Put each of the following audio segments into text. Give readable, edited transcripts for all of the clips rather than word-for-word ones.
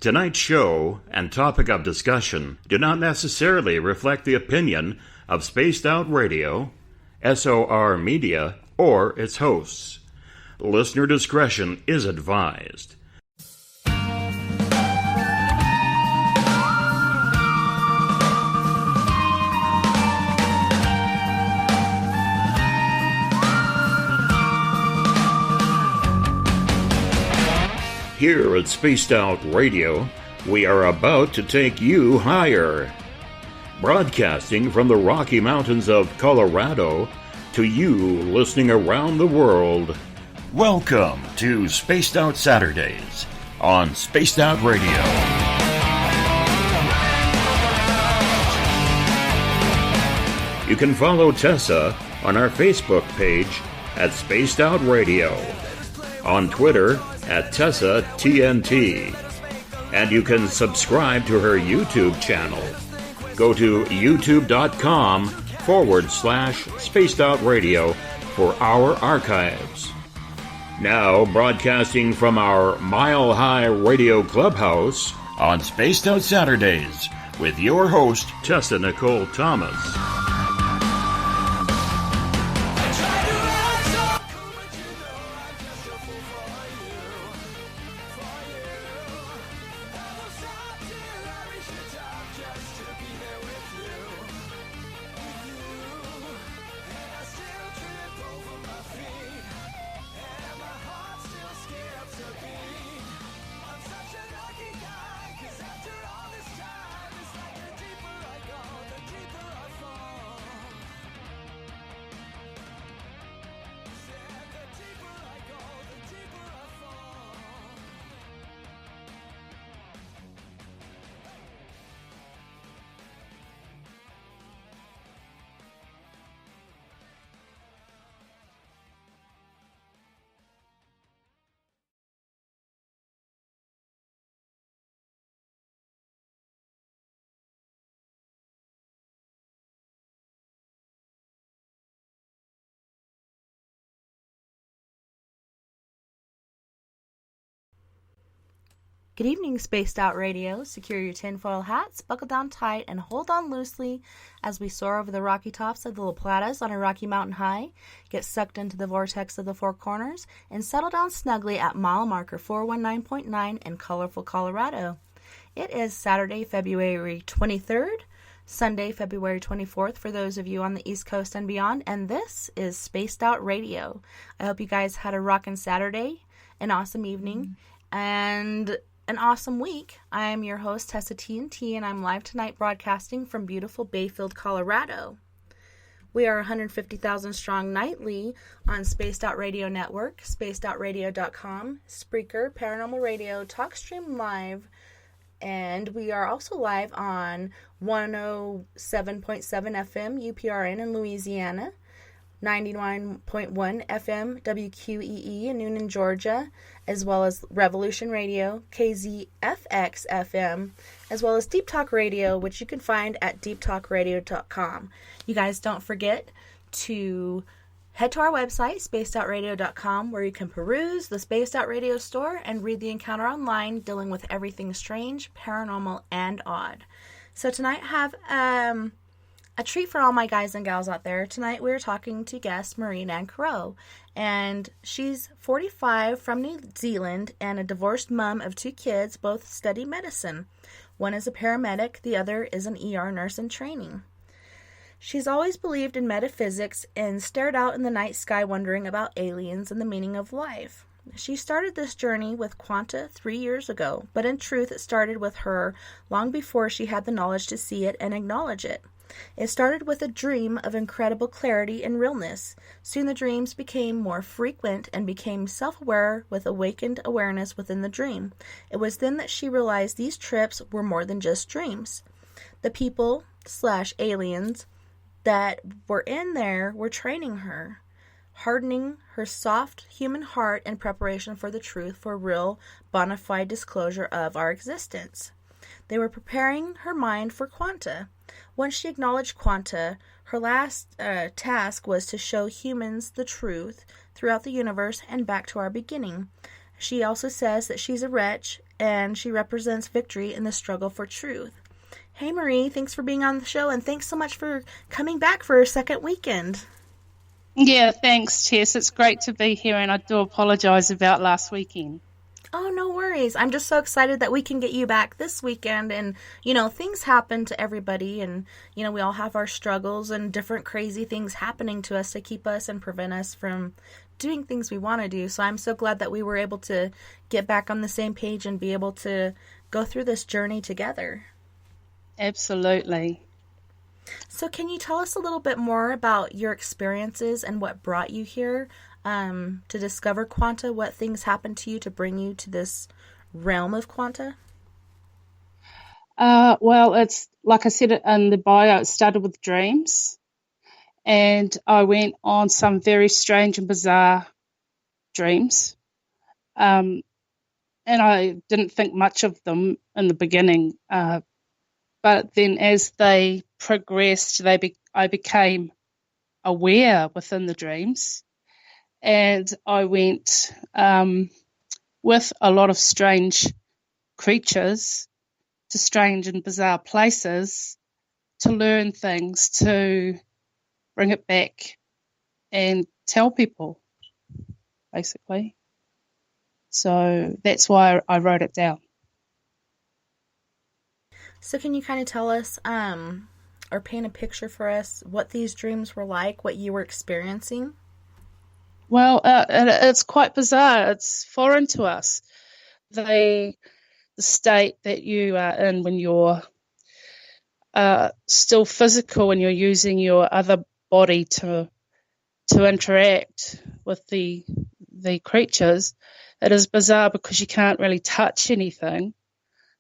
Tonight's show and topic of discussion do not necessarily reflect the opinion of Spaced Out Radio, SOR Media, or its hosts. Listener discretion is advised. Here at Spaced Out Radio, we are about to take you higher. Broadcasting from the Rocky Mountains of Colorado to you listening around the world. Welcome to Spaced Out Saturdays on Spaced Out Radio. You can follow Tessa on our Facebook page at Spaced Out Radio, on Twitter at Tessa TNT, and you can subscribe to her YouTube channel. Go to youtube.com/Spaced Out Radio for our archives. Now broadcasting from our Mile High Radio Clubhouse on Spaced Out Saturdays with your host, Tessa Nicole Thomas. Good evening, Spaced Out Radio. Secure your tinfoil hats, buckle down tight, and hold on loosely as we soar over the rocky tops of the La Platas on a Rocky Mountain high, get sucked into the vortex of the Four Corners, and settle down snugly at mile marker 419.9 in colorful Colorado. It is Saturday, February 23rd, Sunday, February 24th for those of you on the East Coast and beyond, and this is Spaced Out Radio. I hope you guys had a rockin' Saturday, an awesome evening, and an awesome week. I'm your host, Tessa TNT, and I'm live tonight broadcasting from beautiful Bayfield, Colorado. We are 150,000 strong nightly on Spaced Out Radio Network, spacedoutradio.com, Spreaker, Paranormal Radio, TalkStream Live, and we are also live on 107.7 FM UPRN in Louisiana, 99.1 FM WQEE in Noonan, Georgia, as well as Revolution Radio, KZFX FM, as well as Deep Talk Radio, which you can find at deeptalkradio.com. You guys don't forget to head to our website, spacedoutradio.com, where you can peruse the Spaced Out Radio store and read the encounter online dealing with everything strange, paranormal, and odd. So tonight I have a treat for all my guys and gals out there. Tonight we're talking to guest Marie Nancarrow, and she's 45 from New Zealand and a divorced mom of 2 kids, both study medicine. One is a paramedic, the other is an ER nurse in training. She's always believed in metaphysics and stared out in the night sky wondering about aliens and the meaning of life. She started this journey with quanta 3 years ago, but in truth it started with her long before she had the knowledge to see it and acknowledge it. It started with a dream of incredible clarity and realness. Soon the dreams became more frequent and became self-aware with awakened awareness within the dream. It was then that she realized these trips were more than just dreams. The people/aliens that were in there were training her, hardening her soft human heart in preparation for the truth, for real, bona fide disclosure of our existence. They were preparing her mind for quanta. Once she acknowledged quanta, her last task was to show humans the truth throughout the universe and back to our beginning. She also says that she's a wretch and she represents victory in the struggle for truth. Hey Marie, thanks for being on the show, and thanks so much for coming back for a second weekend. Yeah, thanks, Tess. It's great to be here, and I do apologise about last weekend. Oh, no worries. I'm just so excited that we can get you back this weekend. And, things happen to everybody. And, we all have our struggles and different crazy things happening to us to keep us and prevent us from doing things we want to do. So I'm so glad that we were able to get back on the same page and be able to go through this journey together. Absolutely. So can you tell us a little bit more about your experiences and what brought you here to discover quanta? What things happened to you to bring you to this realm of quanta? Well, it's like I said in the bio, it started with dreams, and I went on some very strange and bizarre dreams, and I didn't think much of them in the beginning, but then as they progressed, I became aware within the dreams, and I went with a lot of strange creatures to strange and bizarre places to learn things, to bring it back and tell people, basically. So that's why I wrote it down. So can you kind of tell us or paint a picture for us what these dreams were like, what you were experiencing? Well, it's quite bizarre. It's foreign to us. The state that you are in when you're still physical and you're using your other body to interact with the creatures, it is bizarre because you can't really touch anything.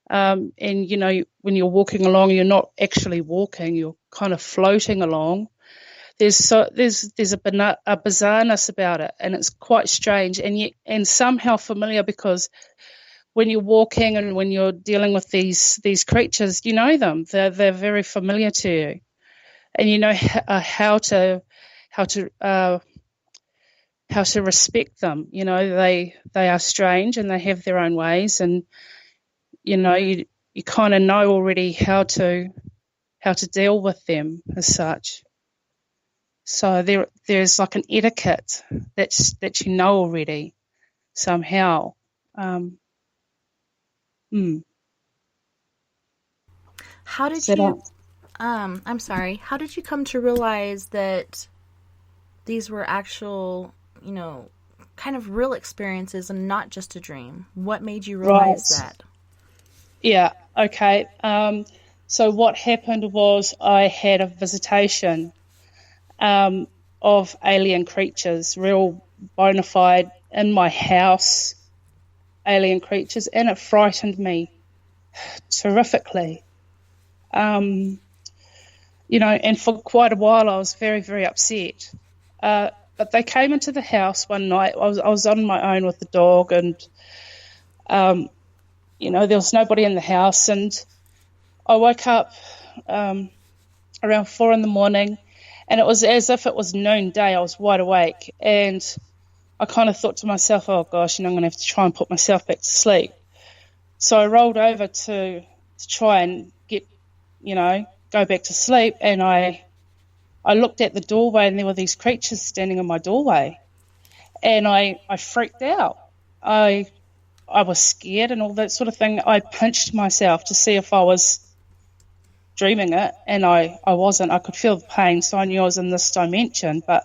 And when you're walking along, you're not actually walking; you're kind of floating along. There's a bizarreness about it, and it's quite strange, and somehow familiar, because when you're walking and when you're dealing with these creatures, you know them. They're very familiar to you, and you know how to respect them. They are strange and they have their own ways, and you kind of know already how to deal with them as such. So there's like an etiquette that you know already somehow. How did you? I'm sorry. How did you come to realize that these were actual, kind of real experiences and not just a dream? What made you realize that? Yeah. Okay. So what happened was I had a visitation of alien creatures, real bona fide, in my house alien creatures, and it frightened me terrifically. And for quite a while I was very, very upset. But they came into the house one night. I was on my own with the dog, and there was nobody in the house, and I woke up around 4 a.m, and it was as if it was noonday. I was wide awake, and I kind of thought to myself, oh gosh, I'm going to have to try and put myself back to sleep. So I rolled over to try and go back to sleep, and I looked at the doorway, and there were these creatures standing in my doorway, and I freaked out. I was scared and all that sort of thing. I pinched myself to see if I was dreaming it, and I wasn't. I could feel the pain, so I knew I was in this dimension, but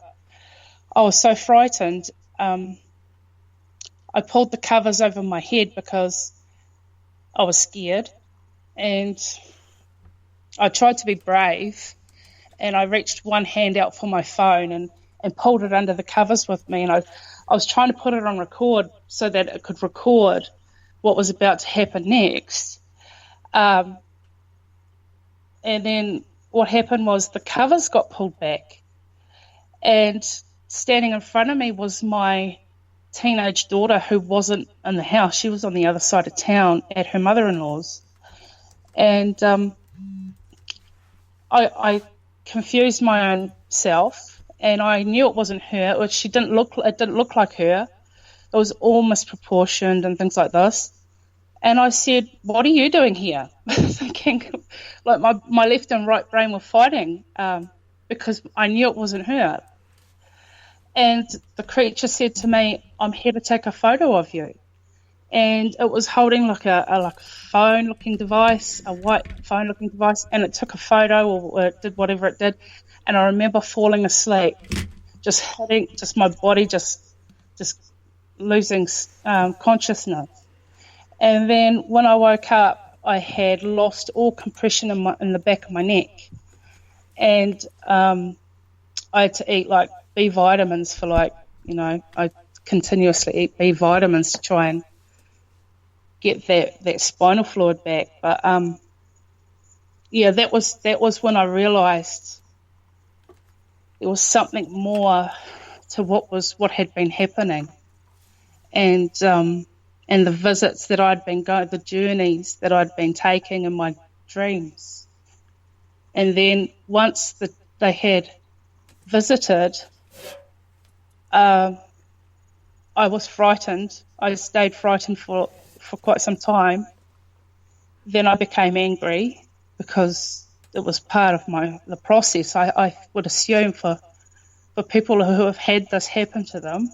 I was so frightened. I pulled the covers over my head because I was scared, and I tried to be brave, and I reached one hand out for my phone and pulled it under the covers with me, and I was trying to put it on record so that it could record what was about to happen next. And then what happened was the covers got pulled back, and standing in front of me was my teenage daughter, who wasn't in the house. She was on the other side of town at her mother-in-law's. And I confused my own self, and I knew it wasn't her. It didn't look like her. It was all misproportioned and things like this. And I said, what are you doing here? Thinking like my left and right brain were fighting because I knew it wasn't her. And the creature said to me, I'm here to take a photo of you. And it was holding like a phone-looking device, a white phone-looking device, and it took a photo or it did whatever it did. And I remember falling asleep, just my body just losing consciousness. And then when I woke up, I had lost all compression in the back of my neck, and I had to eat like B vitamins for I continuously eat B vitamins to try and get that spinal fluid back. But that was when I realised there was something more to what had been happening, and the visits that I'd been going, the journeys that I'd been taking in my dreams. And then once they had visited, I was frightened. I stayed frightened for quite some time. Then I became angry because it was part of the process. I would assume for people who have had this happen to them.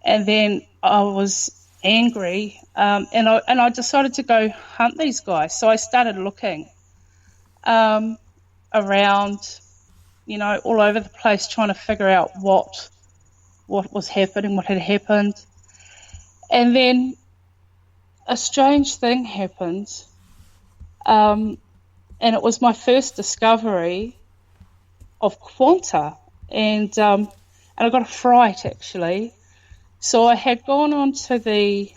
And then I was angry, and I decided to go hunt these guys. So I started looking around, all over the place, trying to figure out what was happening, what had happened. And then a strange thing happened, and it was my first discovery of quanta, and I got a fright actually. So I had gone onto the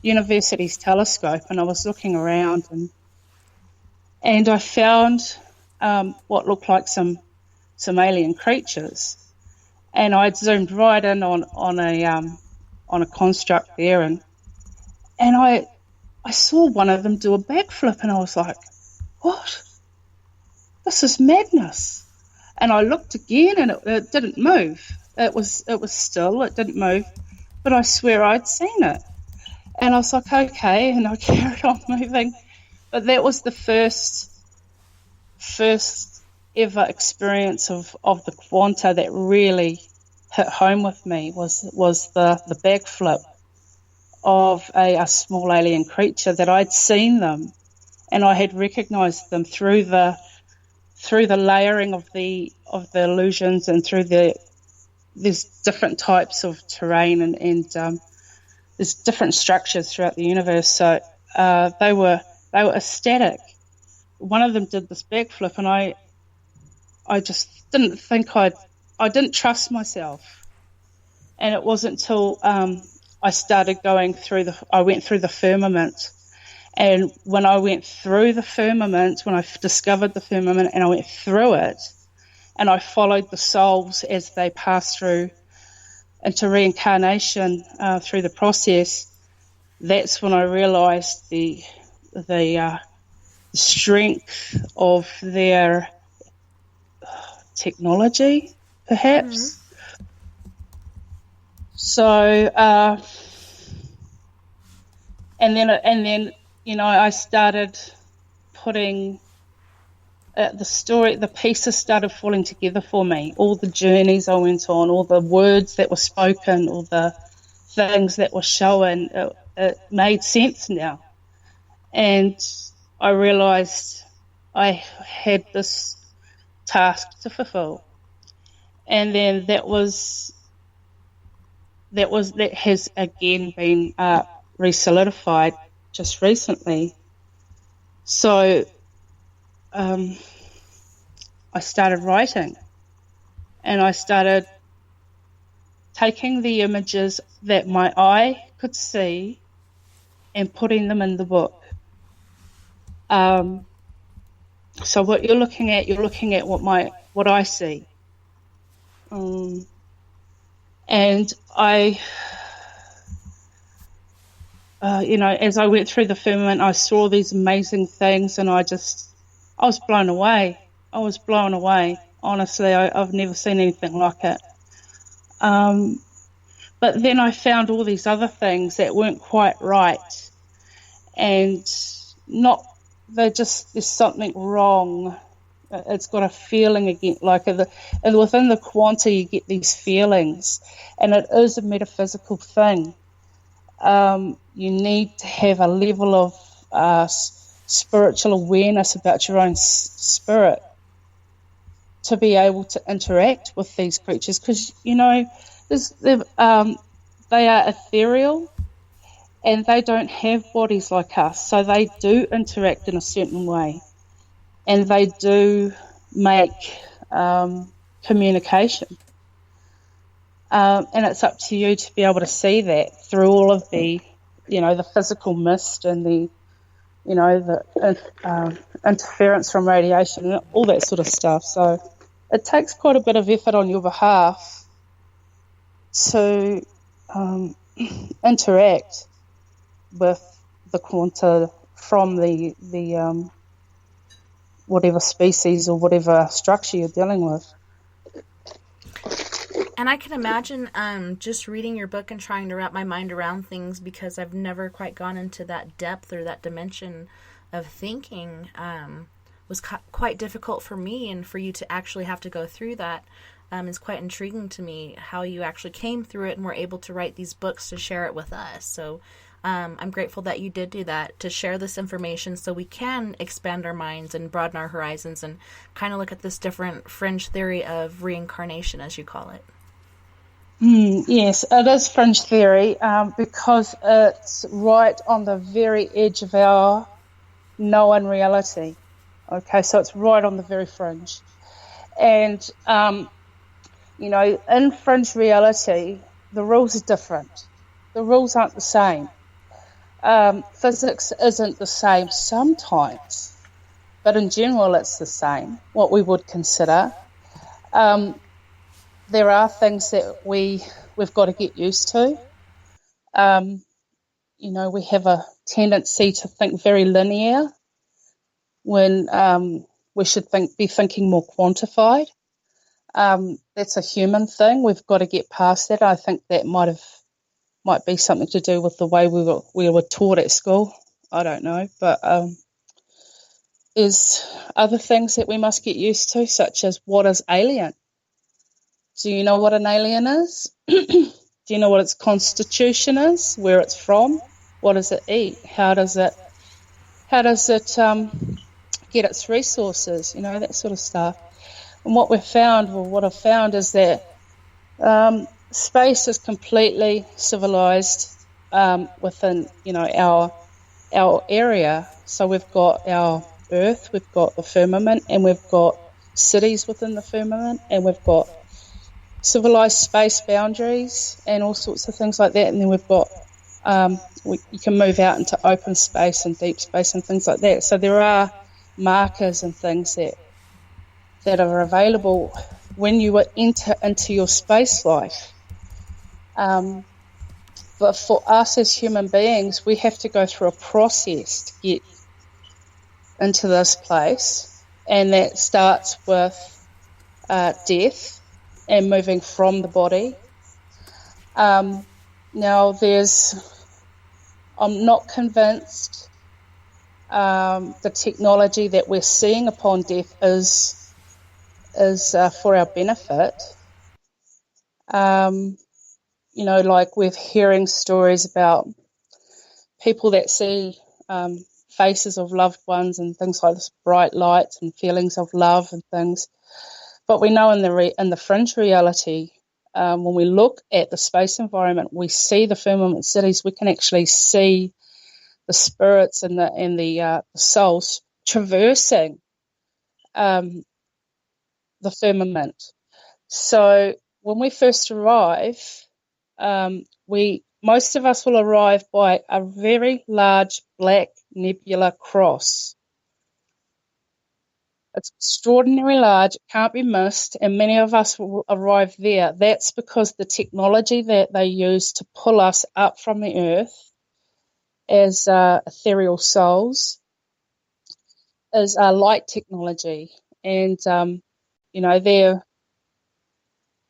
university's telescope, and I was looking around, and I found what looked like some alien creatures, and I'd zoomed right in on a construct there, and I saw one of them do a backflip, and I was like, what? This is madness. And I looked again, and it didn't move. It was still, it didn't move, but I swear I'd seen it. And I was like, okay, and I carried on moving. But that was the first ever experience of the quanta that really hit home with me, was the backflip of a small alien creature, that I'd seen them, and I had recognised them through the layering of the illusions, and through there's different types of terrain, and there's different structures throughout the universe. So they were ecstatic. One of them did this backflip, and I just didn't think I didn't trust myself. And it wasn't until I started I went through the firmament. And when I went through the firmament, when I discovered the firmament and I went through it, and I followed the souls as they passed through into reincarnation through the process, that's when I realised the strength of their technology, perhaps. Mm-hmm. So, and then I started putting the pieces started falling together for me. All the journeys I went on, all the words that were spoken, all the things that were shown, it made sense now. And I realised I had this task to fulfill. And then that has again been re-solidified just recently. So I started writing, and I started taking the images that my eye could see and putting them in the book. So what you're looking at what I see. And I, as I went through the firmament, I saw these amazing things, and I was blown away. I was blown away. Honestly, I've never seen anything like it. But then I found all these other things that weren't quite right, and there's something wrong. It's got a feeling again, and within the quanta you get these feelings, and it is a metaphysical thing. You need to have a level of spiritual awareness about your own spirit to be able to interact with these creatures, because they are ethereal and they don't have bodies like us, so they do interact in a certain way. And they do make communication. And it's up to you to be able to see that through all of the physical mist and the interference from radiation and all that sort of stuff. So it takes quite a bit of effort on your behalf to interact with the quanta from the whatever species or whatever structure you're dealing with. And I can imagine just reading your book and trying to wrap my mind around things, because I've never quite gone into that depth or that dimension of thinking, was quite difficult for me, and for you to actually have to go through that is quite intriguing to me, how you actually came through it and were able to write these books to share it with us. So I'm grateful that you did do that, to share this information so we can expand our minds and broaden our horizons and kind of look at this different fringe theory of reincarnation, as you call it. Yes, it is fringe theory because it's right on the very edge of our known reality. Okay, so it's right on the very fringe. And, in fringe reality, the rules are different. The rules aren't the same. Physics isn't the same sometimes, but in general it's the same, what we would consider. There are things that we've got to get used to. We have a tendency to think very linear when we should be thinking more quantified. That's a human thing. We've got to get past that. I think that might be something to do with the way we were taught at school. I don't know, but there's other things that we must get used to, such as what is alien. Do you know what an alien is? Do you know what its constitution is? Where it's from? What does it eat? How does it get its resources? That sort of stuff. And what I've found is that space is completely civilized within our area. So we've got our Earth, we've got the firmament, and we've got cities within the firmament, and we've got civilized space boundaries and all sorts of things like that. And then we've got you can move out into open space and deep space and things like that. So there are markers and things that are available when you enter into your space life. But for us as human beings, we have to go through a process to get into this place, and that starts with death and moving from the body. Now, I'm not convinced the technology that we're seeing upon death is for our benefit. Like we're hearing stories about people that see faces of loved ones and things like this, bright lights and feelings of love and things. But we know in the fringe reality, when we look at the space environment, we see the firmament cities. We can actually see the spirits and the souls traversing the firmament. So when we first arrive, most of us will arrive by a very large black nebula cross. It's extraordinarily large, it can't be missed, and many of us will arrive there. That's because the technology that they use to pull us up from the earth as ethereal souls is light technology. And,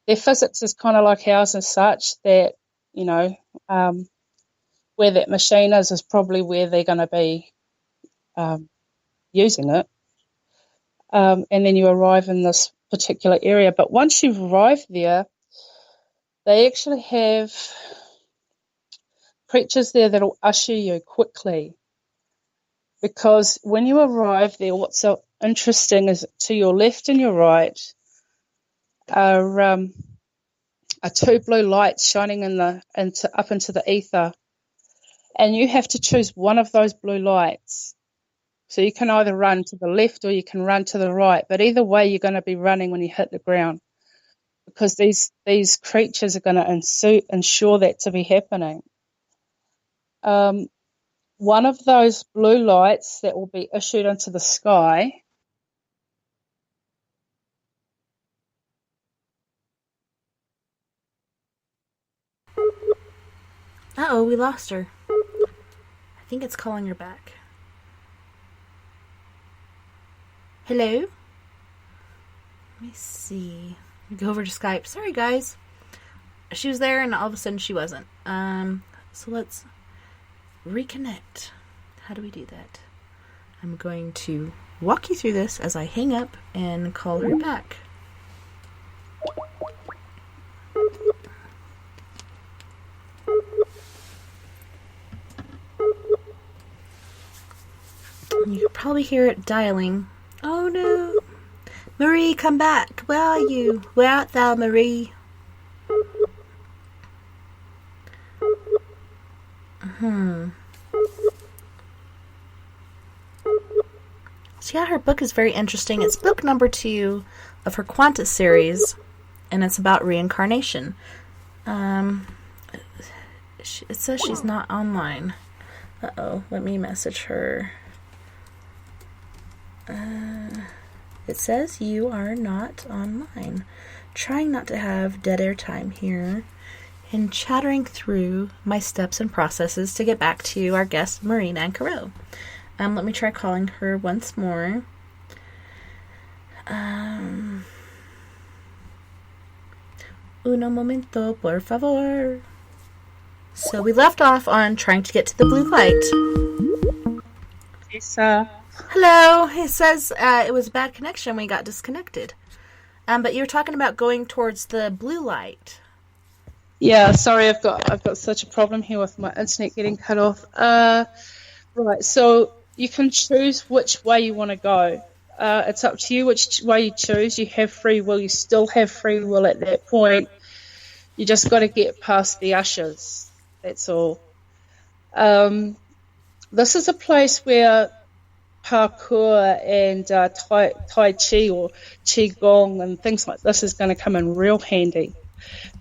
their physics is kind of like ours as such, that you know, where that machine is probably where they're going to be using it. And then you arrive in this particular area. But once you've arrived there, they actually have creatures there that'll usher you quickly. Because when you arrive there, what's so interesting is to your left and your right are two blue lights shining up into the ether. And you have to choose one of those blue lights. So you can either run to the left or you can run to the right. But either way, you're going to be running when you hit the ground, because these creatures are going to ensure that to be happening. One of those blue lights that will be issued into the sky Uh-oh, we lost her. I think it's calling her back. Hello? Let me see. Go over to Skype. Sorry, guys. She was there and all of a sudden she wasn't. So let's reconnect. How do we do that? I'm going to walk you through this as I hang up and call her back. You can probably hear it dialing. Oh no! Marie, come back! Where are you? Where art thou, Marie? So yeah, her book is very interesting. It's book number 2 of her Quanta series, and it's about reincarnation. It says she's not online. Uh-oh, let me message her. It says you are not online. Trying not to have dead air time here and chattering through my steps and processes to get back to our guest, Marie Nancarrow. Let me try calling her once more. Uno momento, por favor. So we left off on trying to get to the blue light. Yes, Hello. It says it was a bad connection. We got disconnected. But you were talking about going towards the blue light. Yeah, sorry, I've got such a problem here with my internet getting cut off. Right, so you can choose which way you want to go. It's up to you which way you choose. You have free will. You still have free will at that point. You just got to get past the ushers. That's all. This is a place where parkour and tai chi or qigong and things like this is going to come in real handy,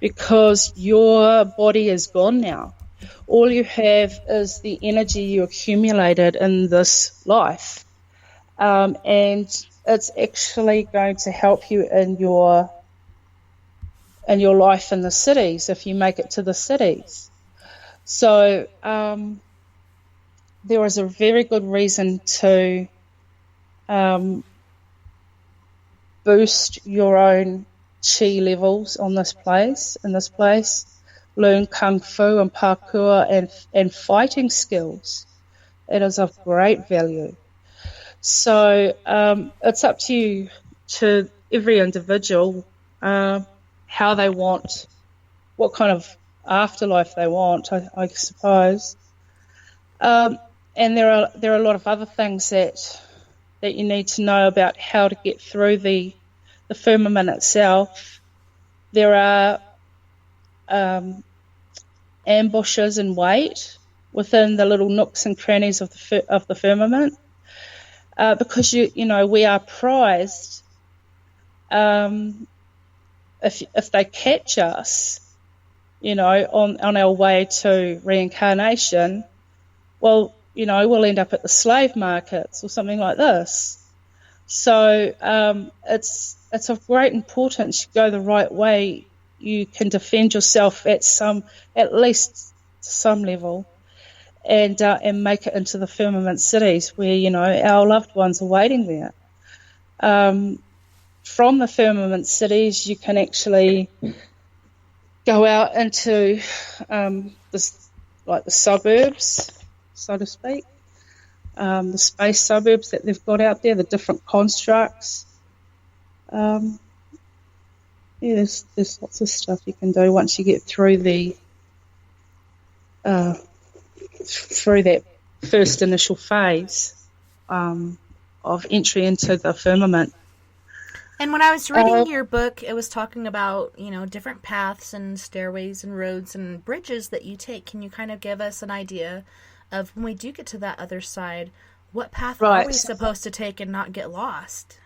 because your body is gone now. All you have is the energy you accumulated in this life, and it's actually going to help you in your life in the cities if you make it to the cities. So there is a very good reason to boost your own chi levels in this place. Learn kung fu and parkour and fighting skills. It is of great value. So it's up to you, to every individual, how they want, what kind of afterlife they want, I suppose. And there are a lot of other things that you need to know about how to get through the firmament itself. There are ambushes and wait within the little nooks and crannies of the firmament, because we are prized. If they catch us, on our way to reincarnation, well, we'll end up at the slave markets or something like this. So it's of great importance you go the right way. You can defend yourself at least some level, and make it into the firmament cities where our loved ones are waiting there. From the firmament cities, you can actually go out into the suburbs, so to speak, the space suburbs that they've got out there, the different constructs. There's lots of stuff you can do once you get through through that first initial phase of entry into the firmament. And when I was reading your book, it was talking about, different paths and stairways and roads and bridges that you take. Can you kind of give us an idea of when we do get to that other side, what path are we supposed to take and not get lost?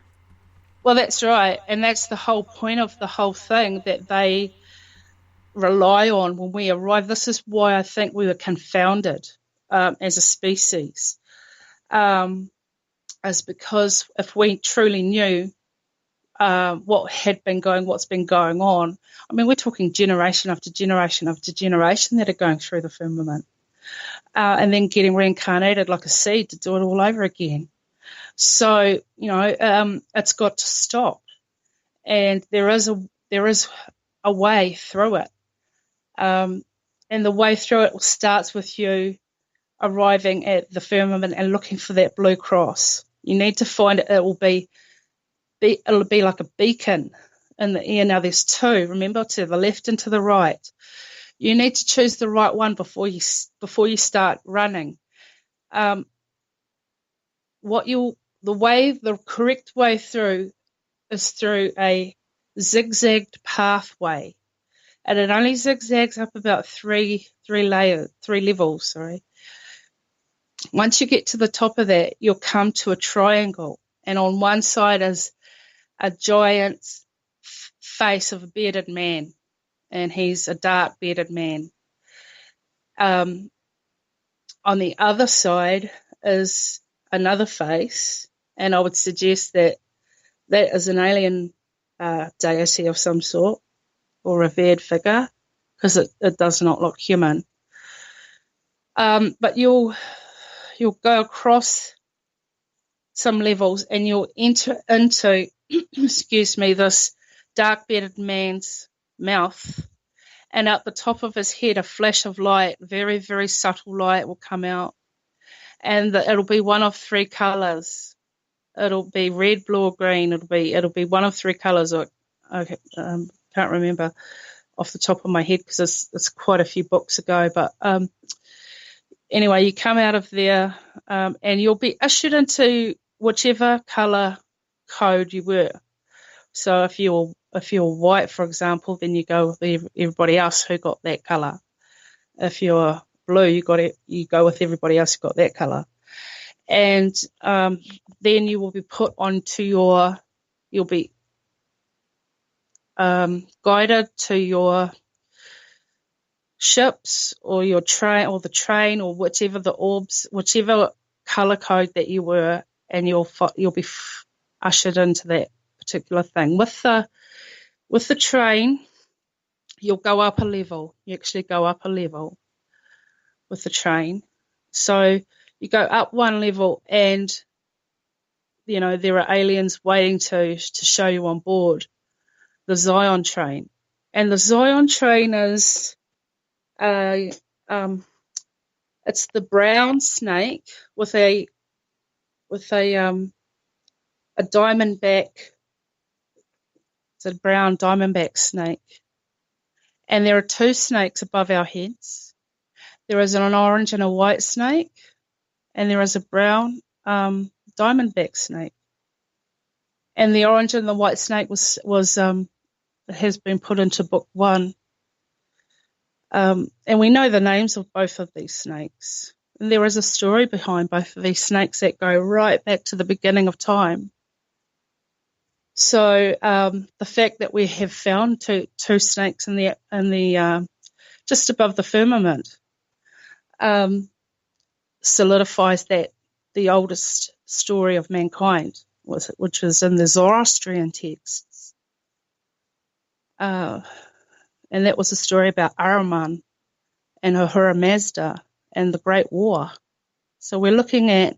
Well, that's right. And that's the whole point of the whole thing that they rely on when we arrive. This is why I think we were confounded as a species. Is because if we truly knew what's been going on, I mean, we're talking generation after generation after generation that are going through the firmament, and then getting reincarnated like a seed to do it all over again. So, it's got to stop, and there is a way through it, and the way through it starts with you arriving at the firmament and looking for that blue cross. You need to find it. It'll be like a beacon in the air. Now there's two, remember, to the left and to the right. You need to choose the right one before you start running. The correct way through is through a zigzagged pathway, and it only zigzags up about three levels. Sorry. Once you get to the top of that, you'll come to a triangle, and on one side is a giant face of a bearded man, and he's a dark bearded man. On the other side is another face, and I would suggest that is an alien deity of some sort, or revered figure, because it does not look human. But you'll go across some levels and you'll enter into, this dark bearded man's mouth, and at the top of his head a flash of light, very, very subtle light, will come out, and it'll be one of three colours. It'll be red, blue, or green. It'll be one of three colours. I can't remember off the top of my head because it's quite a few books ago, but anyway, you come out of there and you'll be ushered into whichever colour code you were. So if you're white, for example, then you go with everybody else who got that colour. If you're blue, you go with everybody else who got that colour. And then you will be put onto you'll be guided to your ships or your train or the train or whichever colour code that you were, and you'll be ushered into that particular thing. With the train, you'll go up a level. You actually go up a level with the train. So you go up one level, and there are aliens waiting to show you on board the Zion train. And the Zion train is it's the brown snake with a diamondback. It's a brown diamondback snake, and there are two snakes above our heads. There is an orange and a white snake, and there is a brown diamondback snake. And the orange and the white snake has been put into book 1. And we know the names of both of these snakes. And there is a story behind both of these snakes that go right back to the beginning of time. So the fact that we have found two snakes in the just above the firmament solidifies that the oldest story of mankind, which was in the Zoroastrian texts. And that was a story about Ahriman and Ahura Mazda and the Great War. So we're looking at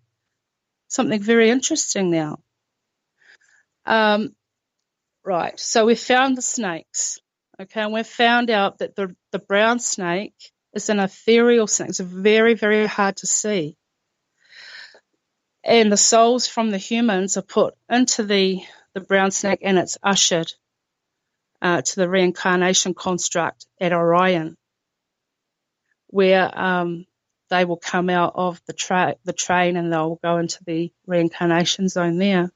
something very interesting now. Right, so we found the snakes. Okay, and we've found out that the brown snake is an ethereal snake. It's very, very hard to see. And the souls from the humans are put into the brown snake, and it's ushered to the reincarnation construct at Orion, where they will come out of the train and they'll go into the reincarnation zone there.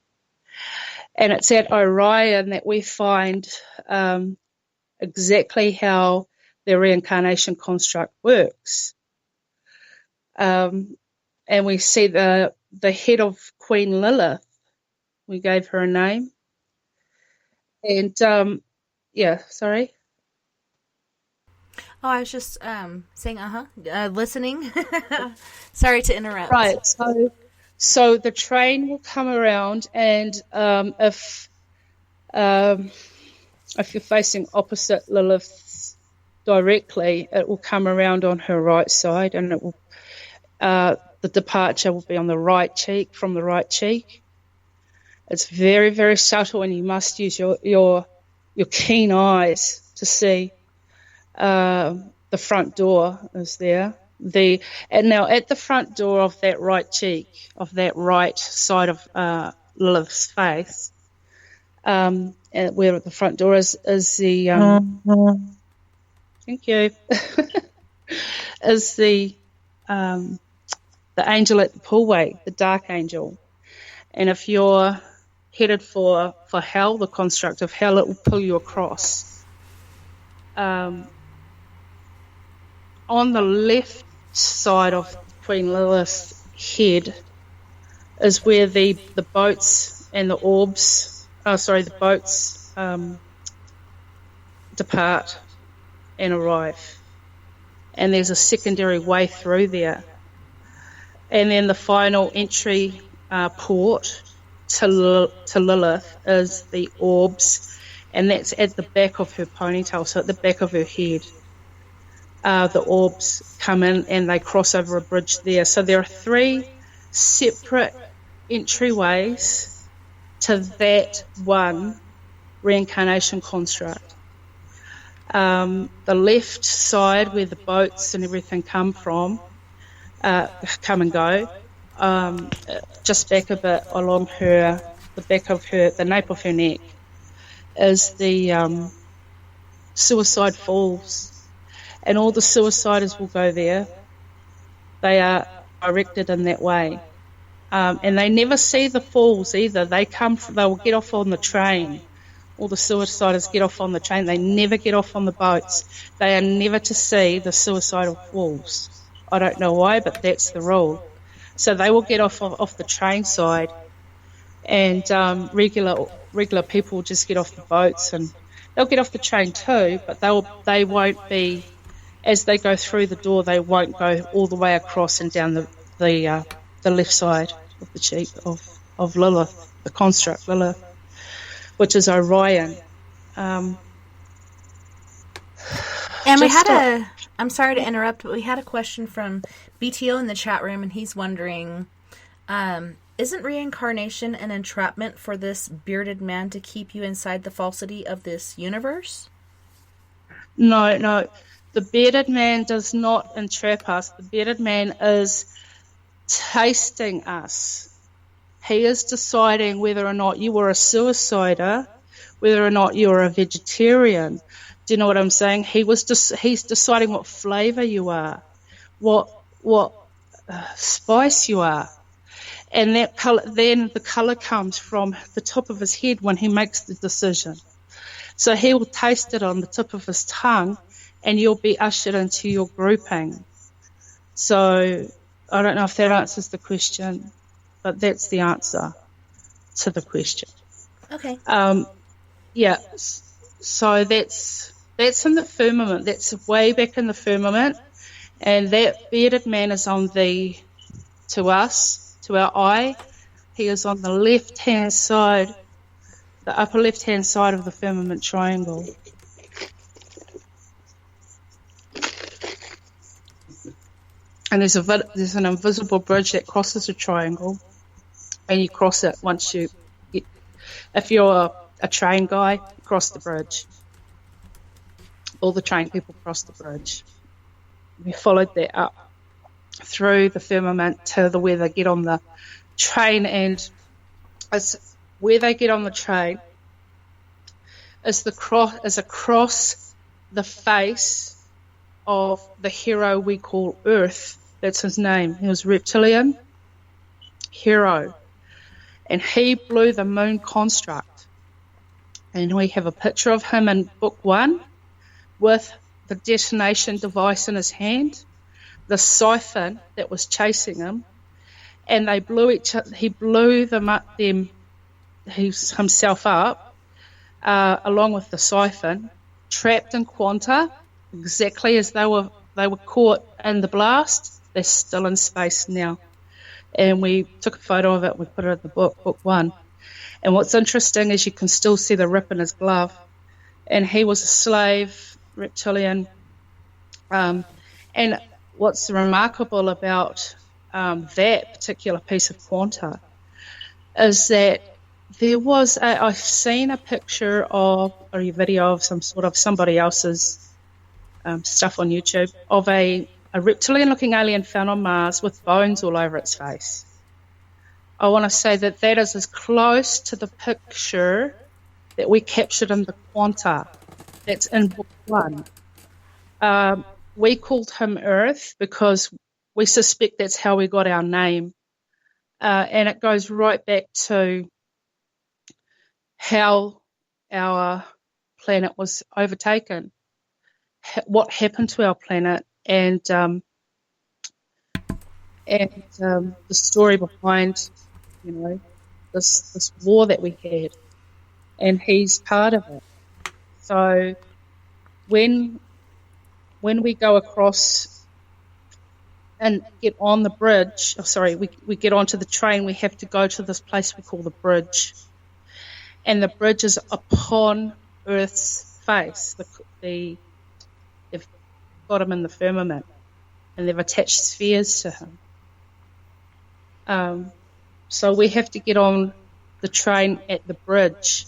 And it's at Orion that we find exactly how the reincarnation construct works. And we see the head of Queen Lilith. We gave her a name. And, sorry. Oh, I was just saying, listening. Sorry to interrupt. Right. So the train will come around, and if you're facing opposite Lilith directly, it will come around on her right side, and it will the departure will be on the right cheek, from the right cheek. It's very, very subtle, and you must use your keen eyes to see. The front door is there. And now at the front door of that right cheek, of that right side of Lilith's face, and where the front door is the thank you, is the angel at the poolway, the dark angel. And if you're headed for hell, the construct of hell, it will pull you across. On the left side of Queen Lilith's head is where the boats and the orbs, the boats depart and arrive. And there's a secondary way through there. And then the final entry port to Lilith is the orbs, and that's at the back of her ponytail, so at the back of her head. The orbs come in and they cross over a bridge there. So there are 3 separate entryways to that one reincarnation construct. The left side, where the boats and everything come and go, just back a bit along the back of the nape of her neck, is the suicide falls. And all the suiciders will go there. They are directed in that way. And they never see the falls either. They will get off on the train. All the suiciders get off on the train. They never get off on the boats. They are never to see the suicidal falls. I don't know why, but that's the rule. So they will get off the train side, and regular people will just get off the boats, and they'll get off the train too, but they won't be. As they go through the door, they won't go all the way across and down the left side of the cheek of Lilith, the construct Lilith, which is Orion. And I'm sorry to interrupt, but we had a question from BTO in the chat room, and he's wondering, isn't reincarnation an entrapment for this bearded man to keep you inside the falsity of this universe? No. The bearded man does not entrap us. The bearded man is tasting us. He is deciding whether or not you are a suicider, whether or not you are a vegetarian. Do you know what I'm saying? He's deciding what flavour you are, what spice you are. And that colour, then the colour comes from the top of his head when he makes the decision. So he will taste it on the tip of his tongue, and you'll be ushered into your grouping. So I don't know if that answers the question, but that's the answer to the question. Okay. So that's in the firmament. That's way back in the firmament, and that bearded man is to our eye. He is on the left-hand side, the upper left-hand side of the firmament triangle. And there's an invisible bridge that crosses a triangle, and you cross it if you're a train guy, you cross the bridge. all the train people crossed the bridge. We followed that up through the firmament to where they get on the train, and where they get on the train is across the face of the hero we call Earth. That's his name. He was reptilian hero, and he blew the moon construct. And we have a picture of him in book 1 with the detonation device in his hand, the siphon that was chasing him, and they blew he blew himself up along with the siphon, trapped in quanta, exactly as they were caught in the blast. They're still in space now. And we took a photo of it, we put it in the book 1. And what's interesting is you can still see the rip in his glove. And he was a slave, reptilian. And what's remarkable about that particular piece of quanta is that there was I've seen a picture or a video of somebody else's stuff on YouTube of a reptilian-looking alien found on Mars with bones all over its face. I want to say that is as close to the picture that we captured in the quanta that's in book 1. We called him Earth because we suspect that's how we got our name. And it goes right back to how our planet was overtaken, what happened to our planet, and the story behind, this war that we had, and he's part of it. So when we go across and get on the bridge, we get onto the train, we have to go to this place we call the bridge. And the bridge is upon Earth's face. They've got him in the firmament, and they've attached spheres to him. So we have to get on the train at the bridge.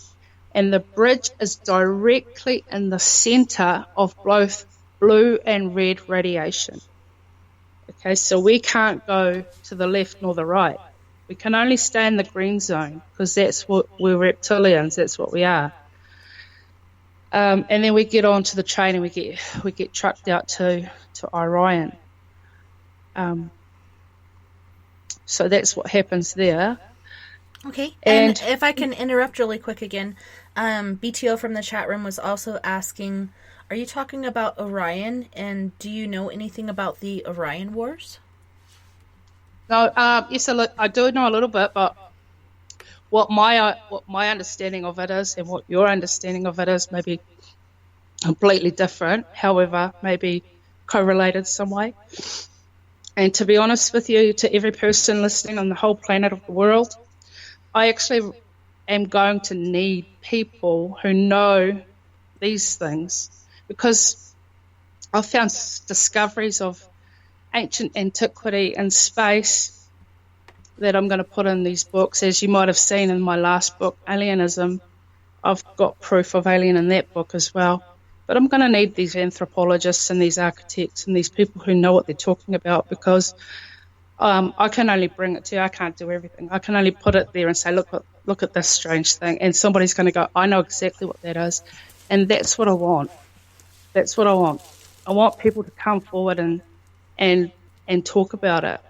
And the bridge is directly in the center of both blue and red radiation. Okay, so we can't go to the left nor the right. We can only stay in the green zone because that's what we're reptilians. That's what we are. And then we get onto the train and we get trucked out to Orion. So that's what happens there. Okay, and if I can interrupt really quick again, BTO from the chat room was also asking, are you talking about Orion, and do you know anything about the Orion Wars? No, yes, I do know a little bit, but what my understanding of it is, and what your understanding of it is, maybe completely different. However, maybe correlated some way. And to be honest with you, to every person listening on the whole planet of the world, I actually am going to need people who know these things, because I've found discoveries of ancient antiquity in space that I'm going to put in these books. As you might have seen in my last book, Alienism, I've got proof of alien in that book as well. But I'm going to need these anthropologists and these architects and these people who know what they're talking about, because I can only bring it to you. I can't do everything. I can only put it there and say, look at this strange thing. And somebody's going to go, I know exactly what that is. And that's what I want. That's what I want. I want people to come forward and talk about it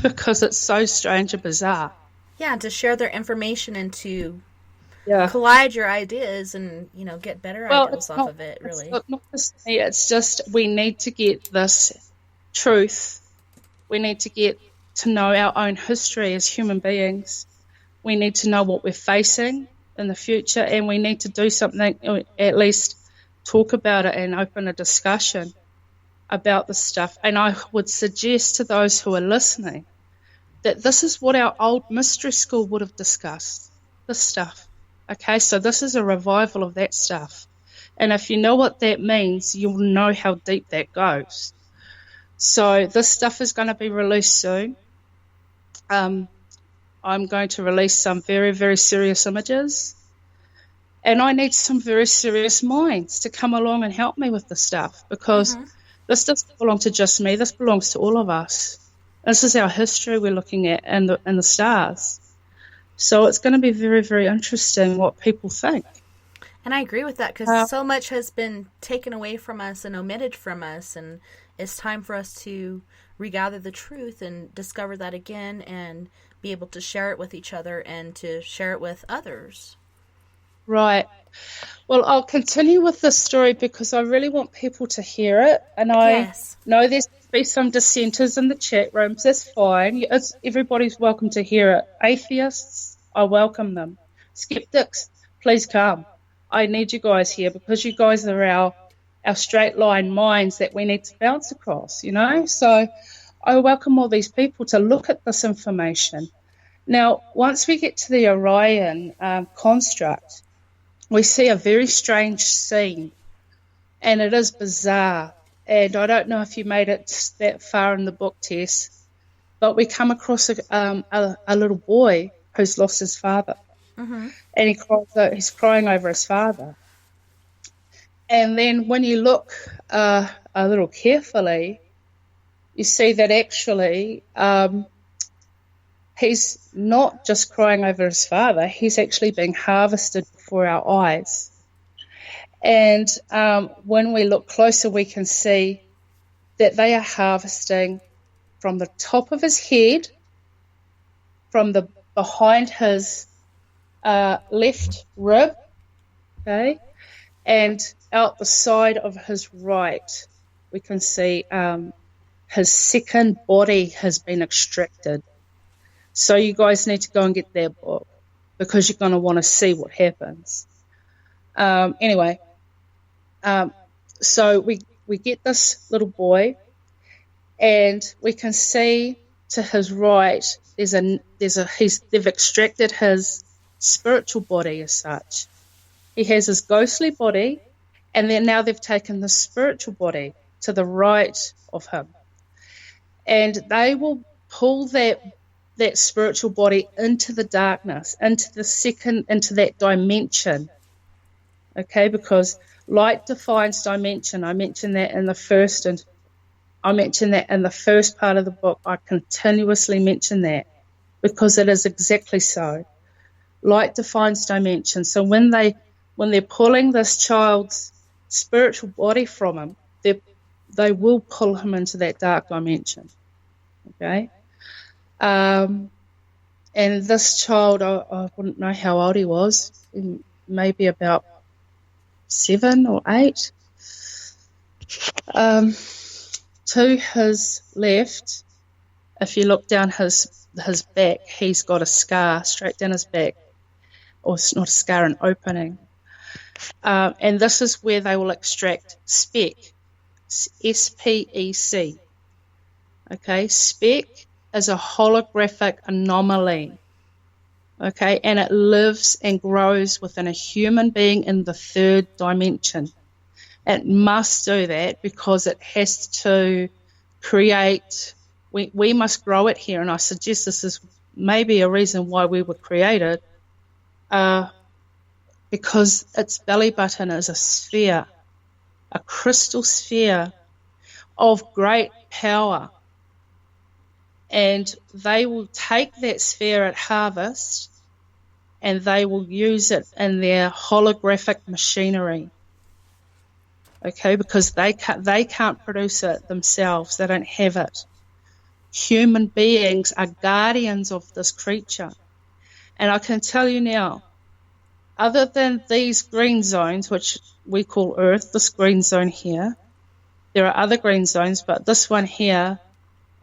because it's so strange and bizarre. Yeah, to share their information and to collide your ideas and, get better ideas off of it, really. It's not just me, it's just we need to get this truth. We need to get to know our own history as human beings. We need to know what we're facing in the future, and we need to do something, at least talk about it and open a discussion about this stuff. And I would suggest to those who are listening that this is what our old mystery school would have discussed, this stuff. Okay, so this is a revival of that stuff. And if you know what that means, you'll know how deep that goes. So this stuff is going to be released soon. I'm going to release some very, very serious images. And I need some very serious minds to come along and help me with the stuff, because this doesn't belong to just me. This belongs to all of us. This is our history we're looking at, and the stars. So it's going to be very, very interesting what people think. And I agree with that, because so much has been taken away from us and omitted from us, and it's time for us to regather the truth and discover that again and be able to share it with each other and to share it with others. Right. Well, I'll continue with this story because I really want people to hear it. And I know there's going to be some dissenters in the chat rooms. That's fine. Everybody's welcome to hear it. Atheists, I welcome them. Skeptics, please come. I need you guys here because you guys are our straight line minds that we need to bounce across, you know? So I welcome all these people to look at this information. Now, once we get to the Orion construct, we see a very strange scene, and it is bizarre. And I don't know if you made it that far in the book, Tess, but we come across a little boy who's lost his father. And he's crying over his father. And then when you look a little carefully, you see that actually he's not just crying over his father, he's actually being harvested before our eyes. And when we look closer, we can see that they are harvesting from the top of his head, from the behind his left rib, okay, and out the side of his right, we can see his second body has been extracted. So you guys need to go and get that book because you're going to want to see what happens. Anyway, so we get this little boy, and we can see to his right they've extracted his spiritual body as such. He has his ghostly body, and then now they've taken the spiritual body to the right of him, and they will pull that spiritual body into the darkness, into that dimension. Okay, because light defines dimension. I mentioned that in the first part of the book. I continuously mention that because it is exactly so. Light defines dimension. So when they're pulling this child's spiritual body from him, they will pull him into that dark dimension. Okay? And this child, I wouldn't know how old he was, maybe about 7 or 8. To his left, if you look down his back, he's got a scar straight down his back. Or it's not a scar, an opening. And this is where they will extract spec, SPEC. Okay, spec is a holographic anomaly. Okay, and it lives and grows within a human being in the 3rd dimension. It must do that because it has to create, we must grow it here, and I suggest this is maybe a reason why we were created, because its belly button is a sphere, a crystal sphere of great power. And they will take that sphere at harvest and they will use it in their holographic machinery. Okay, because they can't produce it themselves. They don't have it. Human beings are guardians of this creature. And I can tell you now, other than these green zones, which we call Earth, this green zone here, there are other green zones, but this one here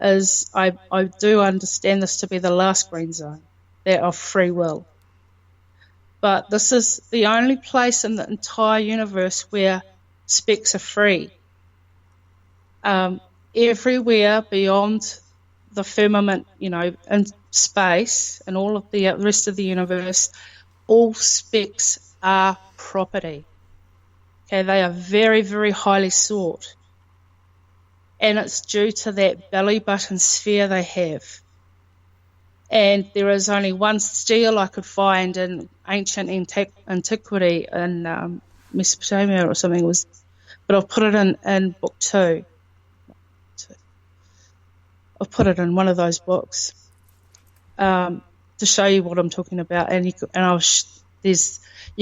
is, I do understand this to be the last green zone, that of free will. But this is the only place in the entire universe where specs are free. Everywhere beyond the firmament, in space and all of the rest of the universe, all specs are property. Okay, they are very, very highly sought. And it's due to that belly button sphere they have. And there is only one stele I could find in ancient antiquity in Mesopotamia or something. But I've put it in book 2. I've put it in one of those books to show you what I'm talking about. And you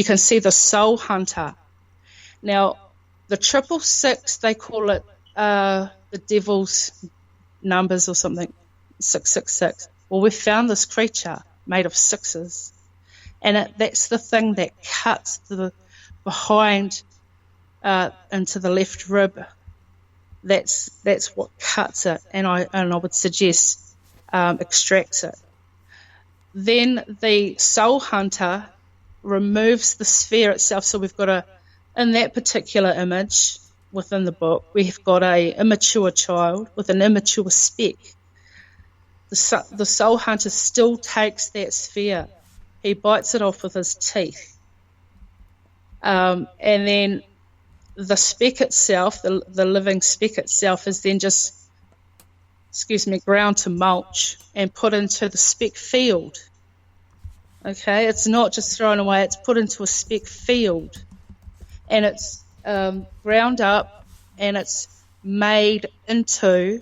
can see the soul hunter. Now, the 666, they call it the devil's numbers or something, 666. Well, we found this creature made of sixes, and that's the thing that cuts behind into the left rib. That's what cuts it, and I would suggest extracts it. Then the soul hunter removes the sphere itself. So we've got in that particular image within the book, we've got a immature child with an immature speck. The soul hunter still takes that sphere. He bites it off with his teeth. And then the speck itself, the living speck itself, is then just, ground to mulch and put into the speck field. Okay, it's not just thrown away, it's put into a speck field. And it's ground up and it's made into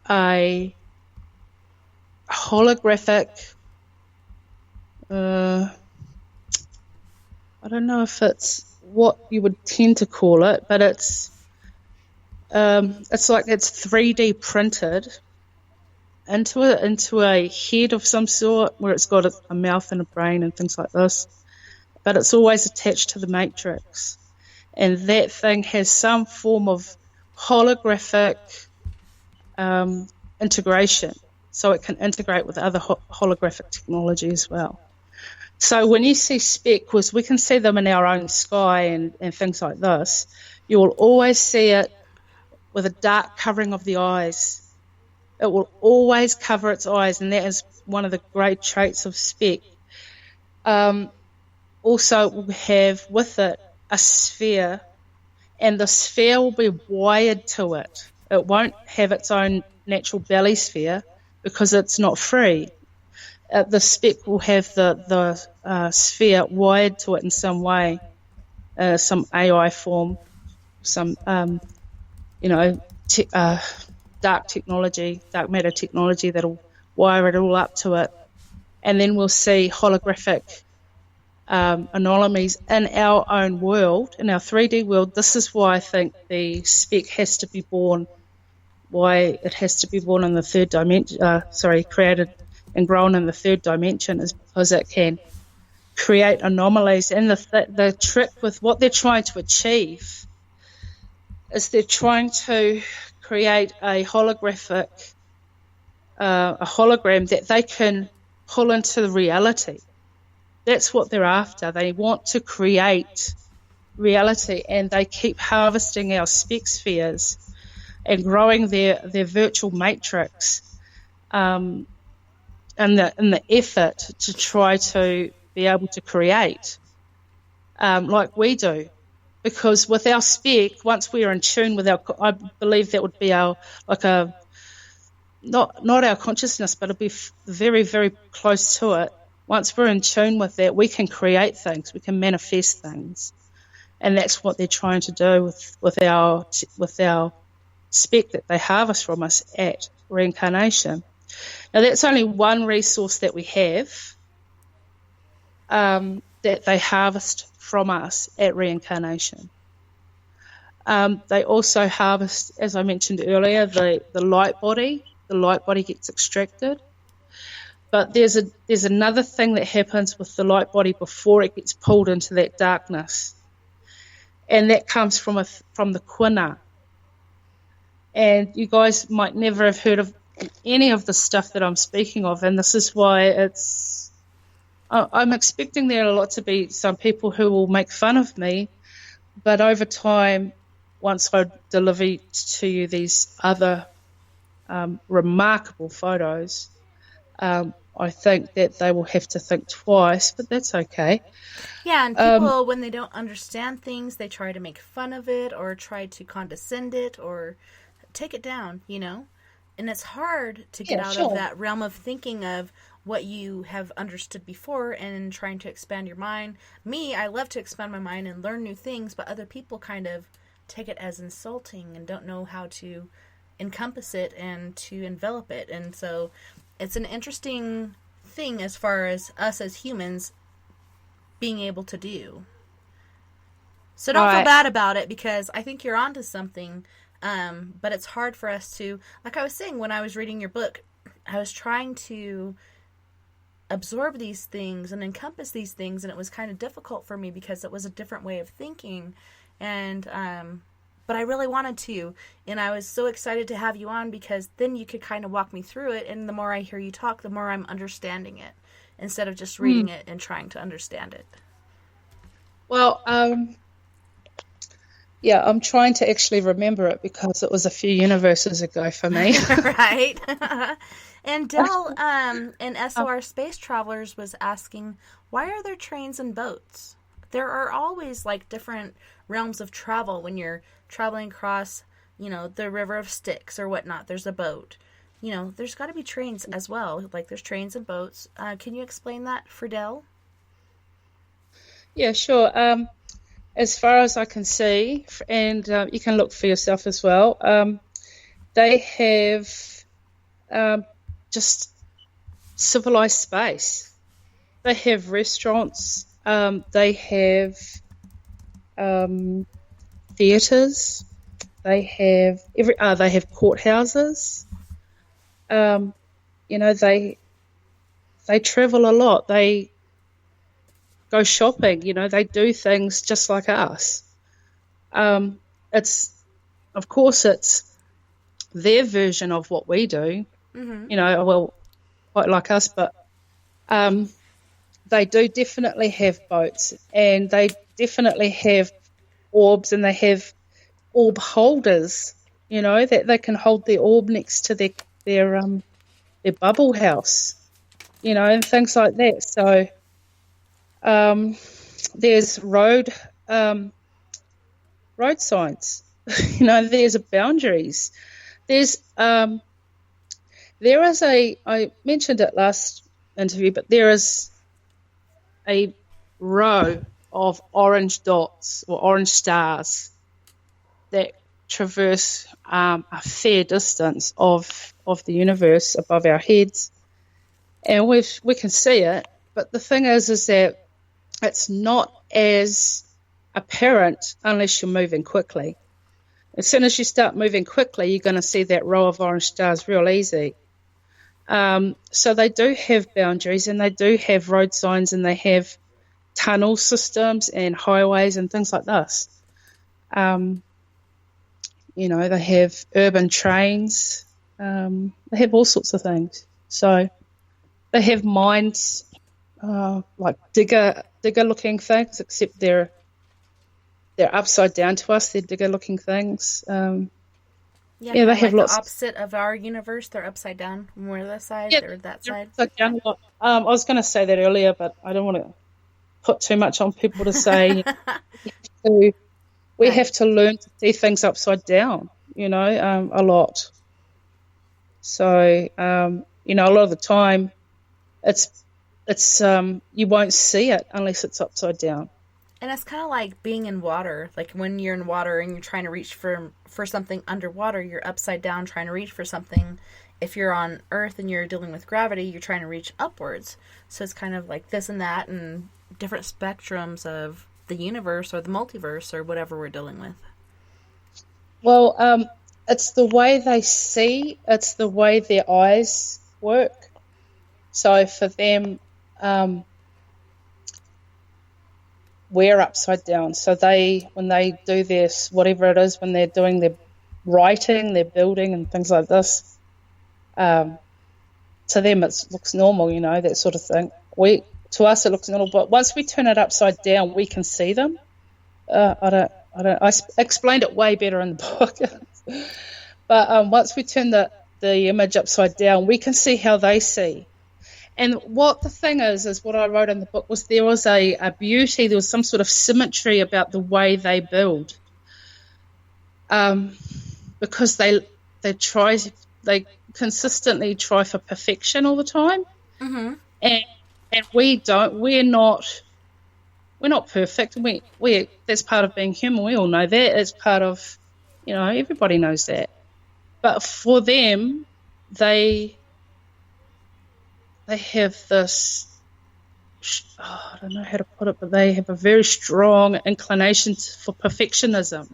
a holographic, I don't know if it's what you would tend to call it, but it's like it's 3D printed into a head of some sort where it's got a mouth and a brain and things like this, but it's always attached to the matrix, and that thing has some form of holographic integration, so it can integrate with other holographic technology as well. So when you see speckles, we can see them in our own sky and things like this. You will always see it with a dark covering of the eyes. It will always cover its eyes, and that is one of the great traits of speck. Also, it will have with it a sphere, and the sphere will be wired to it. It won't have its own natural belly sphere because it's not free. The speck will have the sphere wired to it in some way, some AI form, some dark matter technology that'll wire it all up to it, and then we'll see holographic anomalies in our own world, in our 3D world. This is why I think the speck has to be born. Why it has to be born in the third dimension? Created and grown in the third dimension is because it can create anomalies. And the trick with what they're trying to achieve is they're trying to create a hologram that they can pull into the reality. That's what they're after. They want to create reality, and they keep harvesting our speck spheres and growing their virtual matrix in the effort to try to be able to create like we do. Because with our speck, once we're in tune with I believe that would be our, not our consciousness, but it'd be very, very close to it. Once we're in tune with that, we can create things, we can manifest things. And that's what they're trying to do with our speck that they harvest from us at Reincarnation. Now, that's only one resource that we have that they harvest from us at Reincarnation. They also harvest, as I mentioned earlier, the light body. The light body gets extracted. But there's another thing that happens with the light body before it gets pulled into that darkness. And that comes from the quanta. And you guys might never have heard of any of the stuff that I'm speaking of, and this is why I'm expecting there to be some people who will make fun of me, but over time, once I deliver to you these other remarkable photos, I think that they will have to think twice, but that's okay. Yeah, and people, when they don't understand things, they try to make fun of it or try to condescend it or take it down, And it's hard to get out of that realm of thinking of what you have understood before and trying to expand your mind. Me, I love to expand my mind and learn new things, but other people kind of take it as insulting and don't know how to encompass it and to envelop it. And so it's an interesting thing as far as us as humans being able to do. So don't feel bad about it, because I think you're onto something. But it's hard for us to, like I was saying, when I was reading your book, I was trying to absorb these things and encompass these things, and it was kind of difficult for me because it was a different way of thinking. And, but I really wanted to, and I was so excited to have you on, because then you could kind of walk me through it, and the more I hear you talk, the more I'm understanding it, instead of just reading it and trying to understand it. Well, yeah, I'm trying to actually remember it, because it was a few universes ago for me. Right. And Del in SOR Space Travelers was asking, why are there trains and boats? There are always like different realms of travel when you're traveling across, you know, the River of Styx or whatnot. There's a boat. You know, there's got to be trains as well. Like there's trains and boats. Can you explain that for Del? Yeah, sure. As far as I can see, and you can look for yourself as well, they have just civilized space. They have restaurants. They have theatres. They have they have courthouses. You know, they travel a lot. They go shopping, you know, they do things just like us. It's their version of what we do, you know, well, quite like us, but they do definitely have boats, and they definitely have orbs, and they have orb holders, you know, that they can hold their orb next to their bubble house, you know, and things like that. So there's road signs, you know, there's boundaries. There is I mentioned it last interview, but there is a row of orange dots or orange stars that traverse a fair distance of the universe above our heads, and we can see it. But the thing is that it's not as apparent unless you're moving quickly. As soon as you start moving quickly, you're going to see that row of orange stars real easy. So they do have boundaries, and they do have road signs, and they have tunnel systems and highways and things like this. You know, they have urban trains. They have all sorts of things. So they have mines, like digger-looking things, except they're upside down to us. They're digger-looking things. Yeah, they have lots. The opposite of our universe. They're upside down. We're this side, or that side. Down. I was going to say that earlier, but I don't want to put too much on people to say. We have to learn to see things upside down, you know, a lot. So, you know, a lot of the time, it's you won't see it unless it's upside down. And it's kind of like being in water. Like when you're in water and you're trying to reach for something underwater, you're upside down trying to reach for something. If you're on Earth and you're dealing with gravity, you're trying to reach upwards. So it's kind of like this and that, and different spectrums of the universe or the multiverse or whatever we're dealing with. Well, it's the way they see. It's the way their eyes work. So for them, we're upside down. So when they do this, whatever it is, when they're doing their writing, their building and things like this, to them it looks normal, you know, that sort of thing. To us it looks normal, but once we turn it upside down, we can see them. I explained it way better in the book. But once we turn the image upside down, we can see how they see. And what the thing is what I wrote in the book was there was a beauty, there was some sort of symmetry about the way they build. Because they consistently try for perfection all the time. Mm-hmm. And we're not perfect. We that's part of being human. We all know that. It's part of, everybody knows that. But for them, they have this, I don't know how to put it, but they have a very strong inclination for perfectionism.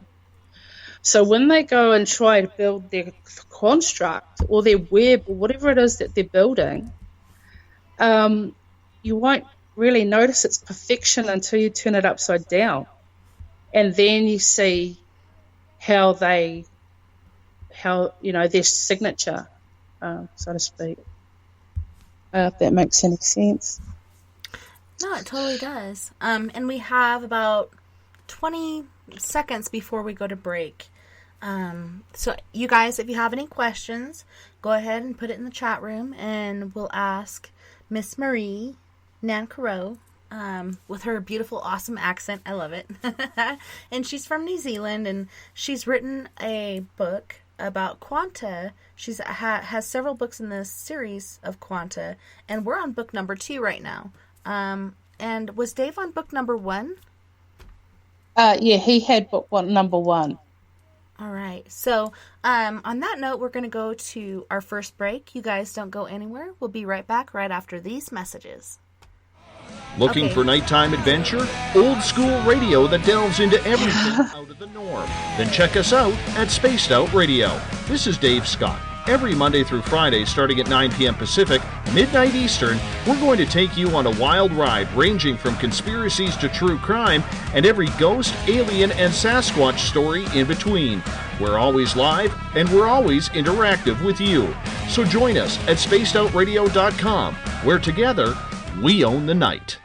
So when they go and try to build their construct or their web or whatever it is that they're building, you won't really notice its perfection until you turn it upside down. And then you see how their signature, so to speak. If that makes any sense. No, it totally does. And we have about 20 seconds before we go to break. So you guys, if you have any questions, go ahead and put it in the chat room, and we'll ask Miss Marie Nancarrow, with her beautiful, awesome accent. I love it. And she's from New Zealand, and she's written a book about quanta. She's has several books in this series of quanta, and we're on book number 2 right now. And was Dave on book number 1? Yeah, he had book number 1. All right. So, on that note, we're going to go to our first break. You guys don't go anywhere. We'll be right back right after these messages. Looking for nighttime adventure? Old school radio that delves into everything out of the norm? Then check us out at Spaced Out Radio. This is Dave Scott. Every Monday through Friday, starting at 9 p.m. Pacific, midnight Eastern, we're going to take you on a wild ride ranging from conspiracies to true crime and every ghost, alien, and Sasquatch story in between. We're always live, and we're always interactive with you. So join us at spacedoutradio.com, where together, we own the night.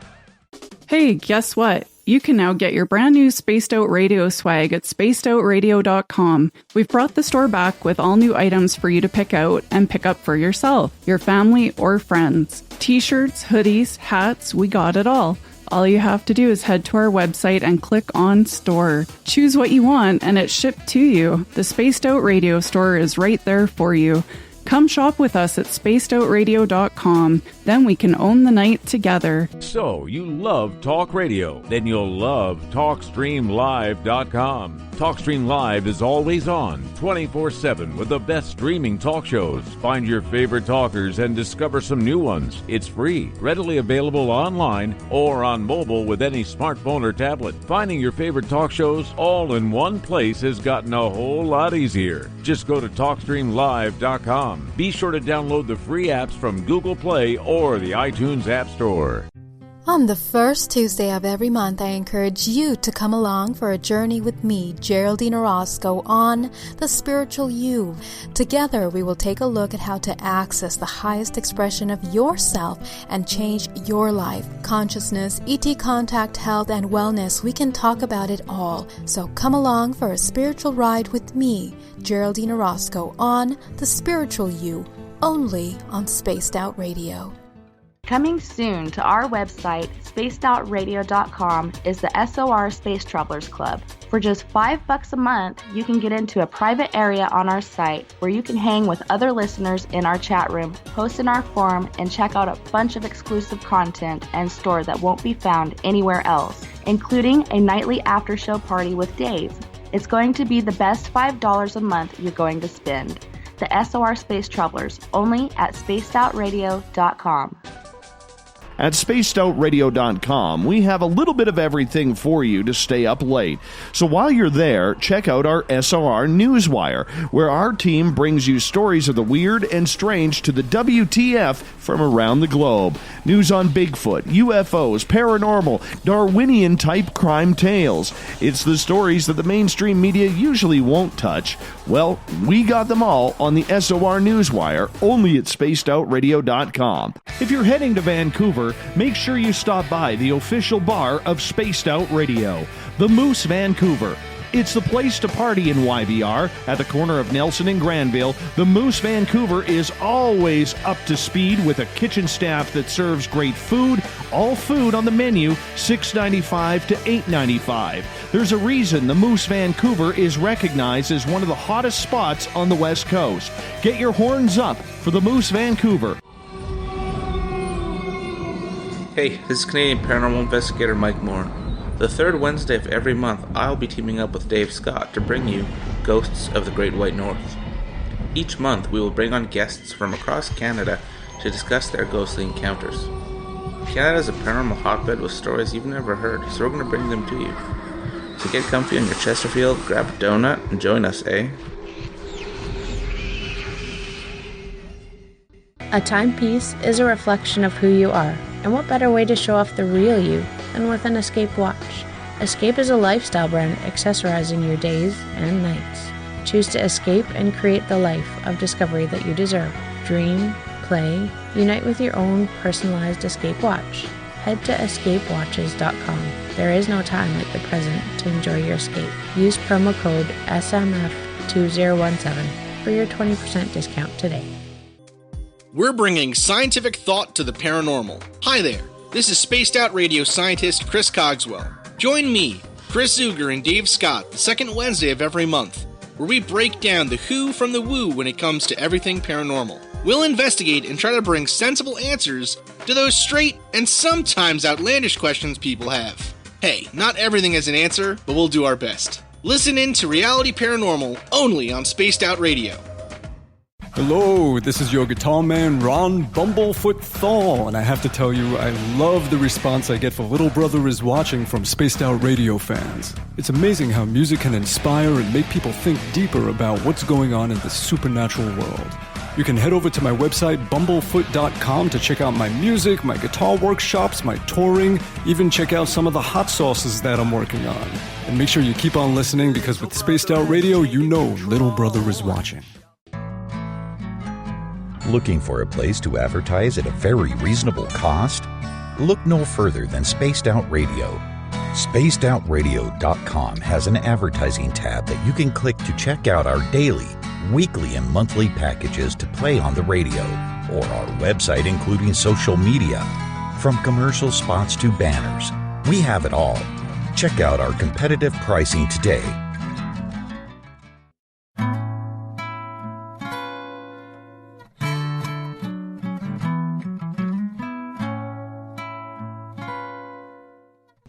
Hey, guess what? You can now get your brand new Spaced Out Radio swag at spacedoutradio.com. We've brought the store back with all new items for you to pick out and pick up for yourself, your family, or friends. T-shirts, hoodies, hats, we got it all. All you have to do is head to our website and click on Store. Choose what you want and it's shipped to you. The Spaced Out Radio store is right there for you. Come shop with us at spacedoutradio.com. Then we can own the night together. So, you love talk radio? Then you'll love TalkStreamLive.com. TalkStream Live is always on, 24/7, with the best streaming talk shows. Find your favorite talkers and discover some new ones. It's free, readily available online or on mobile with any smartphone or tablet. Finding your favorite talk shows all in one place has gotten a whole lot easier. Just go to TalkStreamLive.com. Be sure to download the free apps from Google Play or the iTunes App Store. On the first Tuesday of every month, I encourage you to come along for a journey with me, Geraldine Orozco, on The Spiritual You. Together, we will take a look at how to access the highest expression of yourself and change your life. Consciousness, ET contact, health, and wellness, we can talk about it all. So come along for a spiritual ride with me, Geraldine Orozco, on The Spiritual You, only on Spaced Out Radio. Coming soon to our website, spacedoutradio.com, is the SOR Space Travelers Club. For just $5 a month, you can get into a private area on our site where you can hang with other listeners in our chat room, post in our forum, and check out a bunch of exclusive content and store that won't be found anywhere else, including a nightly after-show party with Dave. It's going to be the best $5 a month you're going to spend. The SOR Space Travelers, only at spacedoutradio.com. At spacedoutradio.com, we have a little bit of everything for you to stay up late. So while you're there, check out our SOR Newswire, where our team brings you stories of the weird and strange to the WTF from around the globe. News on Bigfoot, UFOs, paranormal, Darwinian-type crime tales. It's the stories that the mainstream media usually won't touch. Well, we got them all on the SOR Newswire, only at spacedoutradio.com. If you're heading to Vancouver, make sure you stop by the official bar of Spaced Out Radio, the Moose Vancouver. It's the place to party in YVR. At the corner of Nelson and Granville, the Moose Vancouver is always up to speed with a kitchen staff that serves great food. All food on the menu, $6.95 to $8.95. There's a reason the Moose Vancouver is recognized as one of the hottest spots on the West Coast. Get your horns up for the Moose Vancouver. Hey, this is Canadian Paranormal Investigator Mike Moore. The third Wednesday of every month, I'll be teaming up with Dave Scott to bring you Ghosts of the Great White North. Each month, we will bring on guests from across Canada to discuss their ghostly encounters. Canada is a paranormal hotbed with stories you've never heard, so we're going to bring them to you. So get comfy on your Chesterfield, grab a donut, and join us, eh? A timepiece is a reflection of who you are, and what better way to show off the real you than with an Escape watch? Escape is a lifestyle brand accessorizing your days and nights. Choose to escape and create the life of discovery that you deserve. Dream, play, unite with your own personalized Escape watch. Head to escapewatches.com. There is no time like the present to enjoy your escape. Use promo code SMF2017 for your 20% discount today. We're bringing scientific thought to the paranormal. Hi there, this is spaced out radio scientist Chris Cogswell. Join me, Chris Zuger, and Dave Scott the second Wednesday of every month, where we break down the who from the woo when it comes to everything paranormal. We'll investigate and try to bring sensible answers to those straight and sometimes outlandish questions people have. Hey, not everything has an answer, but we'll do our best. Listen in to Reality Paranormal only on Spaced Out Radio. Hello, this is your guitar man, Ron Bumblefoot Thal, and I have to tell you, I love the response I get for Little Brother is Watching from Spaced Out Radio fans. It's amazing how music can inspire and make people think deeper about what's going on in the supernatural world. You can head over to my website, bumblefoot.com, to check out my music, my guitar workshops, my touring, even check out some of the hot sauces that I'm working on. And make sure you keep on listening, because with Spaced Out Radio, you know Little Brother is watching. Looking for a place to advertise at a very reasonable cost? Look no further than Spaced Out Radio. SpacedOutRadio.com has an advertising tab that you can click to check out our daily, weekly, and monthly packages to play on the radio, or our website including social media. From commercial spots to banners, we have it all. Check out our competitive pricing today.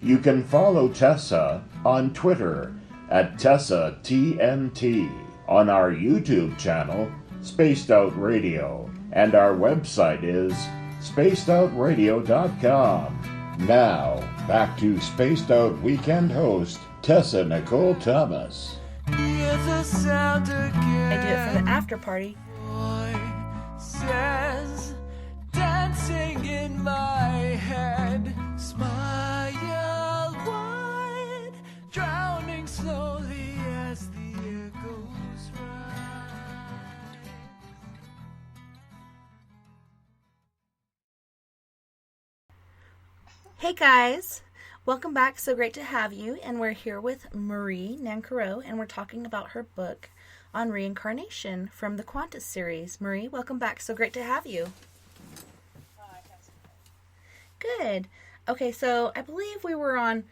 You can follow Tessa on Twitter at TessaTNT, on our YouTube channel, Spaced Out Radio, and our website is spacedoutradio.com. Now, back to Spaced Out Weekend host, Tessa Nicole Thomas. I do it for the after party. Says, dancing in my head, smile wide, drowning slowly as the echoes rise. Hey guys, welcome back. So great to have you. And we're here with Marie Nancarrow, and we're talking about her book on reincarnation from the Quanta series. Marie, welcome back. So great to have you. Good. Okay, so I believe we were on,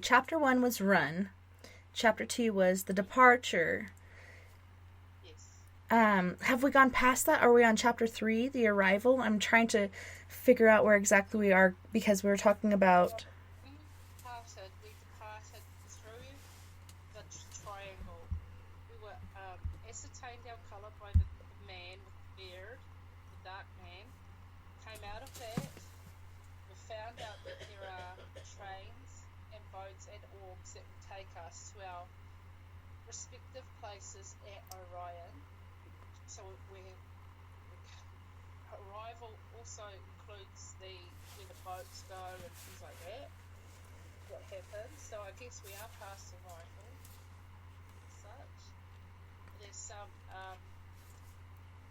chapter 1 was Run. Chapter 2 was The Departure. Yes. Have we gone past that? Are we on chapter 3, The Arrival? I'm trying to figure out where exactly we are, because we were talking about... We departed through the triangle. We were ascertained our colour by the man with the beard, the dark man. Came out of that. We found out that there are trains and boats and orbs that will take us to our respective places at Orion. So arrival also includes where the boats go and things like that. What happens? So I guess we are past arrival. Such. There's some.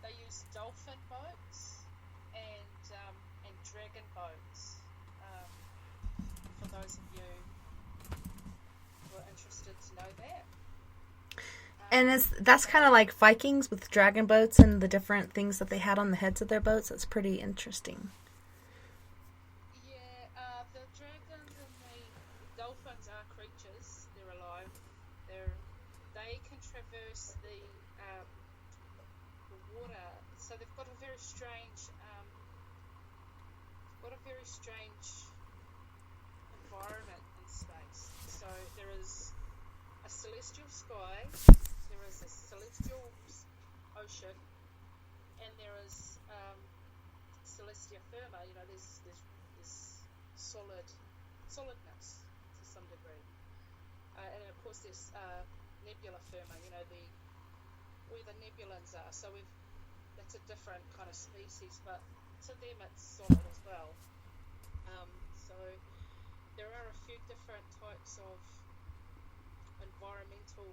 They use dolphin boats and dragon boats. For those of you who are interested to know that. And that's kind of like Vikings with dragon boats and the different things that they had on the heads of their boats. That's pretty interesting. Yeah, the dragons and the dolphins are creatures. They're alive. They can traverse the water. So they've got a very strange environment in space. So there is a celestial sky, there is a celestial ocean, and there is celestia firma. You know, there's solidness to some degree, and of course there's nebula firma. You know, where the nebulans are. So that's a different kind of species, but to them it's solid as well. So there are a few different types of environmental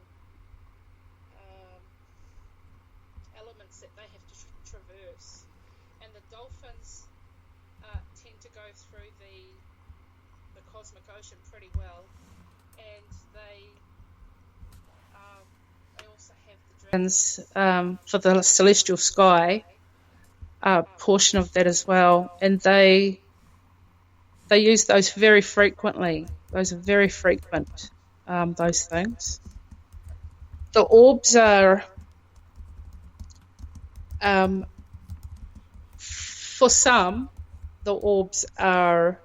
elements that they have to traverse, and the dolphins tend to go through the cosmic ocean pretty well, and they also have the dragons for the celestial sky portion of that as well, and they use those very frequently. Those are very frequent, those things. The orbs are, for some, the orbs are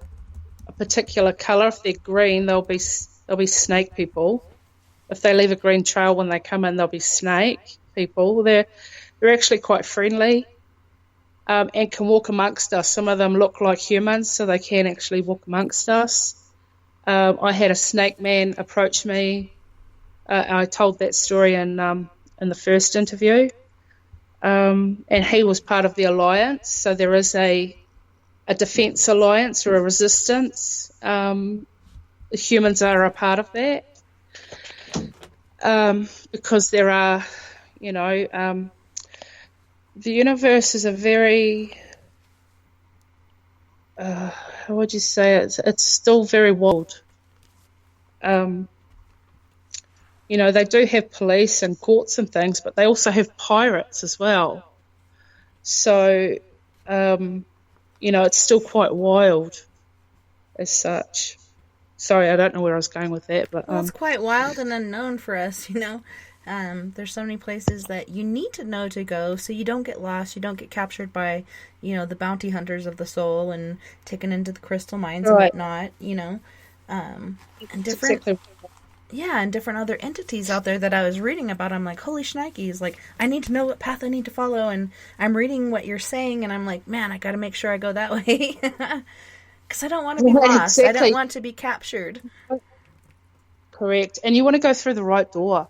a particular colour. If they're green, they'll be snake people. If they leave a green trail when they come in, they'll be snake people. They're actually quite friendly. And can walk amongst us. Some of them look like humans, so they can actually walk amongst us. I had a snake man approach me. I told that story in the first interview, and he was part of the alliance. So there is a defense alliance or a resistance. Humans are a part of that because there are, the universe is a very, how would you say it? It's still very wild. They do have police and courts and things, but they also have pirates as well. So, it's still quite wild as such. Sorry, I don't know where I was going with that, but well, it's quite wild and unknown for us. There's so many places that you need to know to go so you don't get lost, you don't get captured by, the bounty hunters of the soul and taken into the crystal mines and whatnot, and different, and different other entities out there that I was reading about. I'm like, holy shnikes, like, I need to know what path I need to follow, and I'm reading what you're saying, and I'm like, man, I gotta make sure I go that way, because I don't want to be lost. Exactly. I don't want to be captured. Correct, and you want to go through the right door.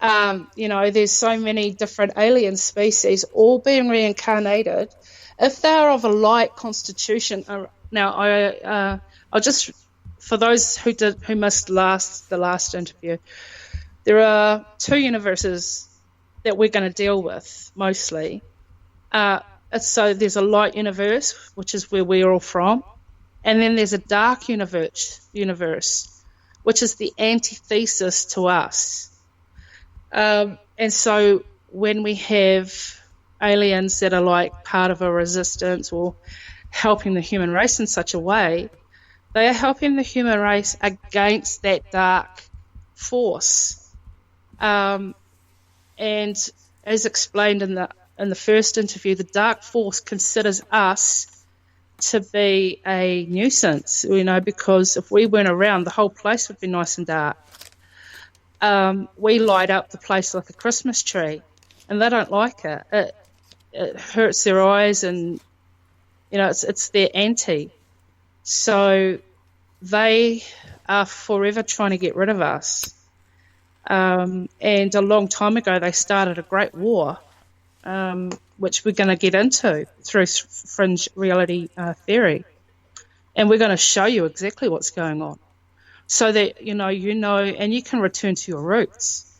There's so many different alien species all being reincarnated. If they are of a light constitution, now I'll just, for those who missed the last interview, there are two universes that we're going to deal with mostly. So there's a light universe, which is where we're all from, and then there's a dark universe, which is the antithesis to us. And so when we have aliens that are like part of a resistance or helping the human race in such a way, they are helping the human race against that dark force. And as explained in the first interview, the dark force considers us to be a nuisance, because if we weren't around, the whole place would be nice and dark. We light up the place like a Christmas tree, and they don't like it. It hurts their eyes, and it's their anti. So they are forever trying to get rid of us. And a long time ago, they started a great war, which we're going to get into through Fringe reality theory, and we're going to show you exactly what's going on. So that, and you can return to your roots,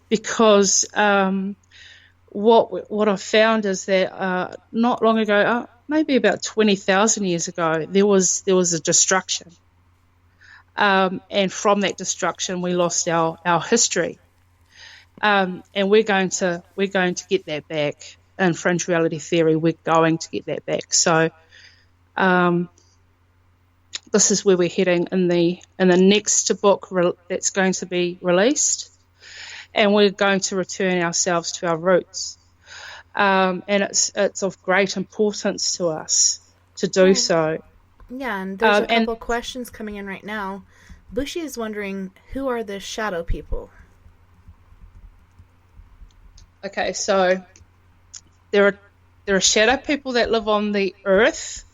because what I found is that not long ago, maybe about 20,000 years ago, there was a destruction, and from that destruction we lost our history, and we're going to get that back. In Fringe reality theory, we're going to get that back. So. This is where we're heading in the next book that's going to be released, and we're going to return ourselves to our roots, and it's of great importance to us to do so. Yeah, and there's a couple and questions coming in right now. Bushy is wondering, who are the shadow people? okay, so there are shadow people that live on the earth,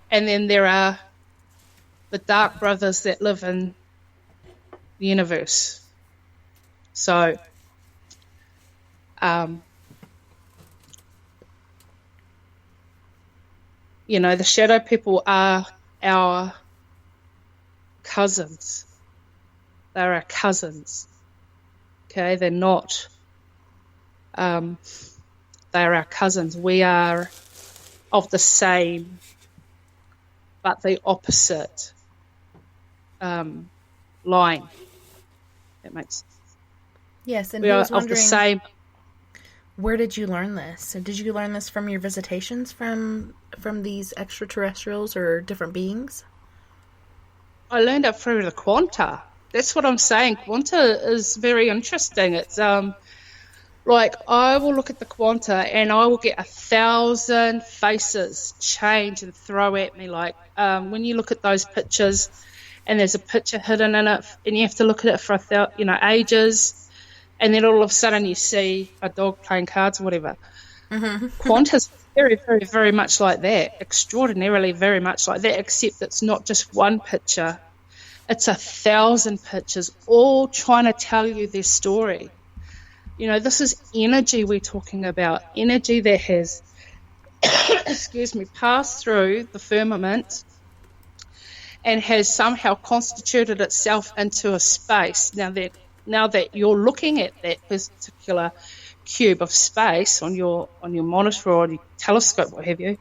and then there are the dark brothers that live in the universe. So, the shadow people are our cousins. They're our cousins. Okay, they're not. They are our cousins. We are of the same, but the opposite line. That makes sense. Yes, and We he are was of the wondering, same. where did you learn this? And did you learn this from your visitations from these extraterrestrials or different beings? I learned it through the quanta. That's what I'm saying. Quanta is very interesting. It's like I will look at the quanta and I will get 1,000 faces change and throw at me. Like when you look at those pictures and there's a picture hidden in it and you have to look at it for ages, and then all of a sudden you see a dog playing cards or whatever. Mm-hmm. Quanta's very, very, very much like that, extraordinarily very much like that, except it's not just one picture. It's 1,000 pictures, all trying to tell you their story. This is energy we're talking about, energy that has, passed through the firmament and has somehow constituted itself into a space. Now that you're looking at that particular cube of space on your monitor or your telescope, what have you,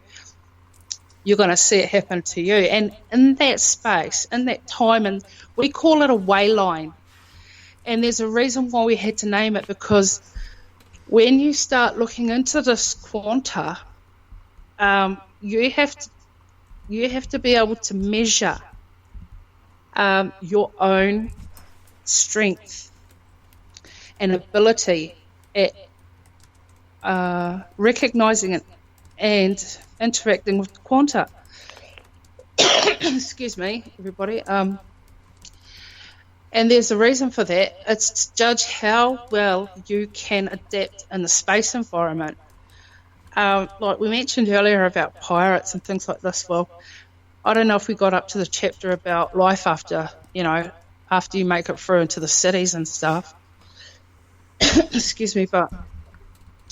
you're going to see it happen to you. And in that space, in that time, and we call it a way line. And there's a reason why we had to name it, because when you start looking into this quanta, you have to be able to measure your own strength and ability at recognizing it and interacting with the quanta. Excuse me, everybody. And there's a reason for that. It's to judge how well you can adapt in the space environment. Like we mentioned earlier about pirates and things like this. Well, I don't know if we got up to the chapter about life after you make it through into the cities and stuff. Excuse me, but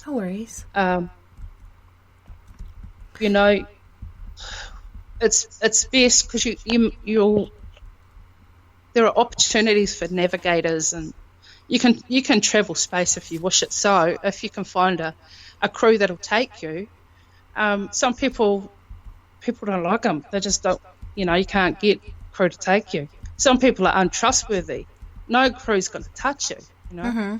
no worries. It's best because you'll there are opportunities for navigators, and you can travel space if you wish it. So if you can find a crew that'll take you, some people don't like them. They just don't. You can't get crew to take you. Some people are untrustworthy. No crew's going to touch you. Mm-hmm.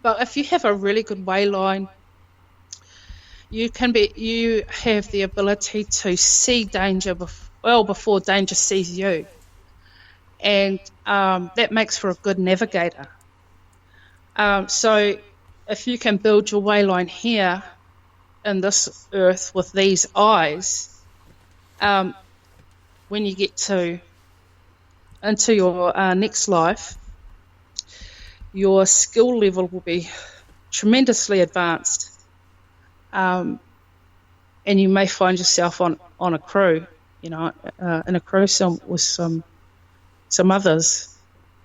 But if you have a really good way line, you have the ability to see danger before danger sees you, and that makes for a good navigator. So if you can build your way line here in this earth with these eyes, when you get into your next life, your skill level will be tremendously advanced, and you may find yourself on a crew, in a crew with some others.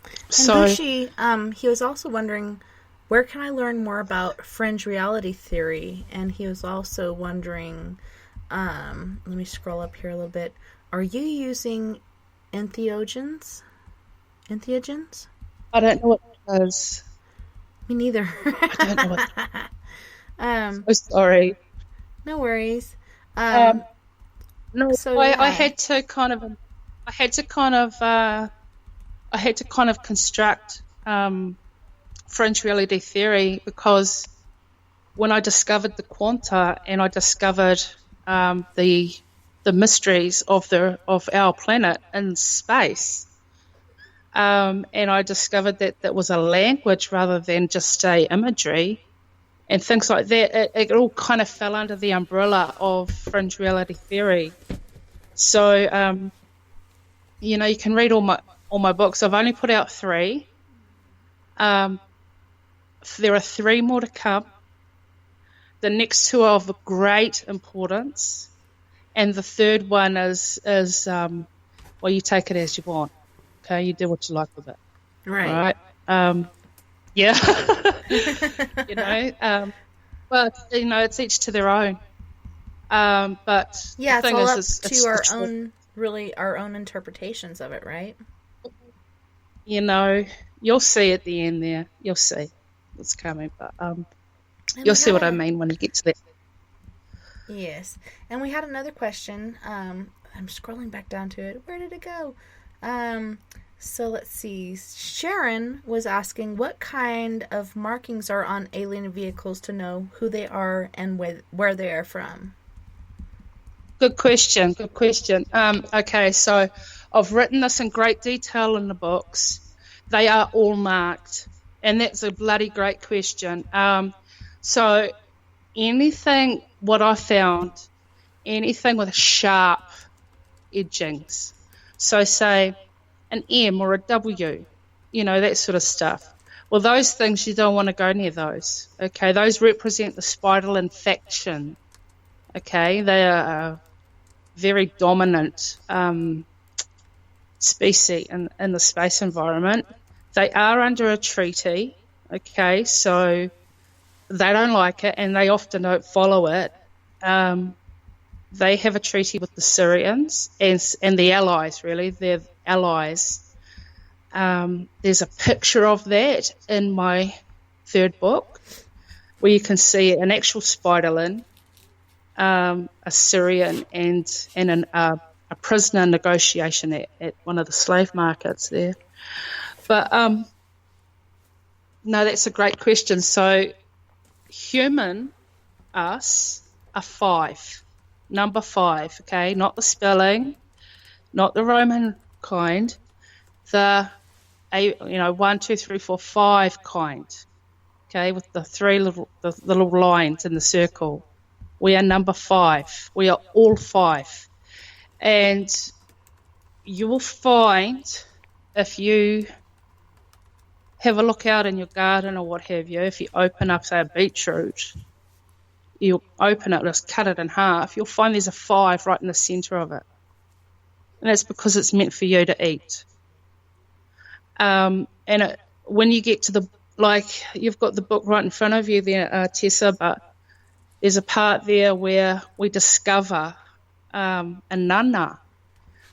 And So Bushi, he was also wondering, where can I learn more about Fringe reality theory? And he was also wondering, let me scroll up here a little bit. Are you using entheogens? Entheogens? I don't know what it is. Me neither. I don't know what. I'm sorry. No worries. No, so I had to kind of construct Fringe reality theory, because when I discovered the quanta and I discovered the mysteries of our planet in space, and I discovered that was a language rather than just a imagery, and things like that. It all kind of fell under the umbrella of fringe reality theory. So, you know, you can read all my books. I've only put out 3. There are 3 more to come. The next 2 are of great importance, and the third one is well, you take it as you want. Okay, you do what you like with it. Right. Yeah. You know, but you know, it's each to their own. But yeah, the it's thing all is, up to our own, really, our own interpretations of it, right? You know, you'll see at the end there. You'll see what's coming, but you'll see what I mean when you get to that. Yes, and we had another question. I'm scrolling back down to it. Where did it go? So let's see. Sharon was asking what kind of markings are on alien vehicles to know who they are and where they are from. Good question. Okay, so I've written this in great detail in the books. They are all marked, and that's a bloody great question. So anything, what I found, anything with sharp edgings, so say an M or a W, you know, that sort of stuff. Well, those things, you don't want to go near those. Okay, those represent the spiral infection. Okay, they are a very dominant species in the space environment. They are under a treaty. Okay, so they don't like it, and they often don't follow it. They have a treaty with the Syrians and the Allies, really. They're allies. There's a picture of that in my 3rd book where you can see an actual spiderling, a Syrian, and a prisoner negotiation at one of the slave markets there. But, no, that's a great question. So human, us, are 5. Number 5, okay? Not the spelling, not the Roman kind, the 1, 2, 3, 4, 5 kind, okay, with the 3 little lines in the circle. We are number 5. We are all 5. And you will find, if you have a look out in your garden or what have you, if you open up, say, a beetroot, you open it, just cut it in half, you'll find there's a 5 right in the centre of it. And that's because it's meant for you to eat. When you get to you've got the book right in front of you there, Tessa, but there's a part there where we discover a nana.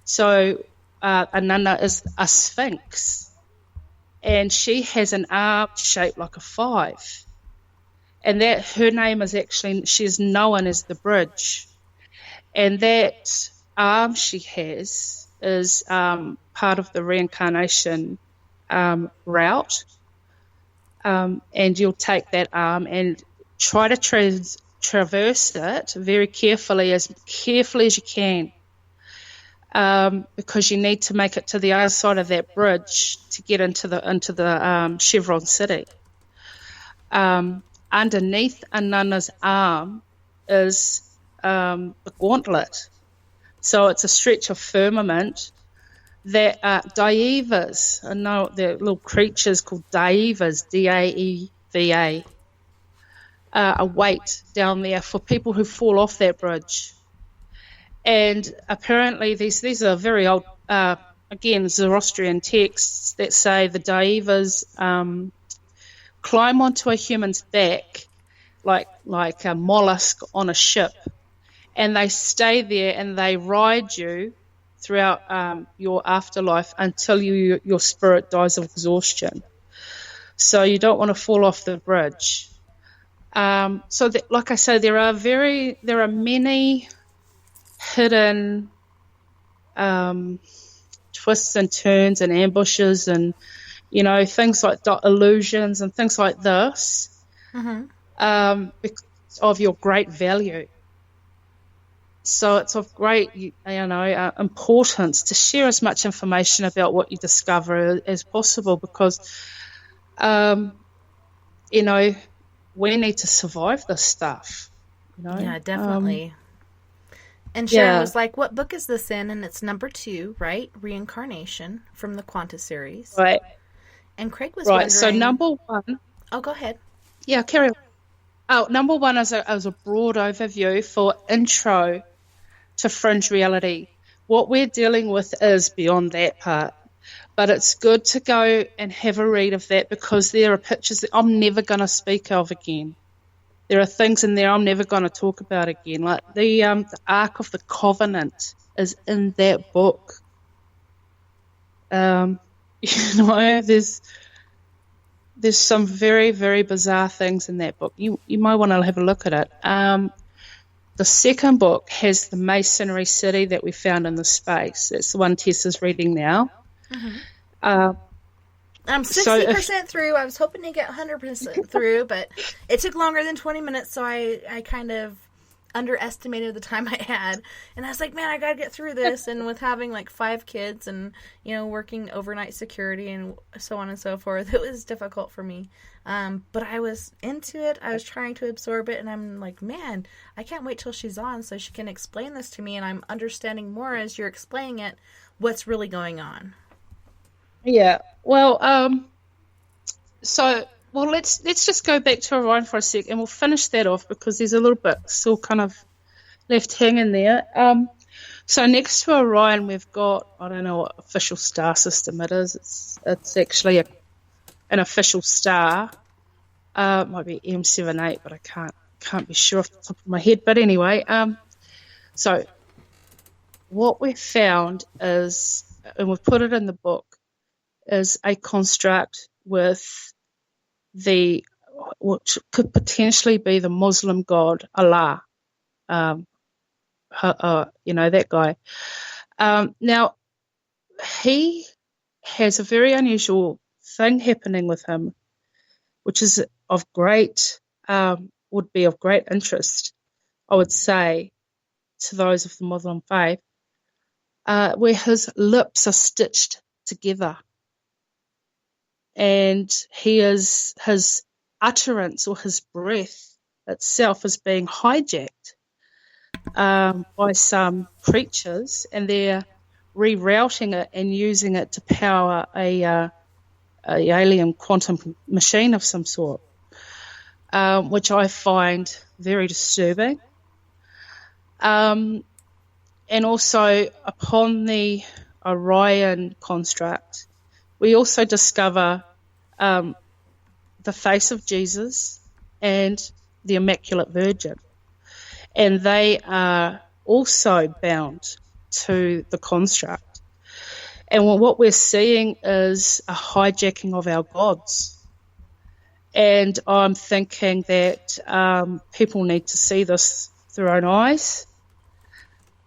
So a nana is a sphinx, and she has an arm shaped like a 5. And that her name is actually, she's known as the Bridge. And that arm she has is part of the Reincarnation route. And you'll take that arm and try to traverse it very carefully as you can. Because you need to make it to the other side of that bridge to get into the Chevron City. Underneath a nana's arm is the gauntlet. So it's a stretch of firmament that daevas, I know they're little creatures called daevas, D-A-E-V-A, await down there for people who fall off that bridge. And apparently these are very old, again, Zoroastrian texts that say the daevas climb onto a human's back like a mollusk on a ship, and they stay there and they ride you throughout your afterlife until your spirit dies of exhaustion. So you don't want to fall off the bridge. So that, like I say, there are many hidden twists and turns and ambushes and things like illusions and things like this, because of your great value. So it's of great, importance to share as much information about what you discover as possible, because, we need to survive this stuff. You know? Yeah, definitely. And Sharon yeah. was like, what book is this in? And it's number 2, right? Reincarnation from the Quanta series. Right. And Craig was right. wondering... So number 1... Oh, go ahead. Yeah, carry on. Oh, number 1 is a broad overview for intro to Fringe reality. What we're dealing with is beyond that part. But it's good to go and have a read of that, because there are pictures that I'm never going to speak of again. There are things in there I'm never going to talk about again. Like the Ark of the Covenant is in that book. You know, there's some very, very bizarre things in that book. You might want to have a look at it. The second book has the masonry city that we found in the space. That's the one Tess is reading now. Mm-hmm. I'm 60% through. I was hoping to get 100% through, but it took longer than 20 minutes, so I kind of underestimated the time I had. And I was like, man, I gotta get through this. And with having like 5 kids and, you know, working overnight security and so on and so forth, it was difficult for me. But I was into it. I was trying to absorb it, and I'm like, man, I can't wait till she's on so she can explain this to me, and I'm understanding more as you're explaining it what's really going on. Yeah. Well, let's just go back to Orion for a sec, and we'll finish that off because there's a little bit still kind of left hanging there. So next to Orion, we've got, I don't know what official star system it is. It's actually an official star. It might be M78, but I can't be sure off the top of my head. But anyway, so what we found is, and we've put it in the book, is a construct with which could potentially be the Muslim god Allah. You know, that guy. Now, he has a very unusual thing happening with him, which is would be of great interest, I would say, to those of the Muslim faith, where his lips are stitched together. And his utterance or his breath itself is being hijacked by some creatures, and they're rerouting it and using it to power a alien quantum machine of some sort, which I find very disturbing. And also, upon the Orion construct, we also discover the face of Jesus and the Immaculate Virgin. And they are also bound to the construct. And what we're seeing is a hijacking of our gods. And I'm thinking that people need to see this with their own eyes.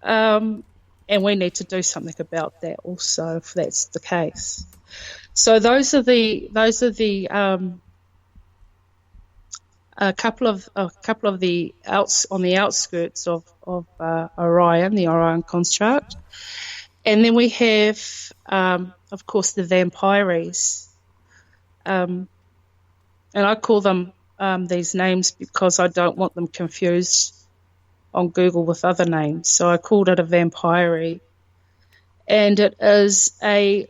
And we need to do something about that also, if that's the case. So those are the a couple of the on the outskirts of Orion, the Orion construct, and then we have, of course, the vampires, and I call them these names because I don't want them confused on Google with other names. So I called it a vampire, and it is a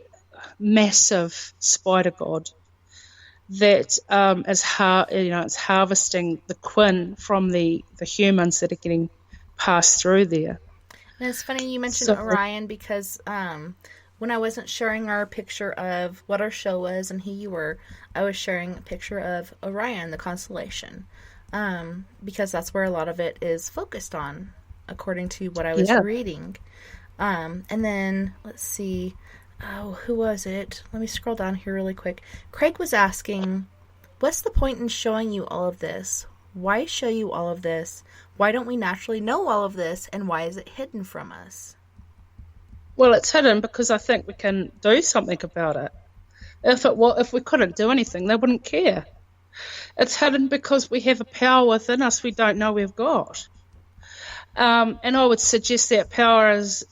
massive spider god that is it's harvesting the quin from the humans that are getting passed through there. And it's funny you mentioned Orion, because when I wasn't sharing our picture of what our show was and who you were, I was sharing a picture of Orion, the constellation, because that's where a lot of it is focused on, according to what I was reading. And then, let's see, who was it? Let me scroll down here really quick. Craig was asking, what's the point in showing you all of this? Why show you all of this? Why don't we naturally know all of this? And why is it hidden from us? Well, it's hidden because I think we can do something about it. If we couldn't do anything, they wouldn't care. It's hidden because we have a power within us we don't know we've got. And I would suggest that power is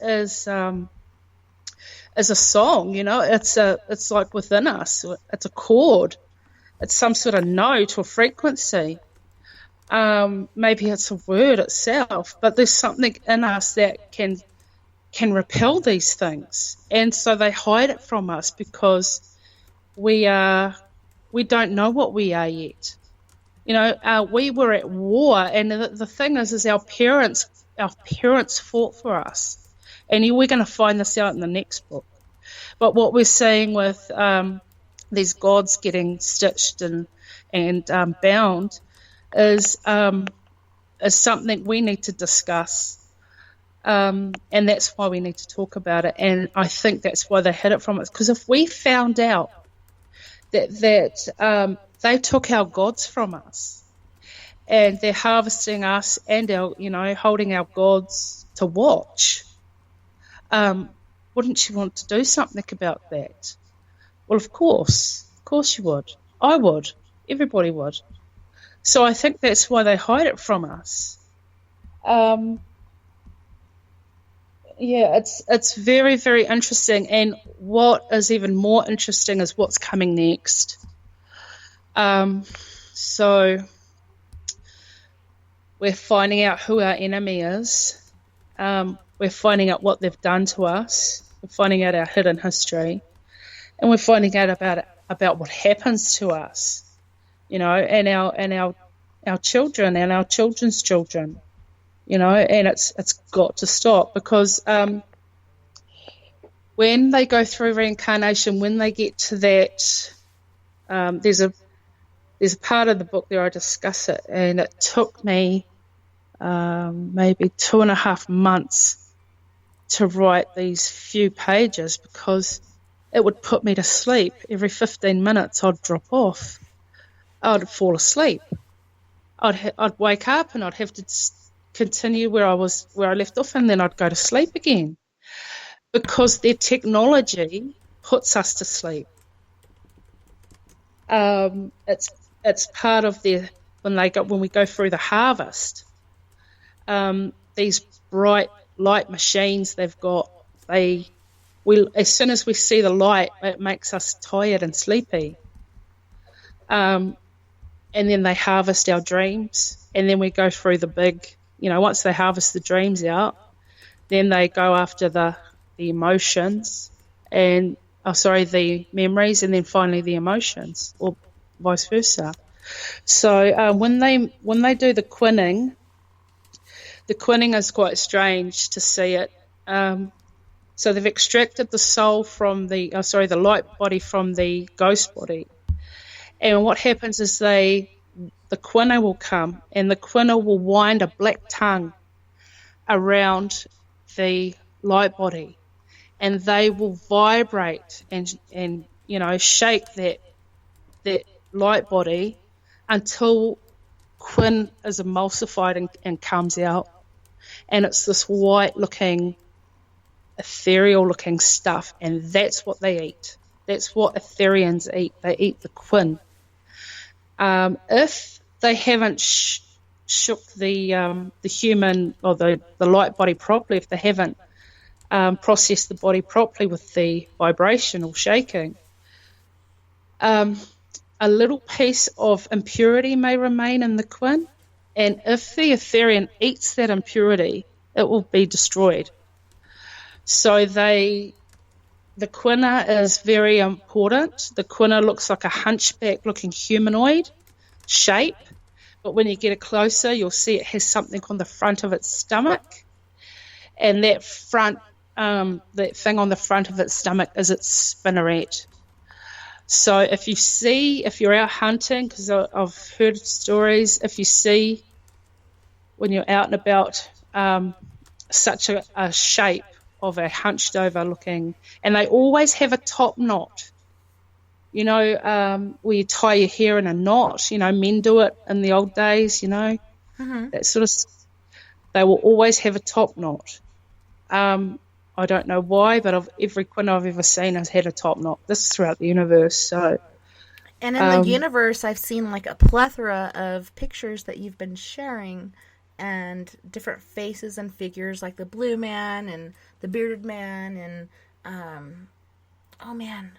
a song, you know. It's like within us. It's a chord. It's some sort of note or frequency. Maybe it's a word itself, but there's something in us that can repel these things, and so they hide it from us because we don't know what we are yet. We were at war, and the thing is our parents fought for us, and we're going to find this out in the next book. But what we're seeing with these gods getting stitched and bound is something we need to discuss, and that's why we need to talk about it. And I think that's why they hid it from us, because if we found out that they took our gods from us, and they're harvesting us and our, holding our gods to watch, wouldn't you want to do something about that? Well, of course you would. I would. Everybody would. So I think that's why they hide it from us. It's very, very interesting. And what is even more interesting is what's coming next. So we're finding out who our enemy is. We're finding out what they've done to us. We're finding out our hidden history. And we're finding out about what happens to us, and our children and our children's children, and it's got to stop, because when they go through reincarnation, when they get to that, there's a part of the book there I discuss it, and it took me maybe 2.5 months to write these few pages, because it would put me to sleep. Every 15 minutes I'd drop off. I'd fall asleep. I'd wake up and I'd have to continue where I left off, and then I'd go to sleep again, because their technology puts us to sleep. It's part of when we go through the harvest. These bright light machines they've got, as soon as we see the light, it makes us tired and sleepy. And then they harvest our dreams, and then we go through the big, once they harvest the dreams out, then they go after the emotions and, the memories, and then finally the emotions, or vice versa. So when they do the quinning is quite strange to see it. So they've extracted the soul from the light body from the ghost body. And what happens is the quinner will come, and the quinner will wind a black tongue around the light body, and they will vibrate and shake that light body until quin is emulsified and comes out. And it's this white looking, ethereal looking stuff, and that's what they eat. That's what etherians eat. They eat the quin. If they haven't shook the human or the light body properly, if they haven't processed the body properly with the vibration or shaking, a little piece of impurity may remain in the quin, and if the etherian eats that impurity, it will be destroyed. So the quinner is very important. The quinner looks like a hunchback-looking humanoid shape, but when you get it closer, you'll see it has something on the front of its stomach, and that thing on the front of its stomach is its spinneret. So if you're out hunting, because I've heard stories, if you see when you're out and about such a shape of a hunched over looking, and they always have a top knot, where you tie your hair in a knot, men do it in the old days, that sort of, they will always have a top knot. I don't know why, but every quinn I've ever seen has had a top knot. This is throughout the universe. So, and in the universe, I've seen like a plethora of pictures that you've been sharing, and different faces and figures, like the blue man and the bearded man, and oh man,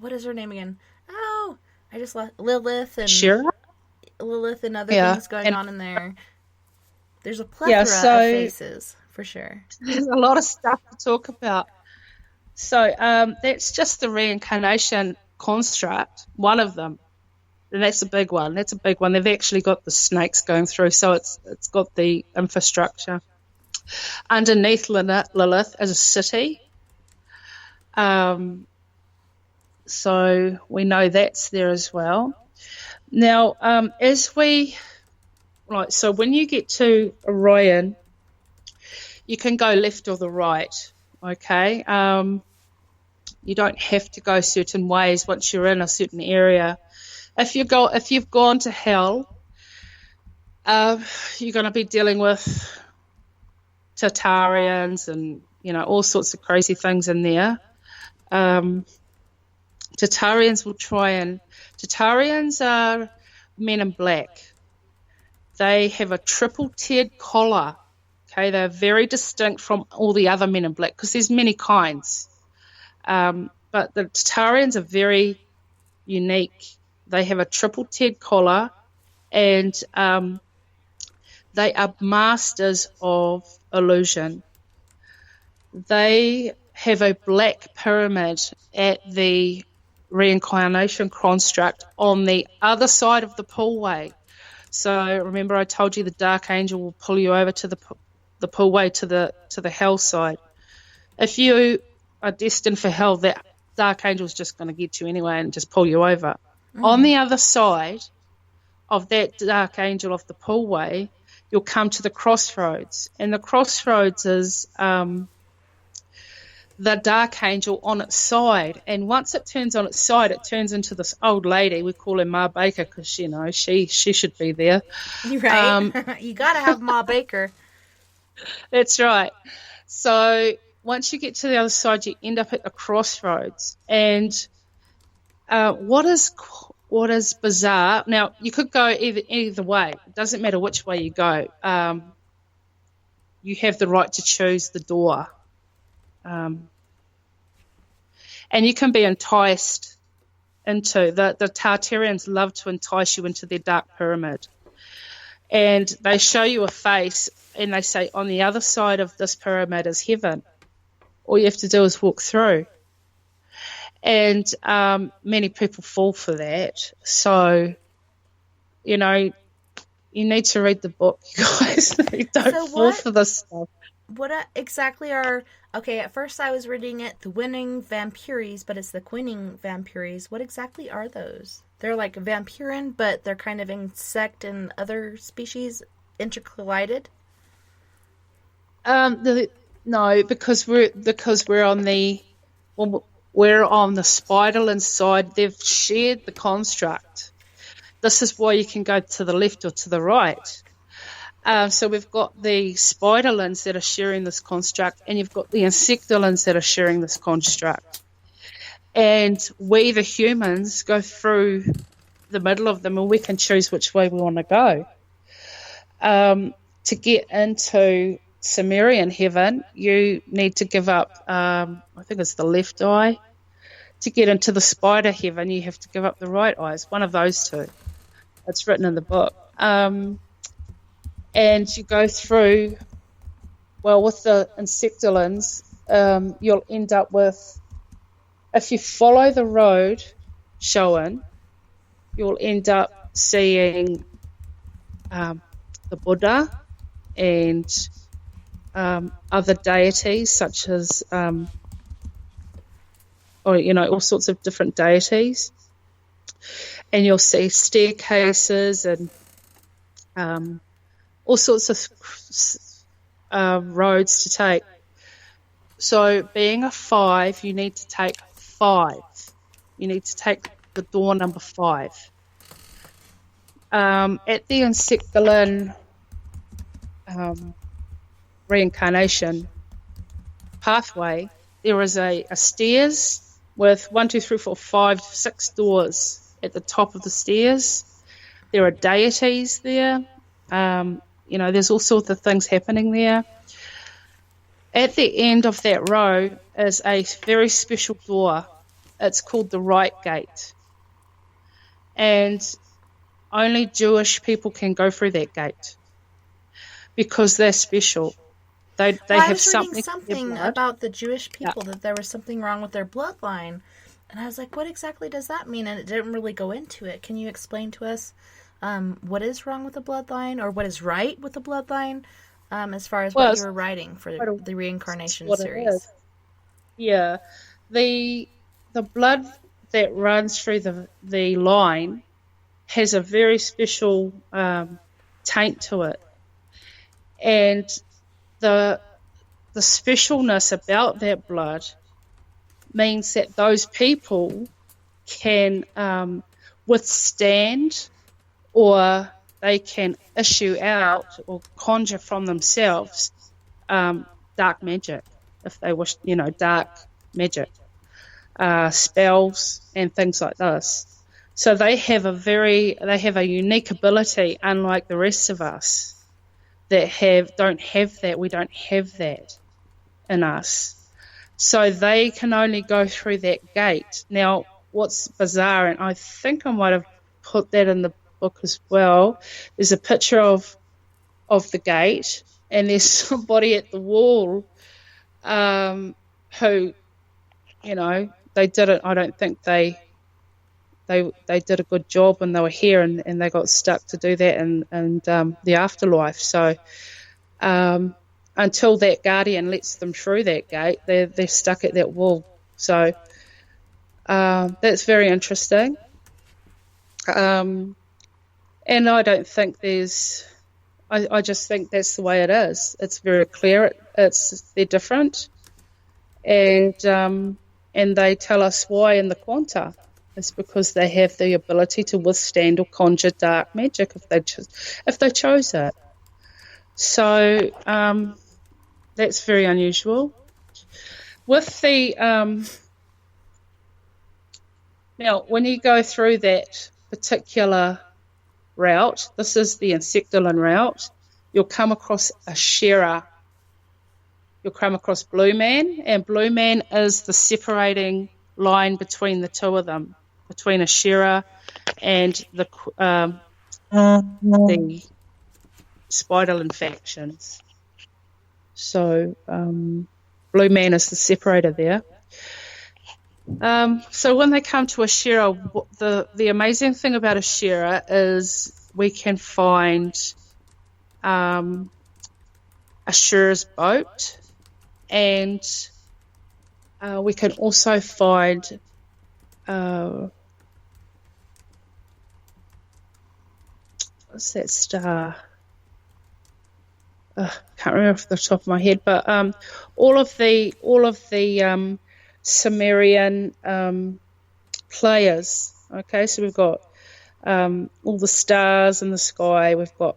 what is her name again? Oh, I just lost Lilith and Shira. Lilith and other Yeah, things going and- on in there. There's a plethora of faces, for sure. There's a lot of stuff to talk about. So that's just the reincarnation construct, one of them. And that's a big one. That's a big one. They've actually got the snakes going through, so it's got the infrastructure. Underneath Lilith is a city. So we know that's there as well. Now, so when you get to Orion, you can go left or the right, okay? You don't have to go certain ways once you're in a certain area. If you've gone to hell, you're going to be dealing with Tartarians and all sorts of crazy things in there. Tartarians are men in black. They have a triple-tiered collar. Okay, they're very distinct from all the other men in black because there's many kinds. But the Tartarians are very unique. They have a triple-tiered collar, and they are masters of illusion. They have a black pyramid at the reincarnation construct on the other side of the poolway. So remember, I told you the dark angel will pull you over to the poolway to the hell side. If you are destined for hell, that dark angel is just going to get you anyway and just pull you over. On the other side of that dark angel of the poolway, you'll come to the crossroads, and the crossroads is the dark angel on its side, and once it turns on its side, it turns into this old lady. We call her Ma Baker because she should be there. Right. You gotta have Ma Baker. That's right. So once you get to the other side, you end up at the crossroads, and what is bizarre, now you could go either way. It doesn't matter which way you go. You have the right to choose the door. And you can be enticed into, the Tartarians love to entice you into their dark pyramid. And they show you a face and they say, on the other side of this pyramid is heaven. All you have to do is walk through. And many people fall for that. So, you need to read the book, you guys. Don't fall for this stuff. What exactly are... Okay, at first I was reading it, the winning vampires, but it's the quinning vampires. What exactly are those? They're like vampirin, but they're kind of insect and other species intercalated? No, because we're on the... We're on the spiderland side. They've shared the construct. This is why you can go to the left or to the right. So we've got the spiderlands that are sharing this construct, and you've got the insectolands that are sharing this construct. And we, the humans, go through the middle of them, and we can choose which way we want to go. To get into Sumerian heaven, you need to give up, I think it's the left eye. To get into the spider heaven, you have to give up the right eye. It's one of those two. It's written in the book. And you go through, with the insectolands, you'll end up with, if you follow the road shown, you'll end up seeing the Buddha and other deities such as, all sorts of different deities. And you'll see staircases and all sorts of roads to take. So being a 5, you need to take 5. You need to take the door number 5. At the insectolan reincarnation pathway, there is a stairs with 1, 2, 3, 4, 5, 6 doors at the top of the stairs. There are deities there. There's all sorts of things happening there. At the end of that row is a very special door. It's called the right gate. And only Jewish people can go through that gate because they're special. They I have was reading something something about the Jewish people, that there was something wrong with their bloodline. And I was like, what exactly does that mean? And it didn't really go into it. Can you explain to us what is wrong with the bloodline, or what is right with the bloodline, as far as what you were writing for the Reincarnation series? Yeah. The blood that runs through the line has a very special taint to it. And the specialness about that blood means that those people can withstand, or they can issue out or conjure from themselves dark magic, if they wish, dark magic, spells and things like this. So they have a unique ability, unlike the rest of us that don't have that. We don't have that in us. So they can only go through that gate. Now, what's bizarre, and I think I might have put that in the book as well, there's a picture of the gate, and there's somebody at the wall who, they didn't, I don't think they did a good job when they were here, and they got stuck to do that in the afterlife. So until that guardian lets them through that gate, they're stuck at that wall. So that's very interesting. And I don't think I just think that's the way it is. It's very clear. They're different, and they tell us why in the quanta. It's because they have the ability to withstand or conjure dark magic if they chose it. So that's very unusual. With the now, when you go through that particular route, this is the Insectolan route, you'll come across a Shera. You'll come across Blue Man, and Blue Man is the separating line between the two of them, between a Shera and the Spiderland factions. So Blue Man is the separator there. So when they come to a Shera, the amazing thing about a Shera is we can find a Shera's boat, and we can also find what's that star? Can't remember off the top of my head, but all of the Sumerian players. Okay, so we've got all the stars in the sky. We've got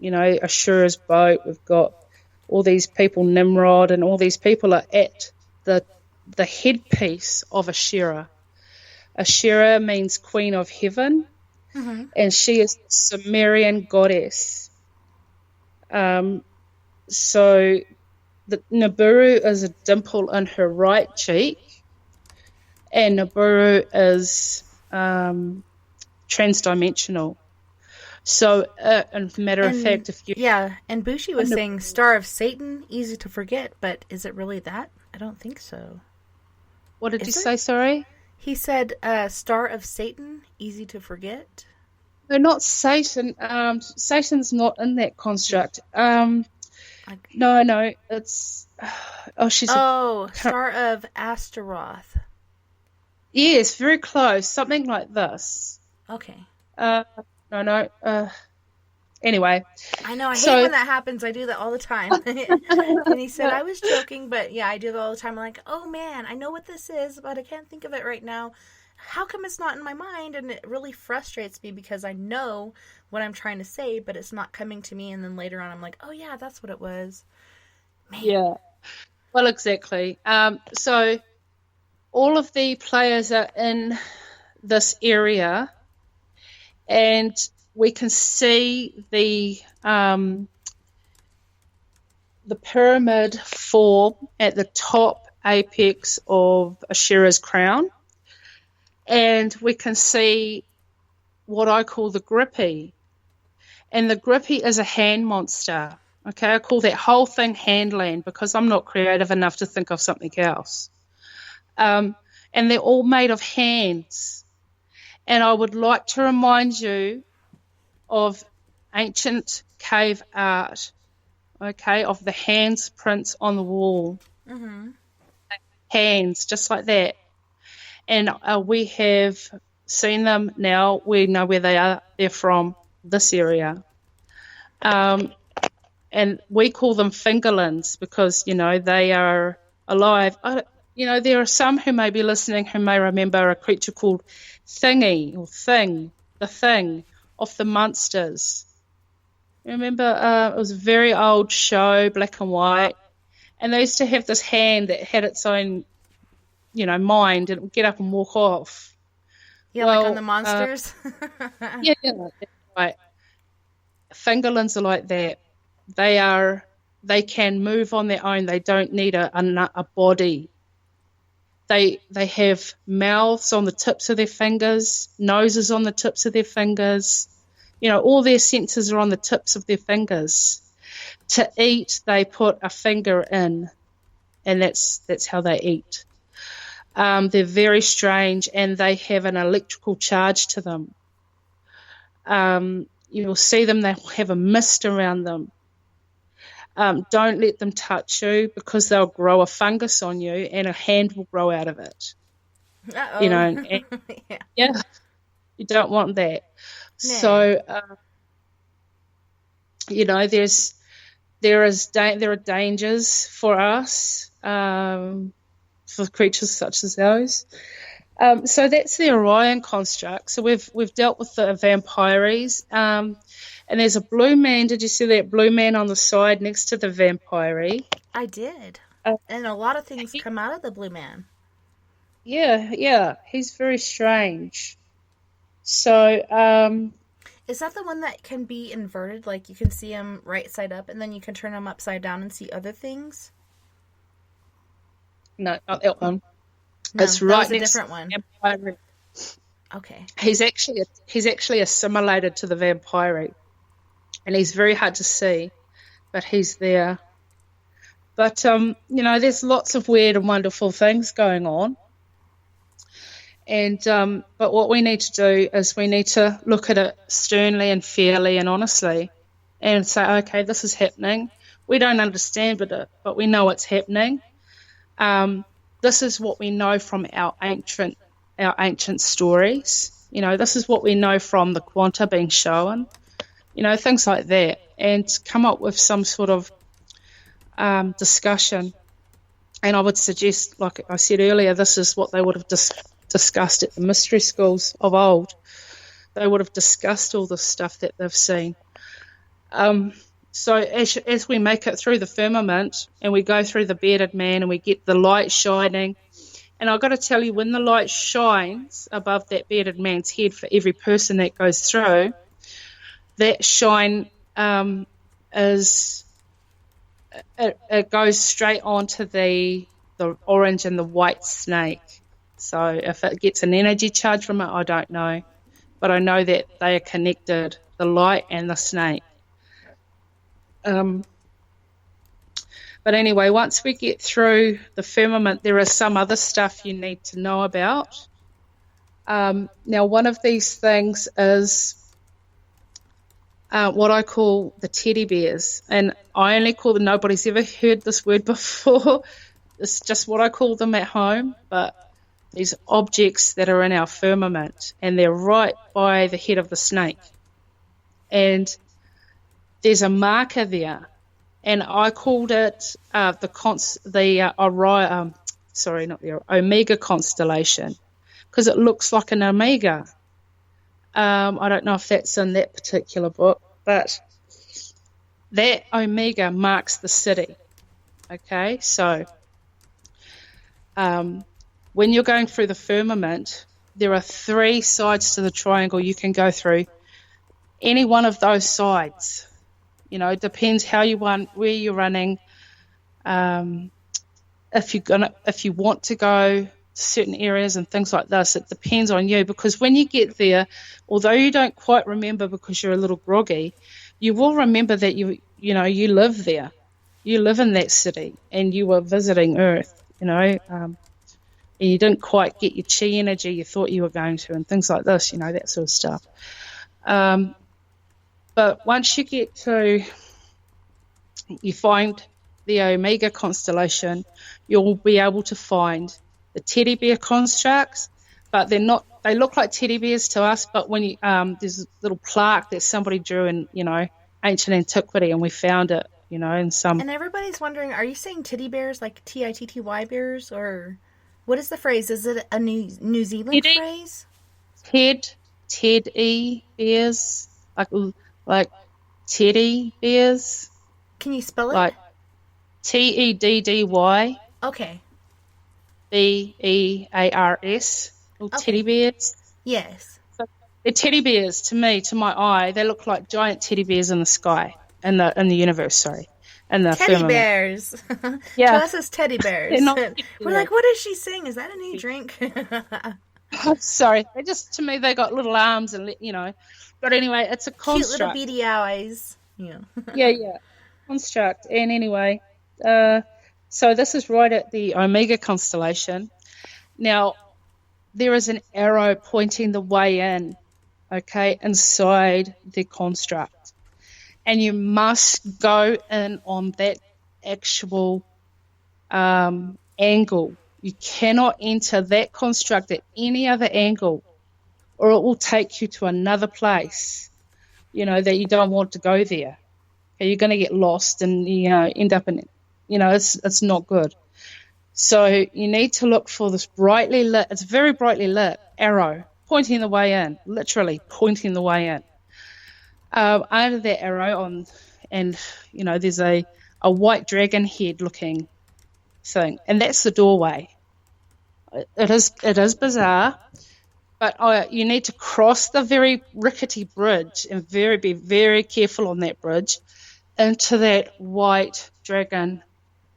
Ashura's boat. We've got all these people, Nimrod, and all these people are at the headpiece of Ashera. Ashera means Queen of Heaven, and she is the Sumerian goddess. So the Nibiru is a dimple in her right cheek, and Nibiru is transdimensional. So, matter of fact, if you... Yeah, and Bushi was saying Star of Satan, easy to forget, but is it really that? I don't think so. What did you say, sorry? He said Star of Satan, easy to forget. No, not Satan. Satan's not in that construct. No, it's... Star of Astaroth. Yes, very close. Something like this. Okay. Anyway. I know, I hate when that happens. I do that all the time. And he said, I was joking, but yeah, I do that all the time. I'm like, oh man, I know what this is, but I can't think of it right now. How come it's not in my mind? And it really frustrates me because I know what I'm trying to say, but it's not coming to me. And then later on, I'm like, oh yeah, that's what it was. Man. Yeah. Well, exactly. So all of the players are in this area, and we can see the pyramid form at the top apex of Ashera's crown, and we can see what I call the grippy. And the grippy is a hand monster. Okay, I call that whole thing handland because I'm not creative enough to think of something else. And they're all made of hands. And I would like to remind you of ancient cave art, okay, of the hands prints on the wall. Mm-hmm. Hands, just like that. And we have seen them now. We know where they are. They're from this area. And we call them fingerlings because, they are alive. There are some who may be listening who may remember a creature called Thingy or Thing, the Thing of the Munsters. Remember, it was a very old show, black and white, and they used to have this hand that had its own, mind, and it would get up and walk off. Yeah, like on the monsters? Yeah, right. Fingerlings are like that. They can move on their own. They don't need a body. They have mouths on the tips of their fingers, noses on the tips of their fingers. All their senses are on the tips of their fingers. To eat, they put a finger in, and that's how they eat. They're very strange, and they have an electrical charge to them. You'll see them, they have a mist around them. Don't let them touch you because they'll grow a fungus on you and a hand will grow out of it. Uh-oh. Yeah, you don't want that. No. So, there are dangers for us, for creatures such as those. So that's the Orion construct. So we've dealt with the vampires. And there's a blue man. Did you see that blue man on the side next to the vampire? I did. And a lot of things come out of the blue man. Yeah. He's very strange. So, is that the one that can be inverted? Like you can see him right side up and then you can turn him upside down and see other things? No, not that one. No, it's right that was next a different to the one. vampire. Okay. He's actually assimilated to the vampire. And he's very hard to see, but he's there. But, there's lots of weird and wonderful things going on. And but what we need to do is we need to look at it sternly and fairly and honestly and say, okay, this is happening. We don't understand it, but we know it's happening. This is what we know from our ancient stories. This is what we know from the quanta being shown. Things like that, and come up with some sort of discussion. And I would suggest, like I said earlier, this is what they would have discussed at the mystery schools of old. They would have discussed all the stuff that they've seen. So as we make it through the firmament and we go through the bearded man and we get the light shining, and I've got to tell you, when the light shines above that bearded man's head for every person that goes through, that shine it goes straight onto the orange and the white snake. So if it gets an energy charge from it, I don't know. But I know that they are connected, the light and the snake. But anyway, once we get through the firmament, there is some other stuff you need to know about. Now, one of these things is what I call the teddy bears. And I only call them, nobody's ever heard this word before. It's just what I call them at home. But these objects that are in our firmament, and they're right by the head of the snake. And there's a marker there. And I called it Orion, Omega constellation, because it looks like an omega. I don't know if that's in that particular book, but that omega marks the city. Okay, so when you're going through the firmament, there are 3 sides to the triangle you can go through. Any one of those sides. It depends how you want, where you're running. If you want to go certain areas and things like this. It depends on you, because when you get there, although you don't quite remember because you're a little groggy, you will remember that you live there. You live in that city and you were visiting Earth, and you didn't quite get your chi energy you thought you were going to, and things like this, that sort of stuff. But once you get to, you find the Omega constellation, you'll be able to find the teddy bear constructs, but they're not. They look like teddy bears to us, but when you there's a little plaque that somebody drew in ancient antiquity, and we found it in some. And everybody's wondering, are you saying teddy bears like TITTY bears, or what is the phrase? Is it a New Zealand phrase? Teddy bears, like teddy bears. Can you spell it? Like TEDDY. Okay. BEARS. Little teddy bears. Yes. So they're teddy bears to me, to my eye. They look like giant teddy bears in the sky, in the universe. Sorry, and the teddy firmament. Bears. Yeah, to us as teddy bears. We're like, what is she saying? Is that a new drink? Sorry, they just, to me, they got little arms and But anyway, it's a construct. Cute little beady eyes. Yeah. yeah. Construct. And anyway, so this is right at the Omega constellation. Now, there is an arrow pointing the way in, inside the construct. And you must go in on that actual angle. You cannot enter that construct at any other angle, or it will take you to another place, that you don't want to go there. You're going to get lost and, end up in, it's not good. So you need to look for this brightly lit, it's very brightly lit arrow pointing the way in, literally pointing the way in. Under that arrow there's a white dragon head looking thing, and that's the doorway. It is bizarre, but you need to cross the very rickety bridge and be very careful on that bridge into that white dragon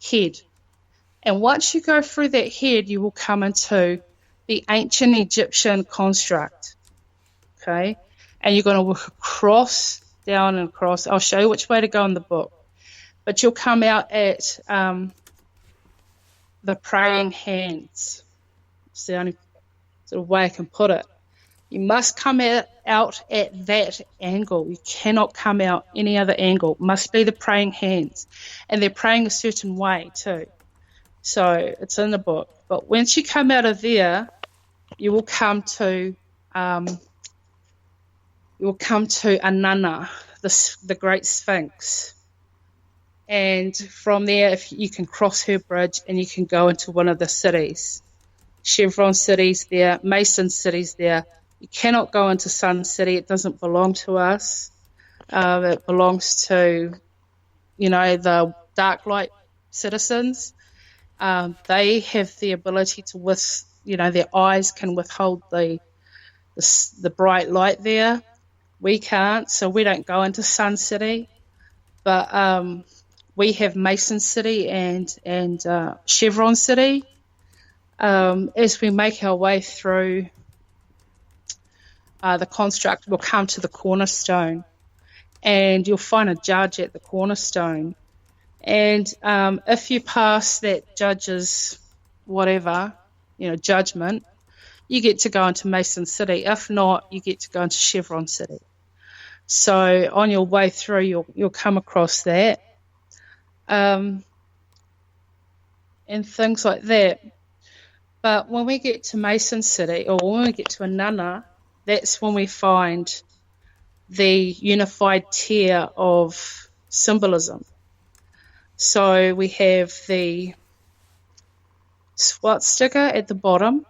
head. And once you go through that head, you will come into the ancient Egyptian construct. Okay? And you're going to walk across, down and across. I'll show you which way to go in the book. But you'll come out at the praying hands. It's the only sort of way I can put it. You must come out at that angle. You cannot come out any other angle. It must be the praying hands. And they're praying a certain way too. So it's in the book. But once you come out of there, you will come to Anana, the Great Sphinx. And from there, if you can cross her bridge and you can go into one of the cities. Chevron cities there, Mason cities there. You cannot go into Sun City. It doesn't belong to us. It belongs to, the dark light citizens. They have the ability to their eyes can withhold the bright light there. We can't, so we don't go into Sun City. But we have Mason City and Chevron City. As we make our way through the construct, we'll come to the cornerstone, and you'll find a judge at the cornerstone. And if you pass that judge's judgment, you get to go into Mason City. If not, you get to go into Chevron City. So on your way through, you'll come across that, and things like that. But when we get to Mason City, or when we get to Anana, that's when we find the unified tier of symbolism. So we have the swastika at the bottom.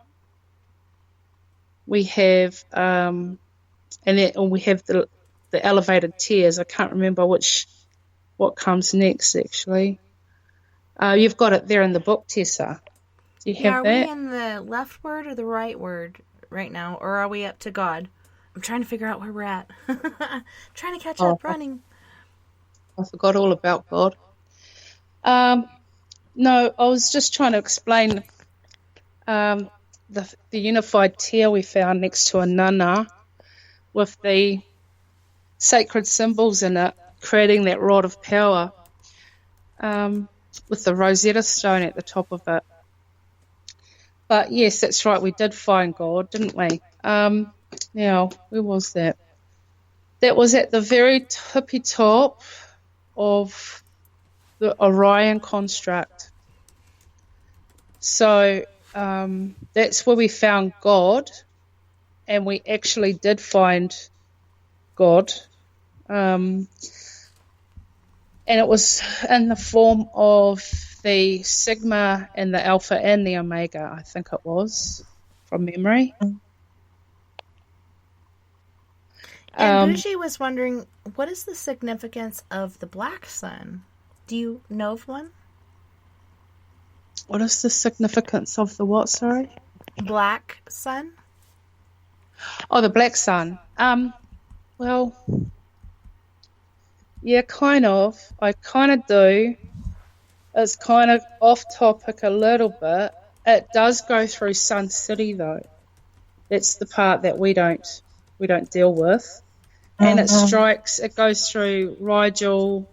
We have and we have the elevated tiers. I can't remember what comes next actually. You've got it there in the book, Tessa. Do you have that? Are we in the left word or the right word right now, or are we up to God? I'm trying to figure out where we're at. Trying to catch up, running. I forgot all about God. No, I was just trying to explain the unified tear we found next to a nana with the sacred symbols in it, creating that rod of power, with the Rosetta Stone at the top of it. But yes, that's right, we did find God, didn't we? Now, where was that? That was at the very tippy top of the Orion construct. So that's where we found God, and we actually did find God. And it was in the form of the Sigma and the Alpha and the Omega, I think it was, from memory. And Bougie was wondering, what is the significance of the black sun? Do you know of one? What is the significance of the what, sorry? Black sun? Oh, the black sun. Well, yeah, kind of. I kind of do. It's kind of off topic a little bit. It does go through Sun City, though. That's the part that we don't deal with. And it goes through Rigel,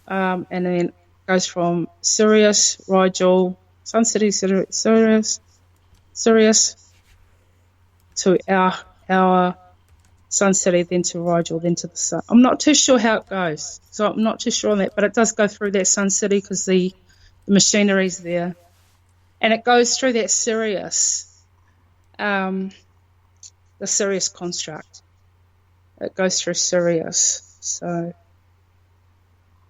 and then goes from Sirius, Rigel, Sun City, Sirius to our Sun City, then to Rigel, then to the Sun. I'm not too sure how it goes, so I'm not too sure on that, but it does go through that Sun City because the machinery's there. And it goes through that Sirius, the Sirius construct. It goes through Sirius, so,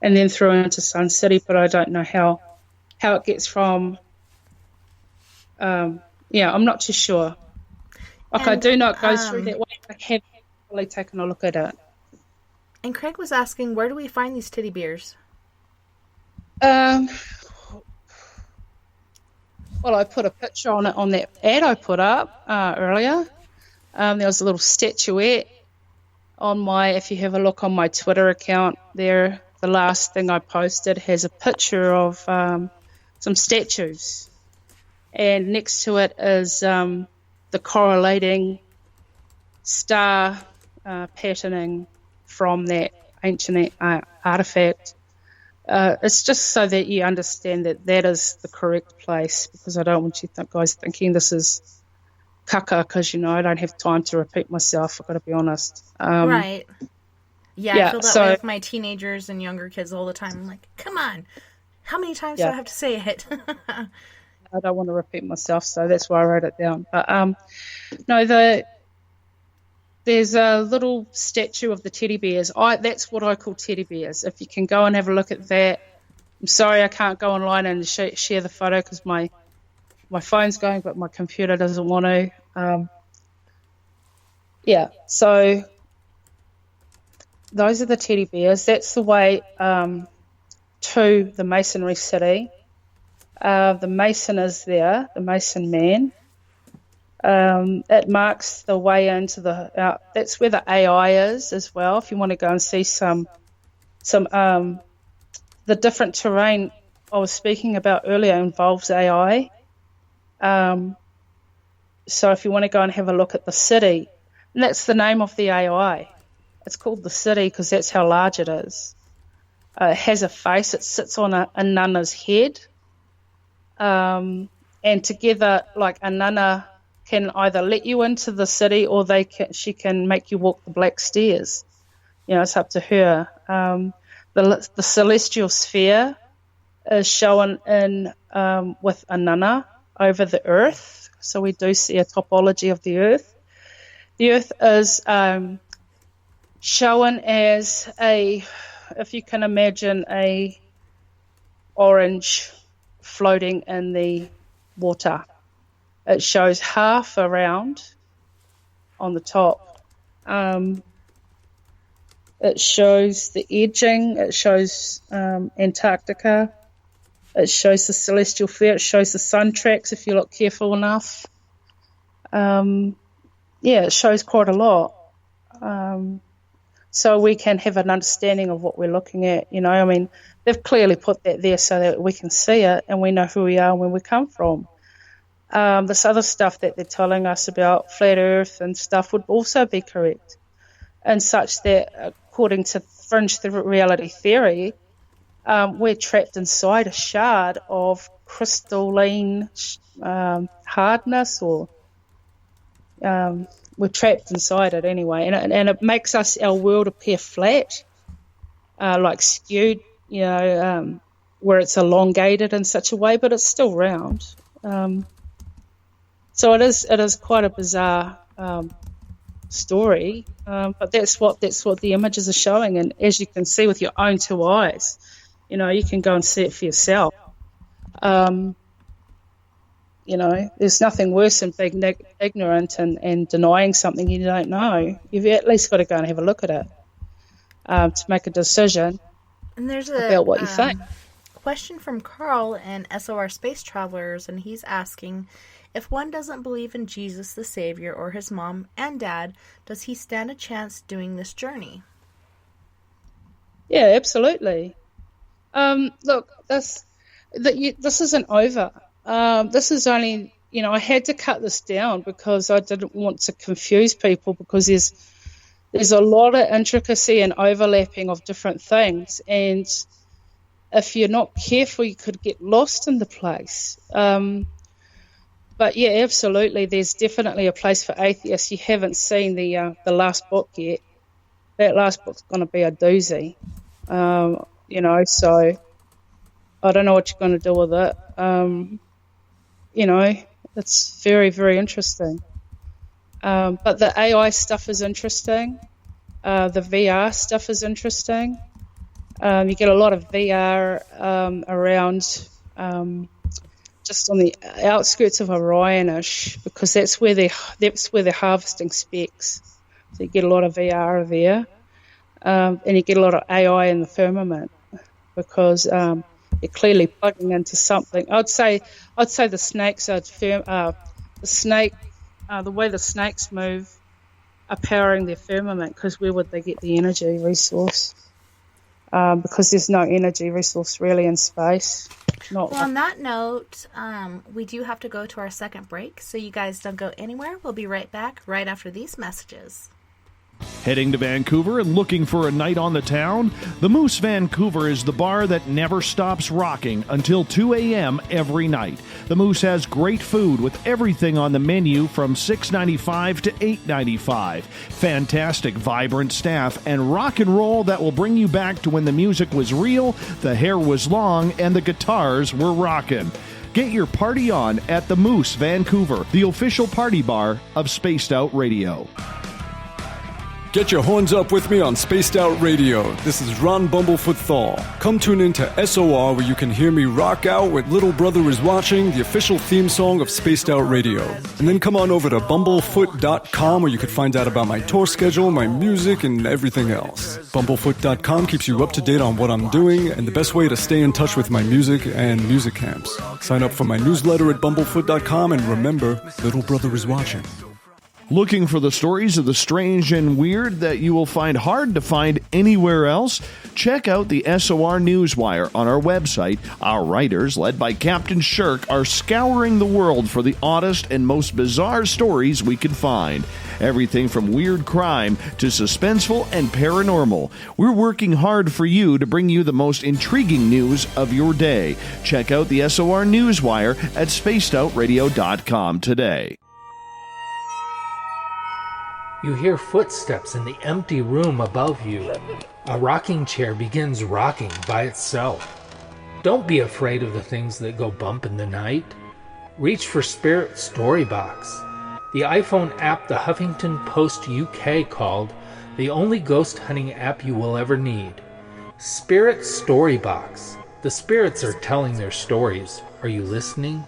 and then through into Sun City, but I don't know how it gets from. I'm not too sure. I do know it goes through that way. I haven't really taken a look at it. And Craig was asking, where do we find these teddy bears? Well, I put a picture on it on that ad I put up earlier. There was a little statuette on if you have a look on my Twitter account there, the last thing I posted has a picture of some statues. And next to it is the correlating star patterning from that ancient artifact. It's just so that you understand that is the correct place, because I don't want you guys thinking this is caca, because, I don't have time to repeat myself, I've got to be honest. Right. Yeah, I feel that way with my teenagers and younger kids all the time. I'm like, come on, how many times do I have to say it? I don't want to repeat myself, so that's why I wrote it down. But no, there's a little statue of the teddy bears. That's what I call teddy bears. If you can go and have a look at that. I'm sorry I can't go online and share the photo because my phone's going, but my computer doesn't want to. So those are the teddy bears. That's the way to the Masonry City. The Mason is there, the Mason man. It marks the way into that's where the AI is as well. If you want to go and see some the different terrain I was speaking about earlier involves AI. So if you want to go and have a look at the city, and that's the name of the AI. It's called the city because that's how large it is. It has a face. It sits on a nunna's head. And together, like, a nunna can either let you into the city or she can make you walk the black stairs. It's up to her. The celestial sphere is shown in with a nunna over the earth. So we do see a topology of the earth. The earth is shown as if you can imagine, a orange floating in the water. It shows half around on the top. It shows the edging. It shows Antarctica. It shows the celestial sphere. It shows the sun tracks if you look careful enough. It shows quite a lot. So we can have an understanding of what we're looking at. They've clearly put that there so that we can see it and we know who we are and where we come from. this other stuff that they're telling us about flat Earth and stuff would also be correct, and such that, according to Fringe reality theory, we're trapped inside a shard of crystalline hardness, or we're trapped inside it anyway, and it makes our world appear flat, like skewed, where it's elongated in such a way, but it's still round. So it is quite a bizarre story, but that's what the images are showing, and as you can see with your own two eyes, you can go and see it for yourself. There's nothing worse than being ignorant and denying something you don't know. You've at least got to go and have a look at it to make a decision and there's about what you think. Question from Carl and SOR Space Travelers, and he's asking, if one doesn't believe in Jesus the Savior or his mom and dad, does he stand a chance doing this journey? Yeah, absolutely. Look, this isn't over. This is only, I had to cut this down because I didn't want to confuse people, because there's a lot of intricacy and overlapping of different things, and if you're not careful, you could get lost in the place. But yeah, absolutely, there's definitely a place for atheists. You haven't seen the last book yet. That last book's going to be a doozy. So I don't know what you're going to do with it. It's very, very interesting. But the AI stuff is interesting. The VR stuff is interesting. You get a lot of VR around just on the outskirts of Orionish, because that's where they're harvesting specks. So you get a lot of VR there, and you get a lot of AI in the firmament, because you're clearly plugging into something. I'd say the snakes are the way the snakes move are powering their firmament, because where would they get the energy resource? Because there's no energy resource really in space. On that note, we do have to go to our second break, so you guys don't go anywhere. We'll be right back right after these messages. Heading to Vancouver and looking for a night on the town? The Moose Vancouver is the bar that never stops rocking until 2 a.m. every night. The Moose has great food with everything on the menu from $6.95 to $8.95. Fantastic, vibrant staff and rock and roll that will bring you back to when the music was real, the hair was long, and the guitars were rockin'. Get your party on at the Moose Vancouver, the official party bar of Spaced Out Radio. Get your horns up with me on Spaced Out Radio. This is Ron Bumblefoot THAL. Come tune in to SOR, where you can hear me rock out with Little Brother Is Watching, the official theme song of Spaced Out Radio. And then come on over to bumblefoot.com, where you can find out about my tour schedule, my music, and everything else. Bumblefoot.com keeps you up to date on what I'm doing and the best way to stay in touch with my music and music camps. Sign up for my newsletter at bumblefoot.com, and remember, Little Brother Is Watching. Looking for the stories of the strange and weird that you will find hard to find anywhere else? Check out the SOR Newswire on our website. Our writers, led by Captain Shirk, are scouring the world for the oddest and most bizarre stories we can find. Everything from weird crime to suspenseful and paranormal. We're working hard for you to bring you the most intriguing news of your day. Check out the SOR Newswire at spacedoutradio.com today. You hear footsteps in the empty room above you. A rocking chair begins rocking by itself. Don't be afraid of the things that go bump in the night. Reach for Spirit Storybox, the iPhone app the Huffington Post UK called the only ghost hunting app you will ever need. Spirit Storybox. The spirits are telling their stories. Are you listening?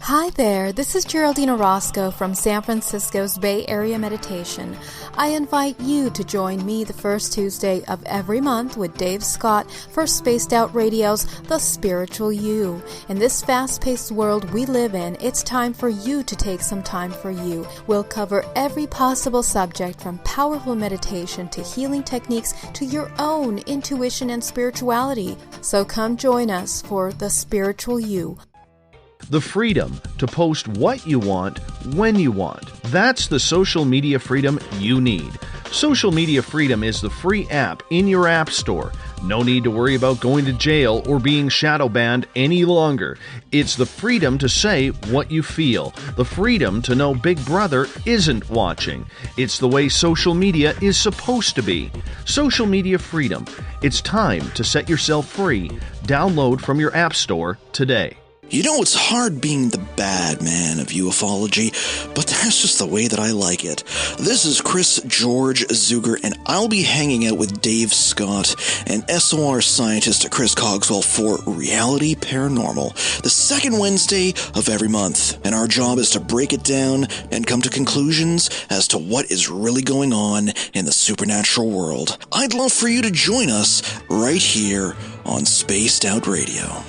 Hi there, this is Geraldine Orozco from San Francisco's Bay Area Meditation. I invite you to join me the first Tuesday of every month with Dave Scott for Spaced Out Radio's The Spiritual You. In this fast-paced world we live in, it's time for you to take some time for you. We'll cover every possible subject, from powerful meditation to healing techniques to your own intuition and spirituality. So come join us for The Spiritual You. The freedom to post what you want, when you want. That's the social media freedom you need. Social Media Freedom is the free app in your app store. No need to worry about going to jail or being shadow banned any longer. It's the freedom to say what you feel. The freedom to know Big Brother isn't watching. It's the way social media is supposed to be. Social Media Freedom. It's time to set yourself free. Download from your app store today. You know, it's hard being the bad man of ufology, but that's just the way that I like it. This is Chris George Zuger, and I'll be hanging out with Dave Scott and SOR scientist Chris Cogswell for Reality Paranormal, the second Wednesday of every month. And our job is to break it down and come to conclusions as to what is really going on in the supernatural world. I'd love for you to join us right here on Spaced Out Radio.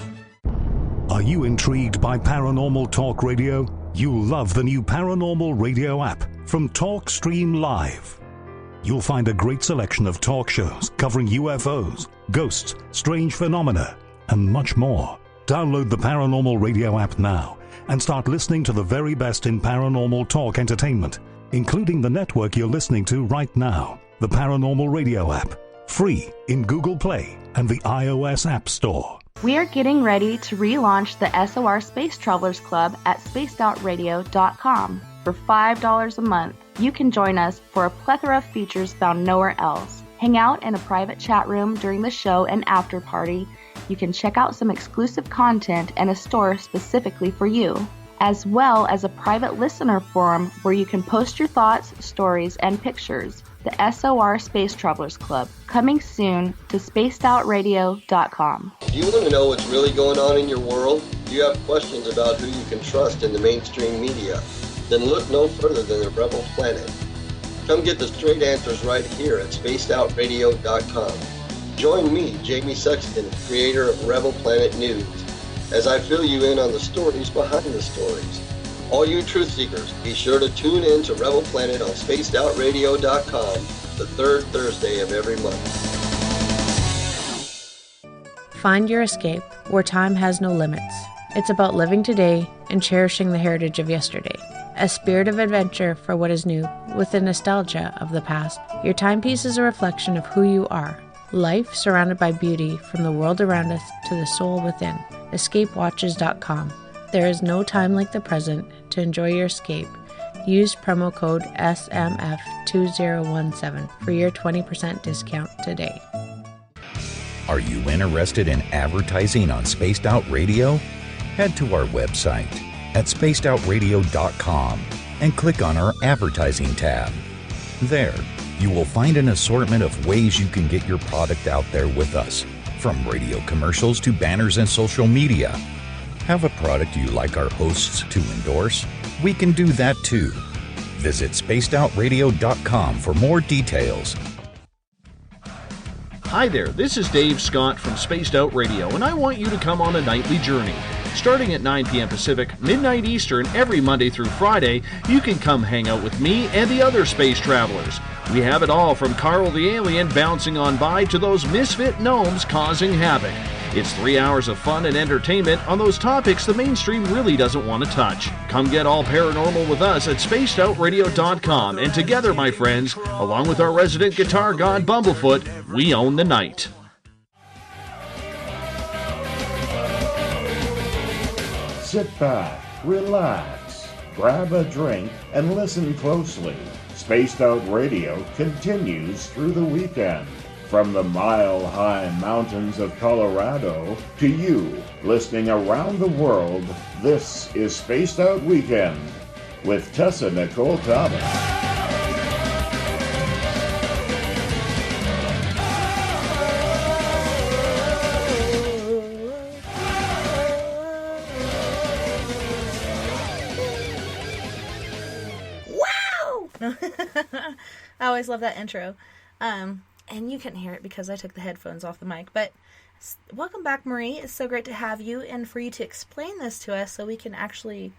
Are you intrigued by Paranormal Talk Radio? You'll love the new Paranormal Radio app from TalkStream Live. You'll find a great selection of talk shows covering UFOs, ghosts, strange phenomena, and much more. Download the Paranormal Radio app now and start listening to the very best in paranormal talk entertainment, including the network you're listening to right now, the Paranormal Radio app, free in Google Play and the iOS App Store. We are getting ready to relaunch the SOR Space Travelers Club at spacedoutradio.com. For $5 a month, you can join us for a plethora of features found nowhere else. Hang out in a private chat room during the show and after party. You can check out some exclusive content and a store specifically for you, as well as a private listener forum where you can post your thoughts, stories, and pictures. The SOR Space Travelers Club, coming soon to spacedoutradio.com. Do you want to know what's really going on in your world? Do you have questions about who you can trust in the mainstream media? Then look no further than the Rebel Planet. Come get the straight answers right here at spacedoutradio.com. Join me, Jamie Sexton, creator of Rebel Planet News, as I fill you in on the stories behind the stories. All you truth seekers, be sure to tune in to Rebel Planet on spacedoutradio.com the third Thursday of every month. Find your escape where time has no limits. It's about living today and cherishing the heritage of yesterday. A spirit of adventure for what is new, with the nostalgia of the past. Your timepiece is a reflection of who you are. Life surrounded by beauty from the world around us to the soul within. EscapeWatches.com. There is no time like the present to enjoy your escape. Use promo code SMF2017 for your 20% discount today. Are you interested in advertising on Spaced Out Radio? Head to our website at spacedoutradio.com and click on our advertising tab. There, you will find an assortment of ways you can get your product out there with us, from radio commercials to banners and social media. Have a product you like our hosts to endorse? We can do that too. Visit spacedoutradio.com for more details. Hi there, this is Dave Scott from Spaced Out Radio, and I want you to come on a nightly journey. Starting at 9 p.m. Pacific, midnight Eastern, every Monday through Friday, you can come hang out with me and the other space travelers. We have it all from Carl the Alien bouncing on by to those misfit gnomes causing havoc. It's 3 hours of fun and entertainment on those topics the mainstream really doesn't want to touch. Come get all paranormal with us at spacedoutradio.com, and together, my friends, along with our resident guitar god Bumblefoot, we own the night. Sit back, relax, grab a drink, and listen closely. Spaced Out Radio continues through the weekend. From the mile-high mountains of Colorado to you, listening around the world, this is Spaced Out Weekend with Tessa Nicole Thomas. I always love that intro. And you couldn't hear it because I took the headphones off the mic. But welcome back, Marie. It's so great to have you and for you to explain this to us so we can actually,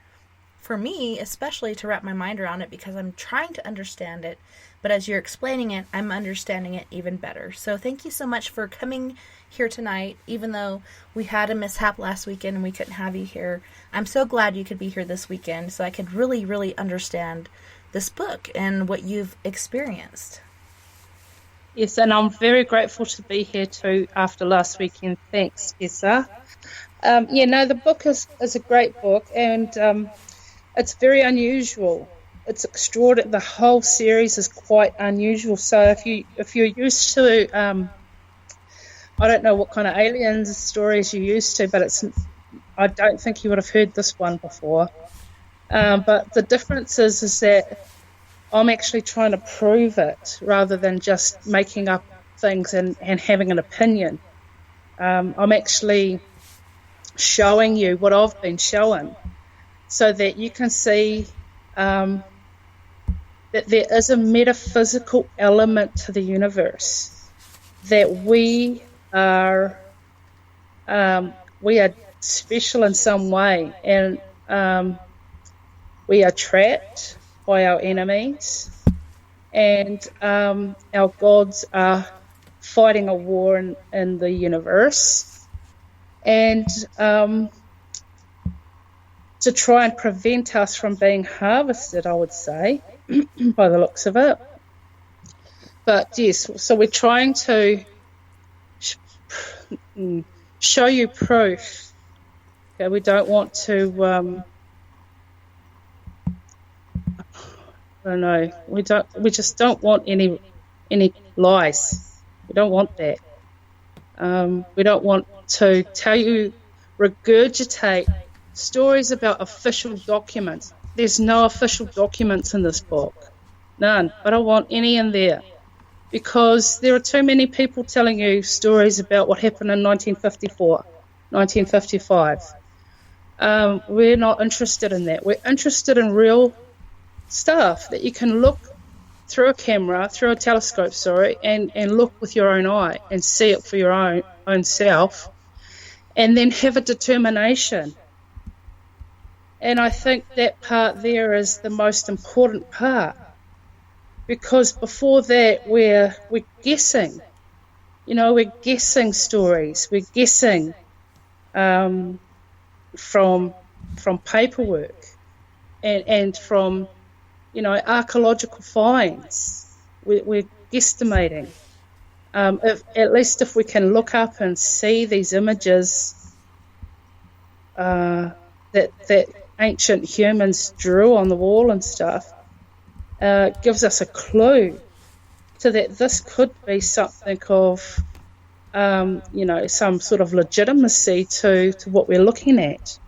for me, especially to wrap my mind around it because I'm trying to understand it. but as you're explaining it, I'm understanding it even better. So thank you so much for coming here tonight, even though we had a mishap last weekend and we couldn't have you here. I'm so glad you could be here this weekend so I could really, really understand this book and what you've experienced. Yes, and I'm very grateful to be here too after last weekend. Thanks, Tessa. The book is a great book, and it's very unusual. It's extraordinary. The whole series is quite unusual. So if you're used to, I don't know what kind of aliens stories you're used to, but I don't think you would have heard this one before. But the difference is that I'm actually trying to prove it rather than just making up things and having an opinion. I'm actually showing you what I've been shown so that you can see that there is a metaphysical element to the universe, that we are special in some way, and we are trapped by our enemies, and our gods are fighting a war in the universe, and to try and prevent us from being harvested, I would say, by the looks of it. But yes, so we're trying to show you proof. Okay, we don't want to I don't know. We just don't want any lies. We don't want that. We don't want to tell you, regurgitate stories about official documents. There's no official documents in this book. None. I don't want any in there. Because there are too many people telling you stories about what happened in 1954, 1955. We're not interested in that. We're interested in real stuff that you can look through a telescope, and look with your own eye and see it for your own self, and then have a determination. And I think that part there is the most important part, because before that we're guessing. We're guessing stories. We're guessing from paperwork and from archaeological finds. We're guesstimating. At least if we can look up and see these images that ancient humans drew on the wall and stuff, gives us a clue to that this could be something of, some sort of legitimacy to what we're looking at,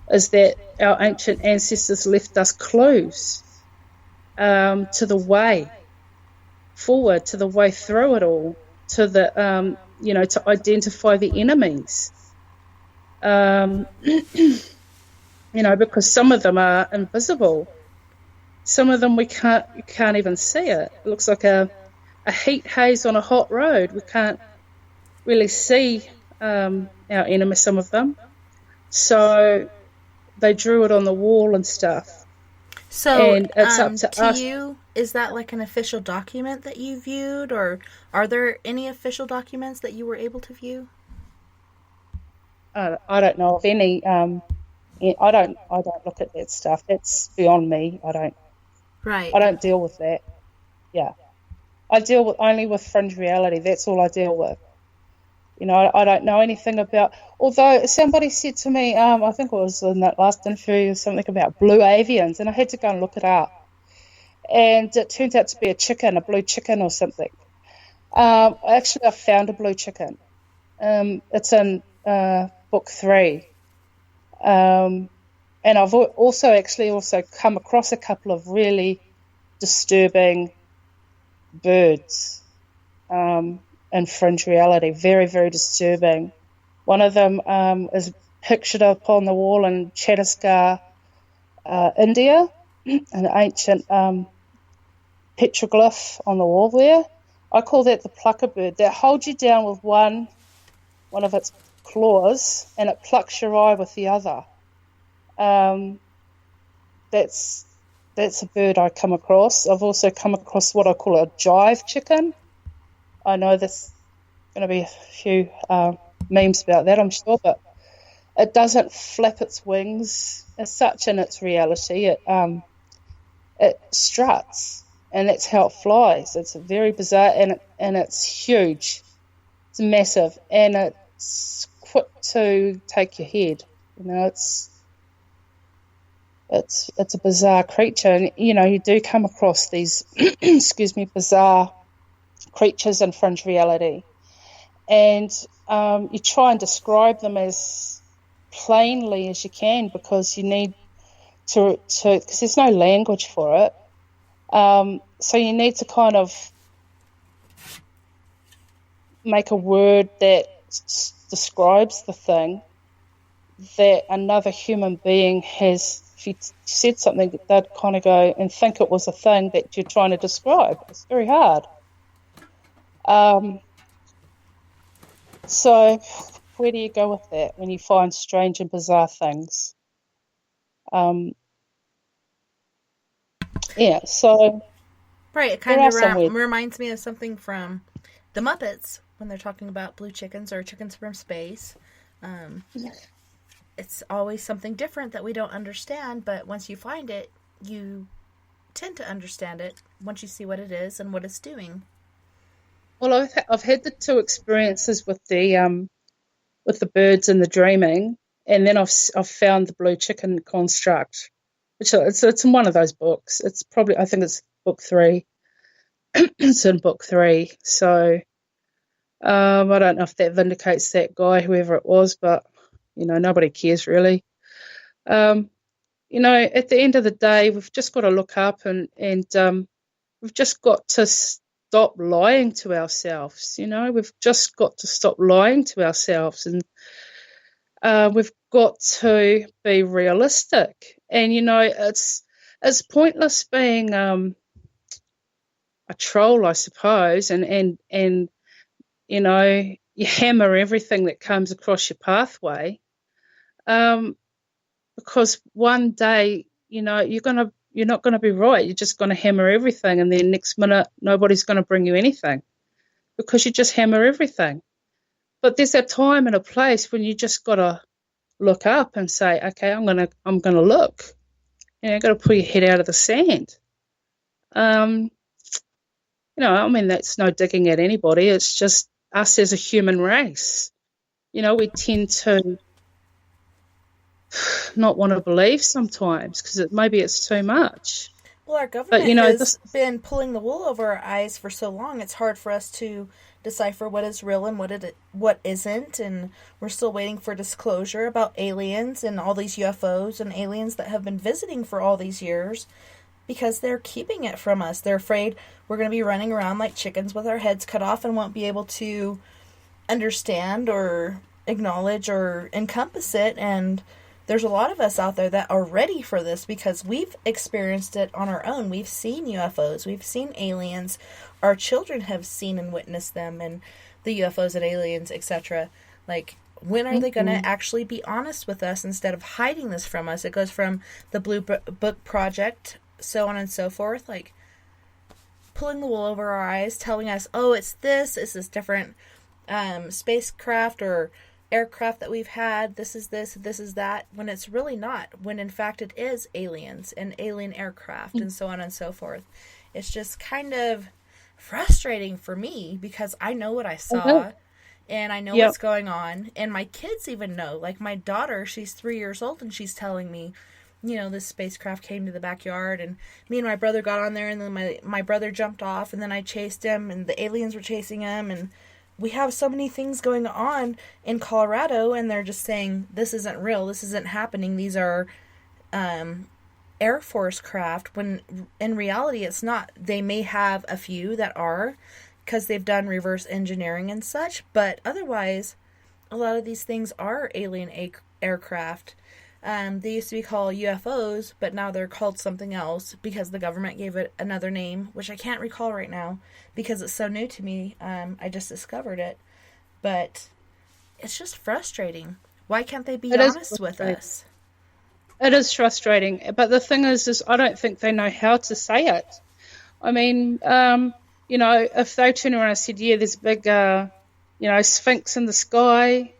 is that our ancient ancestors left us clues to the way forward, to the way through it all, to the to identify the enemies. Because some of them are invisible. Some of them you can't even see it. It looks like a heat haze on a hot road. We can't really see our enemies, some of them. So they drew it on the wall and stuff. So, and it's up to us. You, is that like an official document that you viewed, or are there any official documents that you were able to view? I don't know of any. I don't look at that stuff. That's beyond me. I don't deal with that. Yeah, I deal only with fringe reality. That's all I deal with. I don't know anything about. Although somebody said to me, I think it was in that last interview, something about blue avians, and I had to go and look it up. And it turns out to be a blue chicken or something. Actually, I found a blue chicken. It's in book 3. And I've also come across a couple of really disturbing birds in fringe reality. Very, very disturbing. One of them is pictured up on the wall in Chhattisgarh, India, an ancient petroglyph on the wall there. I call that the plucker bird. That holds you down with one of its claws, and it plucks your eye with the other. That's that's a bird I come across. I've also come across what I call a jive chicken. I know there's going to be a few memes about that, I'm sure, but it doesn't flap its wings as such in its reality. It struts, and that's how it flies. It's very bizarre, and it's huge. It's massive, and it's quick to take your head. It's a bizarre creature, and you do come across these bizarre creatures in fringe reality, and you try and describe them as plainly as you can, because you need to because there's no language for it, so you need to kind of make a word that describes the thing that another human being has. If you said something, they'd kind of go and think it was a thing that you're trying to describe. It's very hard. So where do you go with that when you find strange and bizarre things? So... Right, it kind of reminds me of something from the Muppets when they're talking about blue chickens or chickens from space. It's always something different that we don't understand, but once you find it, you tend to understand it once you see what it is and what it's doing. Well, I've had the two experiences with the birds and the dreaming, and then I've found the blue chicken construct, which it's in one of those books. It's probably, I think it's book 3. It's in book 3. So I don't know if that vindicates that guy, whoever it was, but nobody cares really. At the end of the day, we've just got to look up and we've just got to stop lying to ourselves. We've just got to stop lying to ourselves, and we've got to be realistic. And it's pointless being a troll, I suppose, and you hammer everything that comes across your pathway, because one day you're not going to be right. You're just going to hammer everything, and then next minute nobody's going to bring you anything because you just hammer everything. But there's a time and a place when you just got to look up and say, okay, I'm gonna look. Got to pull your head out of the sand. That's no digging at anybody. It's just us as a human race. We tend to not want to believe sometimes because maybe it's too much. Well, our government has been pulling the wool over our eyes for so long. It's hard for us to decipher what is real and what isn't, and we're still waiting for disclosure about aliens and all these UFOs and aliens that have been visiting for all these years, because they're keeping it from us. They're afraid we're going to be running around like chickens with our heads cut off and won't be able to understand or acknowledge or encompass it. And there's a lot of us out there that are ready for this because we've experienced it on our own. We've seen UFOs. We've seen aliens. Our children have seen and witnessed them, and the UFOs and aliens, etc. Like, when are they going to actually be honest with us instead of hiding this from us? It goes from the Blue Book Project, so on and so forth, like pulling the wool over our eyes, telling us, oh, it's this different spacecraft or aircraft that we've had, this is that, when it's really not, when in fact it is aliens and alien aircraft and so on and so forth. It's just kind of frustrating for me because I know what I saw and I know what's going on, and my kids even know. Like my daughter, she's 3 years old, and she's telling me, this spacecraft came to the backyard, and me and my brother got on there, and then my brother jumped off, and then I chased him, and the aliens were chasing him, and we have so many things going on in Colorado, and they're just saying, this isn't real, this isn't happening, these are Air Force craft, when in reality it's not. They may have a few that are, because they've done reverse engineering and such, but otherwise, a lot of these things are alien aircraft. They used to be called UFOs, but now they're called something else because the government gave it another name, which I can't recall right now because it's so new to me. I just discovered it. But it's just frustrating. Why can't they be honest with us? It is frustrating, but the thing is I don't think they know how to say it. I mean, if they turn around and said, yeah, there's a big, sphinx in the sky,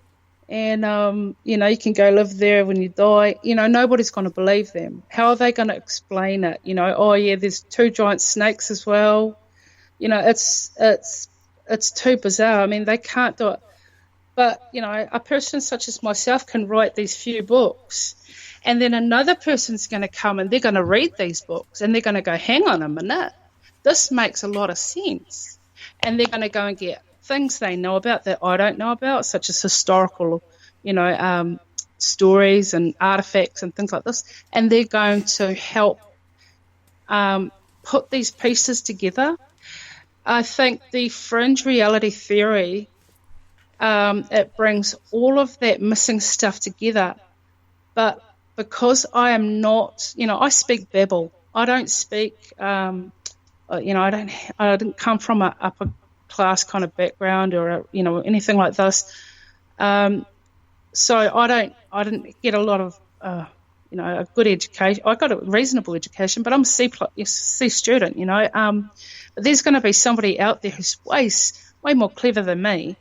and, you can go live there when you die, nobody's going to believe them. How are they going to explain it? Oh, yeah, there's 2 giant snakes as well. It's too bizarre. I mean, they can't do it. But, a person such as myself can write these few books, and then another person's going to come and they're going to read these books and they're going to go, hang on a minute, this makes a lot of sense. And they're going to go and get things they know about that I don't know about, such as historical, stories and artifacts and things like this. And they're going to help put these pieces together. I think the fringe reality theory, it brings all of that missing stuff together. But because I am not, I speak Babel. I don't speak, I didn't come from a upper class kind of background or, anything like this. So I didn't get a lot of, a good education. I got a reasonable education, but I'm a C student, But there's going to be somebody out there who's way more clever than me,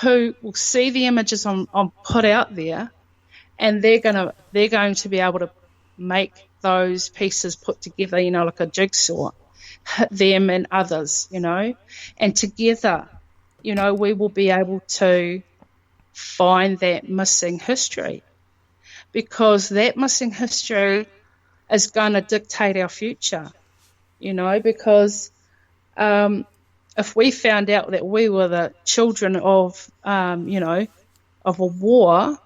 who will see the images I'm put out there, and they're going to be able to make those pieces put together, like a jigsaw, them and others, and together, we will be able to find that missing history, because that missing history is going to dictate our future, because if we found out that we were the children of, of a war,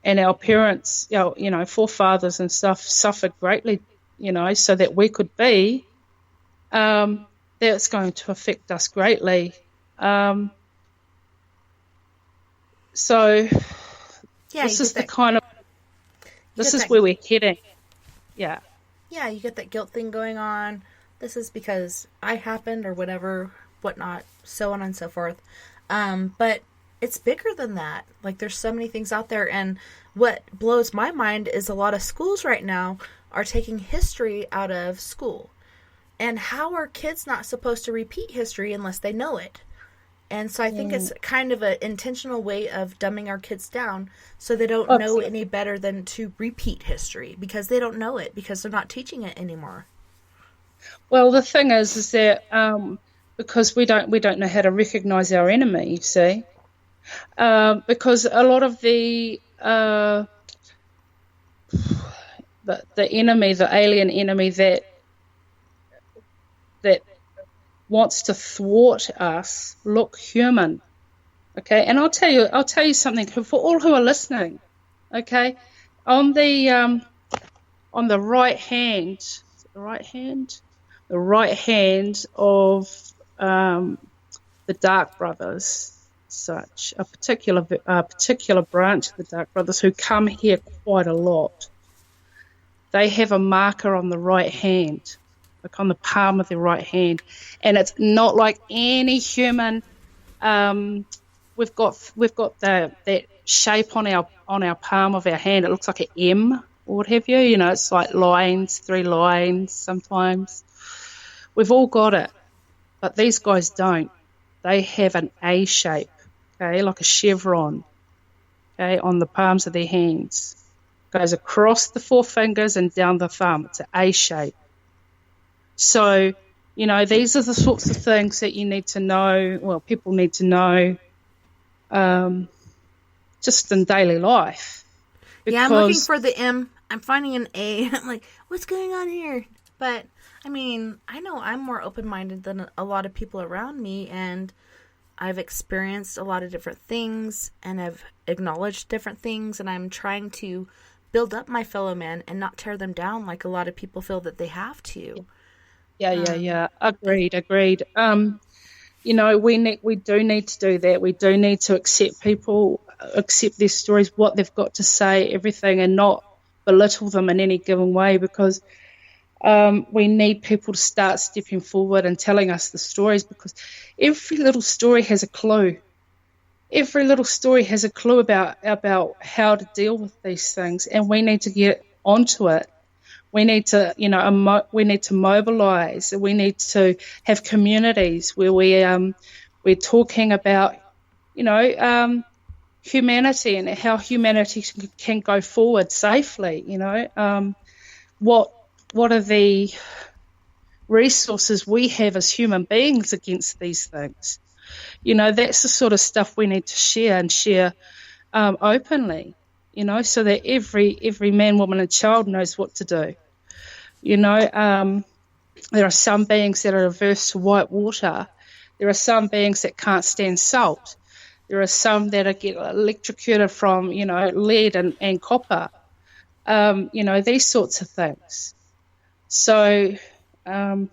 and our parents, forefathers and stuff suffered greatly, so that we could be, that's going to affect us greatly. So this is this is where we're heading. Yeah. Yeah, you get that guilt thing going on. This is because I happened or whatever, whatnot, so on and so forth. But it's bigger than that. Like, there's so many things out there, and what blows my mind is a lot of schools right now are taking history out of school. And how are kids not supposed to repeat history unless they know it? And so I think it's kind of an intentional way of dumbing our kids down so they don't know any better than to repeat history, because they don't know it, because they're not teaching it anymore. Well, the thing is that because we don't know how to recognize our enemy, you see. Because a lot of the enemy, the alien enemy that wants to thwart us, look human. Okay, and I'll tell you something for all who are listening. Okay, on the right hand of the Dark Brothers, such a particular branch of the Dark Brothers who come here quite a lot. They have a marker on the right hand, like on the palm of their right hand, and it's not like any human. We've got that shape on our palm of our hand. It looks like an M or what have you. It's like lines, 3 lines sometimes. We've all got it, but these guys don't. They have an A shape, okay, like a chevron, okay, on the palms of their hands. Goes across the 4 fingers and down the thumb. It's an A shape. So, these are the sorts of things that you need to know, well, people need to know just in daily life. Yeah, I'm looking for the M. I'm finding an A. I'm like, what's going on here? But, I mean, I know I'm more open-minded than a lot of people around me, and I've experienced a lot of different things, and I've acknowledged different things, and I'm trying to build up my fellow man and not tear them down like a lot of people feel that they have to. Yeah. Agreed. We do need to do that. We do need to accept people, accept their stories, what they've got to say, everything, and not belittle them in any given way, because we need people to start stepping forward and telling us the stories, because every little story has a clue. Every little story has a clue about how to deal with these things, and we need to get onto it. We need to, we need to mobilize. We need to have communities where we're talking about, humanity and how humanity can go forward safely. What are the resources we have as human beings against these things? That's the sort of stuff we need to share openly. So that every man, woman, and child knows what to do. There are some beings that are averse to white water. There are some beings that can't stand salt. There are some that get electrocuted from, lead and copper. These sorts of things. So, I'm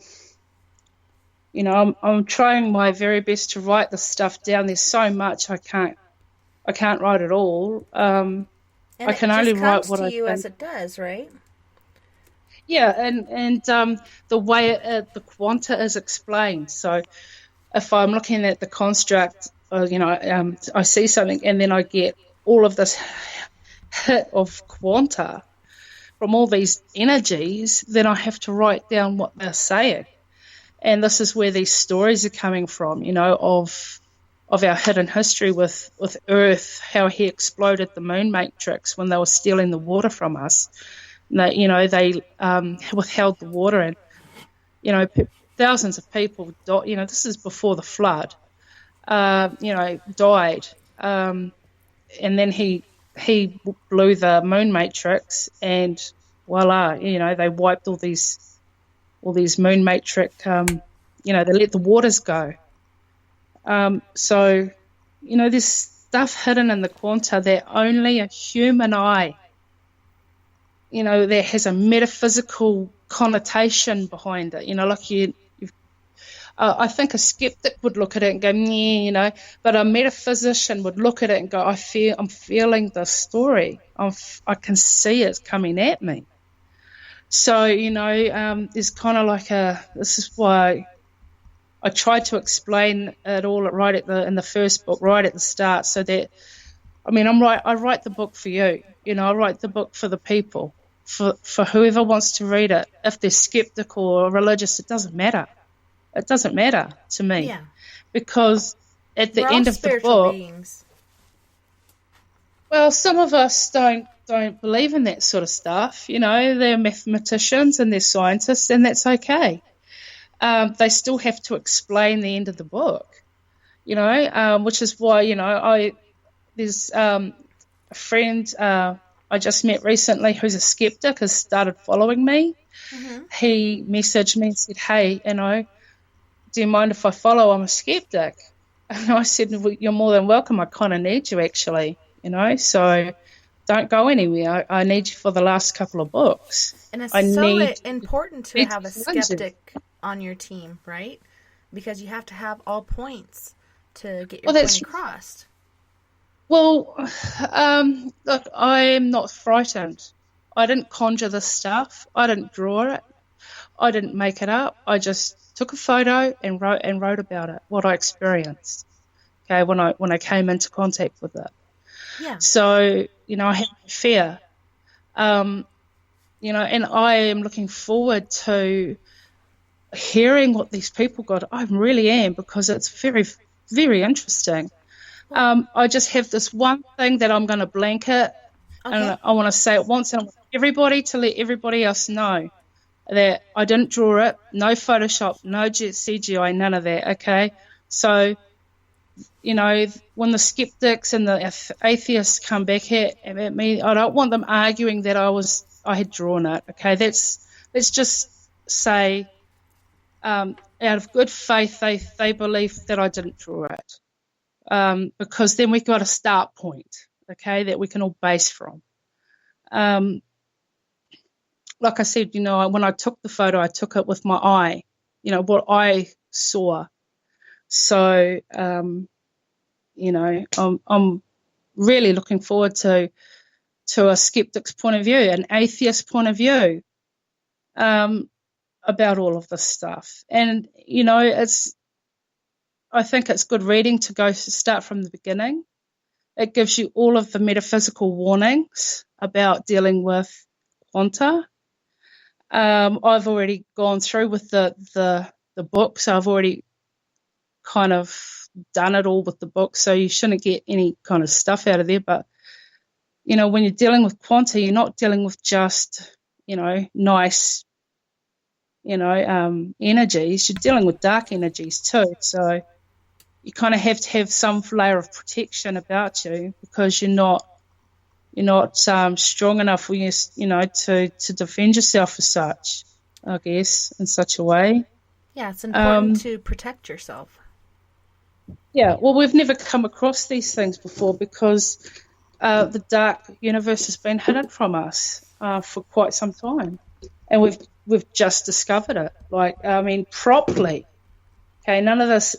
trying my very best to write this stuff down. There's so much I can't write it all. And I can only write what to I you think. as it does, right? Yeah, and the way the quanta is explained. So if I'm looking at the construct, I see something and then I get all of this hit of quanta from all these energies, then I have to write down what they're saying. And this is where these stories are coming from, of our hidden history with Earth, how he exploded the moon matrix when they were stealing the water from us. They withheld the water, and thousands of people died. This is before the flood. Died, and then he blew the moon matrix, and voila, they wiped all these moon matrix. They let the waters go. So there's stuff hidden in the quanta that only a human eye, that has a metaphysical connotation behind it. I think a skeptic would look at it and go, yeah, but a metaphysician would look at it and go, I'm feeling the story. I can see it's coming at me. So, there's kind of like this is why I tried to explain it all right in the first book, right at the start, so that, I write the book for you. I write the book for the people, for whoever wants to read it. If they're skeptical or religious, it doesn't matter. It doesn't matter to me. Yeah. Because at the We're end all of the spiritual book, beings. well, some of us don't believe in that sort of stuff. They're mathematicians and they're scientists, and that's okay. They still have to explain the end of the book, which is why, there's a friend I just met recently who's a skeptic, has started following me. Mm-hmm. He messaged me and said, hey, do you mind if I follow? I'm a skeptic. And I said, well, you're more than welcome. I kind of need you, actually, so don't go anywhere. I need you for the last couple of books. And it's important to need have a to fund you. skeptic on your team, right? Because you have to have all points to get your Well, point that's- across. Well, look, I am not frightened. I didn't conjure this stuff. I didn't draw it. I didn't make it up. I just took a photo and wrote about it, what I experienced. Okay, when I came into contact with it. Yeah. So, I have fear. And I am looking forward to hearing what these people got. I really am, because it's very, very interesting. I just have this one thing that I'm going to blanket, and I want to say it once, and I want everybody to let everybody else know that I didn't draw it, no Photoshop, no CGI, none of that, okay? So, when the skeptics and the atheists come back at me, I don't want them arguing that I had drawn it, okay? Let's just say, out of good faith, they believe that I didn't draw it. Because then we've got a start point, okay, that we can all base from. Like I said, when I took the photo, I took it with my eye, what I saw. So, I'm really looking forward to a skeptic's point of view, an atheist point of view, about all of this stuff. And, I think it's good reading to start from the beginning. It gives you all of the metaphysical warnings about dealing with quanta. I've already gone through with the book, so I've already kind of done it all with the book, so you shouldn't get any kind of stuff out of there. But, you know, when you're dealing with quanta, you're not dealing with just, you know, nice, you know, energies. You're dealing with dark energies too. So you kind of have to have some layer of protection about you, because you're not strong enough, you know, to defend yourself as such, I guess, in such a way. Yeah, it's important to protect yourself. Yeah, well, we've never come across these things before, because the dark universe has been hidden from us for quite some time, and we've just discovered it. Like, I mean, properly. Okay, none of this.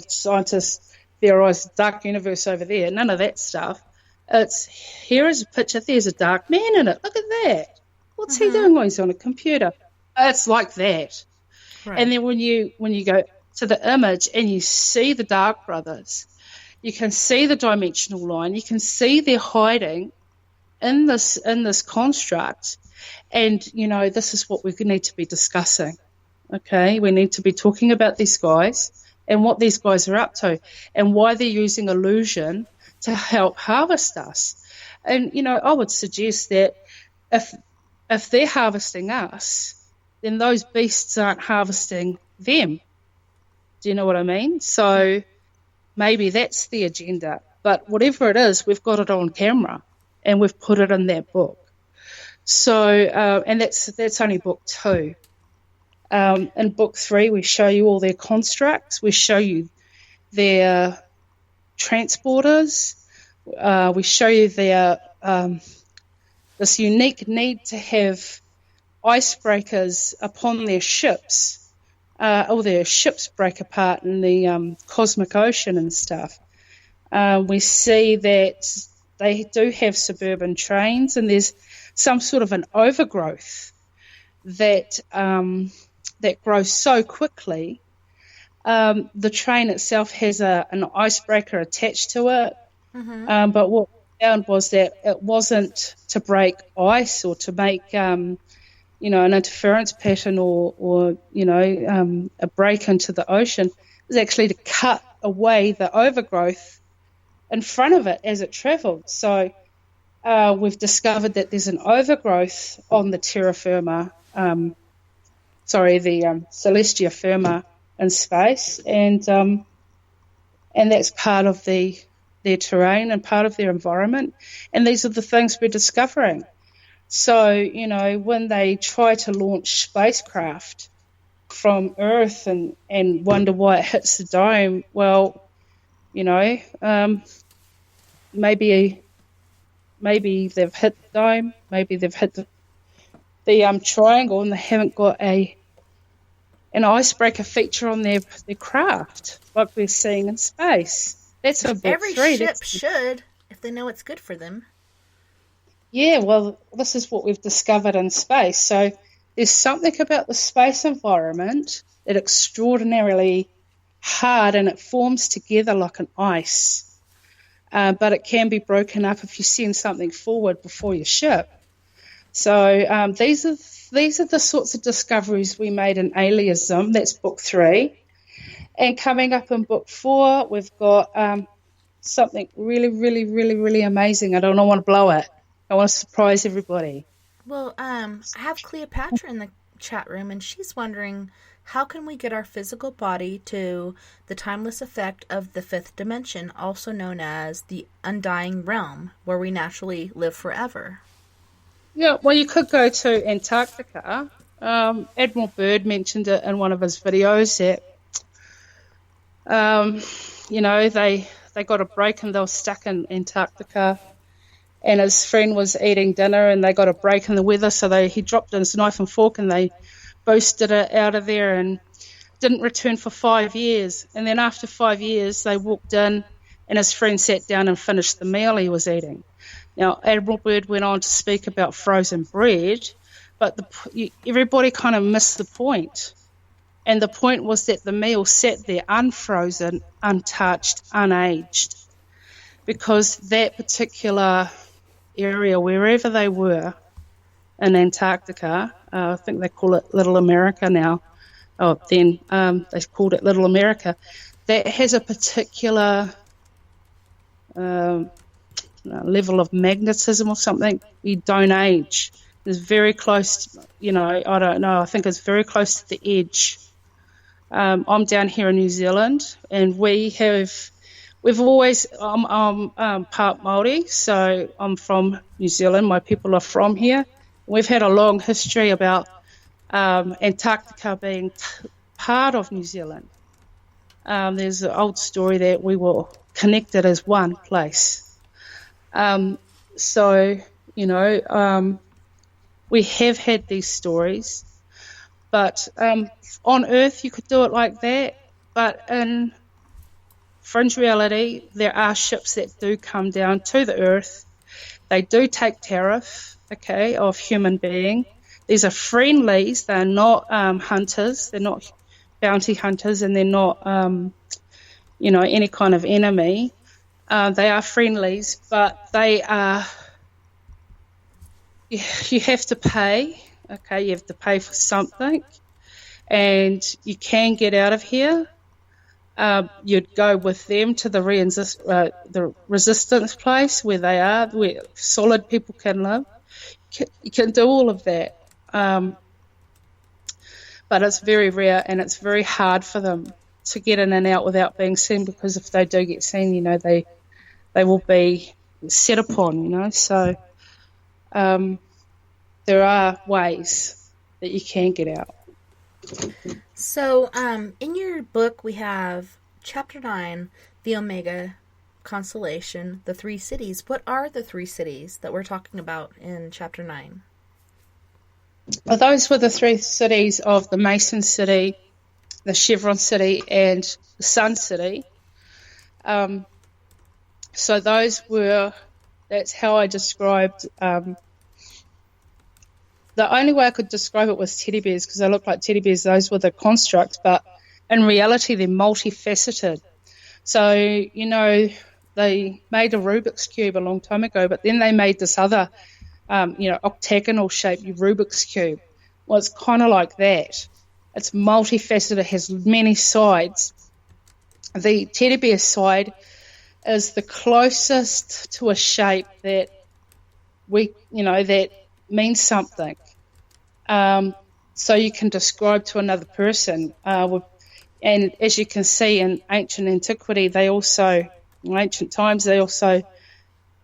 Scientists theorize the dark universe over there. None of that stuff. It's, here is a picture. There's a dark man in it. Look at that. What's he doing while he's on a computer? It's like that. Right. And then when you go to the image and you see the Dark Brothers, you can see the dimensional line. You can see they're hiding in this construct. And, you know, this is what we need to be discussing. Okay, we need to be talking about these guys and what these guys are up to and why they're using illusion to help harvest us. And, you know, I would suggest that if they're harvesting us, then those beasts aren't harvesting them. Do you know what I mean? So maybe that's the agenda. But whatever it is, we've got it on camera and we've put it in that book. So, and that's only book 2. In book 3, we show you all their constructs. We show you their transporters. We show you their this unique need to have icebreakers upon their ships. All their ships break apart in the cosmic ocean and stuff. We see that they do have suburban trains, and there's some sort of an overgrowth that grows so quickly. The train itself has an icebreaker attached to it, but what we found was that it wasn't to break ice or to make you know, an interference pattern or you know, a break into the ocean. It was actually to cut away the overgrowth in front of it as it travelled. So we've discovered that there's an overgrowth on the terra firma, the Celestia firma in space, and that's part of their terrain and part of their environment. And these are the things we're discovering. So, you know, when they try to launch spacecraft from Earth and wonder why it hits the dome, well, you know, maybe they've hit the dome, maybe they've hit the triangle, and they haven't got an icebreaker feature on their craft like we're seeing in space. That's a book Every 3. ship should, if they know it's good for them. Yeah, well, this is what we've discovered in space. So there's something about the space environment that's extraordinarily hard, and it forms together like an ice. But it can be broken up if you send something forward before your ship. So these are the sorts of discoveries we made in Aliasm. That's book 3. And coming up in book 4, we've got something really, really, really, really amazing. I don't want to blow it. I want to surprise everybody. Well, I have Cleopatra in the chat room, and she's wondering, how can we get our physical body to the timeless effect of the 5th dimension, also known as the undying realm, where we naturally live forever? Yeah, well, you could go to Antarctica. Admiral Byrd mentioned it in one of his videos that, you know, they got a break and they were stuck in Antarctica, and his friend was eating dinner and they got a break in the weather, so he dropped his knife and fork and they boosted it out of there and didn't return for 5 years. And then after 5 years, they walked in and his friend sat down and finished the meal he was eating. Now, Admiral Byrd went on to speak about frozen bread, but everybody kind of missed the point. And the point was that the meal sat there unfrozen, untouched, unaged, because that particular area, wherever they were, in Antarctica. I think they call it Little America now. Then they called it Little America. That has a particular level of magnetism or something. You don't age. It's very close, I don't know, I think it's very close to the edge. I'm down here in New Zealand, and we've always, I'm part Māori, so I'm from New Zealand. My people are from here. We've had a long history about Antarctica being part of New Zealand. There's an old story that we were connected as one place. We have had these stories, but on Earth you could do it like that, but in Fringe reality there are ships that do come down to the Earth. They do take tariff, of human being. These are friendlies. They're not hunters. They're not bounty hunters, and they're not, any kind of enemy. They are friendlies, but they are. You have to pay. You have to pay for something, and you can get out of here. You'd go with them to the resistance place where they are, where solid people can live. You can do all of that. But it's very rare, and it's very hard for them to get in and out without being seen, because if they do get seen, they will be set upon, So there are ways that you can get out. So in your book we have Chapter 9, the Omega Constellation, the 3 cities. What are the 3 cities that we're talking about in Chapter 9? Well, those were the 3 cities of the Mason City, the Chevron City, and the Sun City. So that's how I described, the only way I could describe it was teddy bears, because they look like teddy bears. Those were the constructs, but in reality they're multifaceted. So, they made a Rubik's Cube a long time ago, but then they made this other octagonal shape Rubik's Cube. Well, it's kind of like that. It's multifaceted. It has many sides. The teddy bear side is the closest to a shape that that means something. So you can describe to another person. And as you can see in ancient antiquity, in ancient times, they also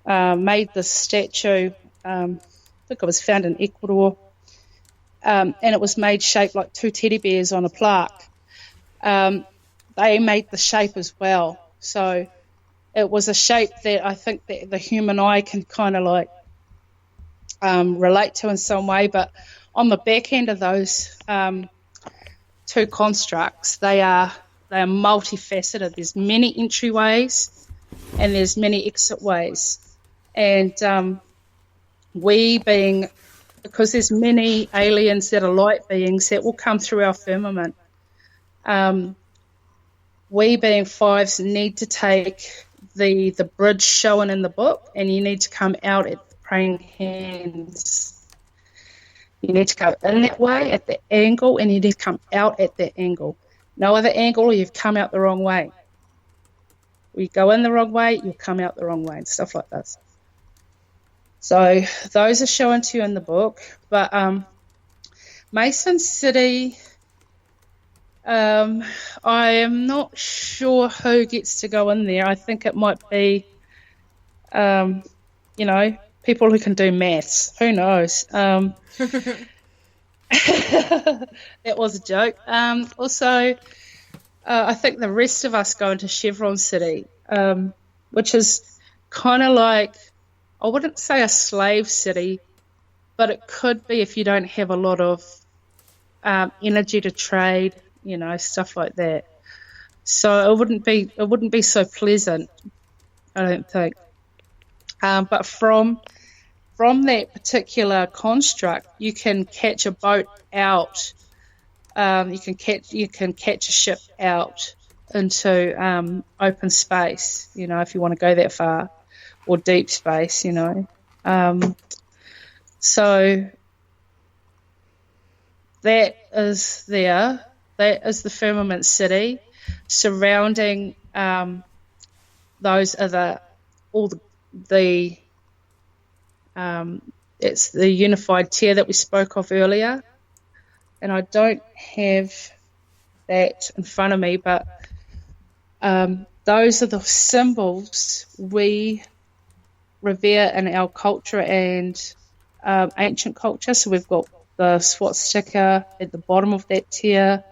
made this statue. I think it was found in Ecuador, and it was made shaped like 2 teddy bears on a plaque. They made the shape as well, so it was a shape that I think that the human eye can kind of relate to in some way. But on the back end of those 2 constructs, they are multifaceted. There's many entryways and there's many exit ways, and because there's many aliens that are light beings that will come through our firmament, we being 5s need to take the bridge shown in the book, and you need to come out at the praying hands. You need to go in that way at the angle, and you need to come out at that angle. No other angle, or you've come out the wrong way. You go in the wrong way, you'll come out the wrong way, and stuff like this. So those are shown to you in the book. But Mason City, I am not sure who gets to go in there. I think it might be, people who can do maths. Who knows? That was a joke. Also, I think the rest of us go into Chevron City, which is kind of like, I wouldn't say a slave city, but it could be if you don't have a lot of energy to trade, stuff like that. So it wouldn't be so pleasant, I don't think. But from that particular construct, you can catch a boat out. You can catch a ship out into open space, if you want to go that far, or deep space, So that is there. That is the firmament city. Surrounding those are it's the unified tier that we spoke of earlier. And I don't have that in front of me, but those are the symbols we revere in our culture and ancient culture. So we've got the swastika at the bottom of that tier.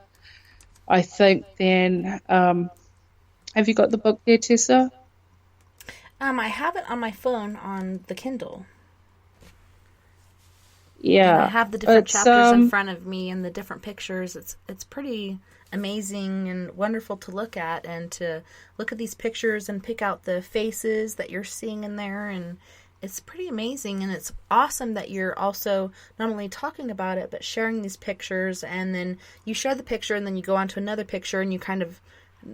I think then, have you got the book there, Tessa? I have it on my phone on the Kindle. Yeah. And I have the different chapters in front of me and the different pictures. It's pretty amazing and wonderful to look at, and to look at these pictures and pick out the faces that you're seeing in there, and it's pretty amazing. And it's awesome that you're also not only talking about it but sharing these pictures, and then you share the picture and then you go on to another picture and you kind of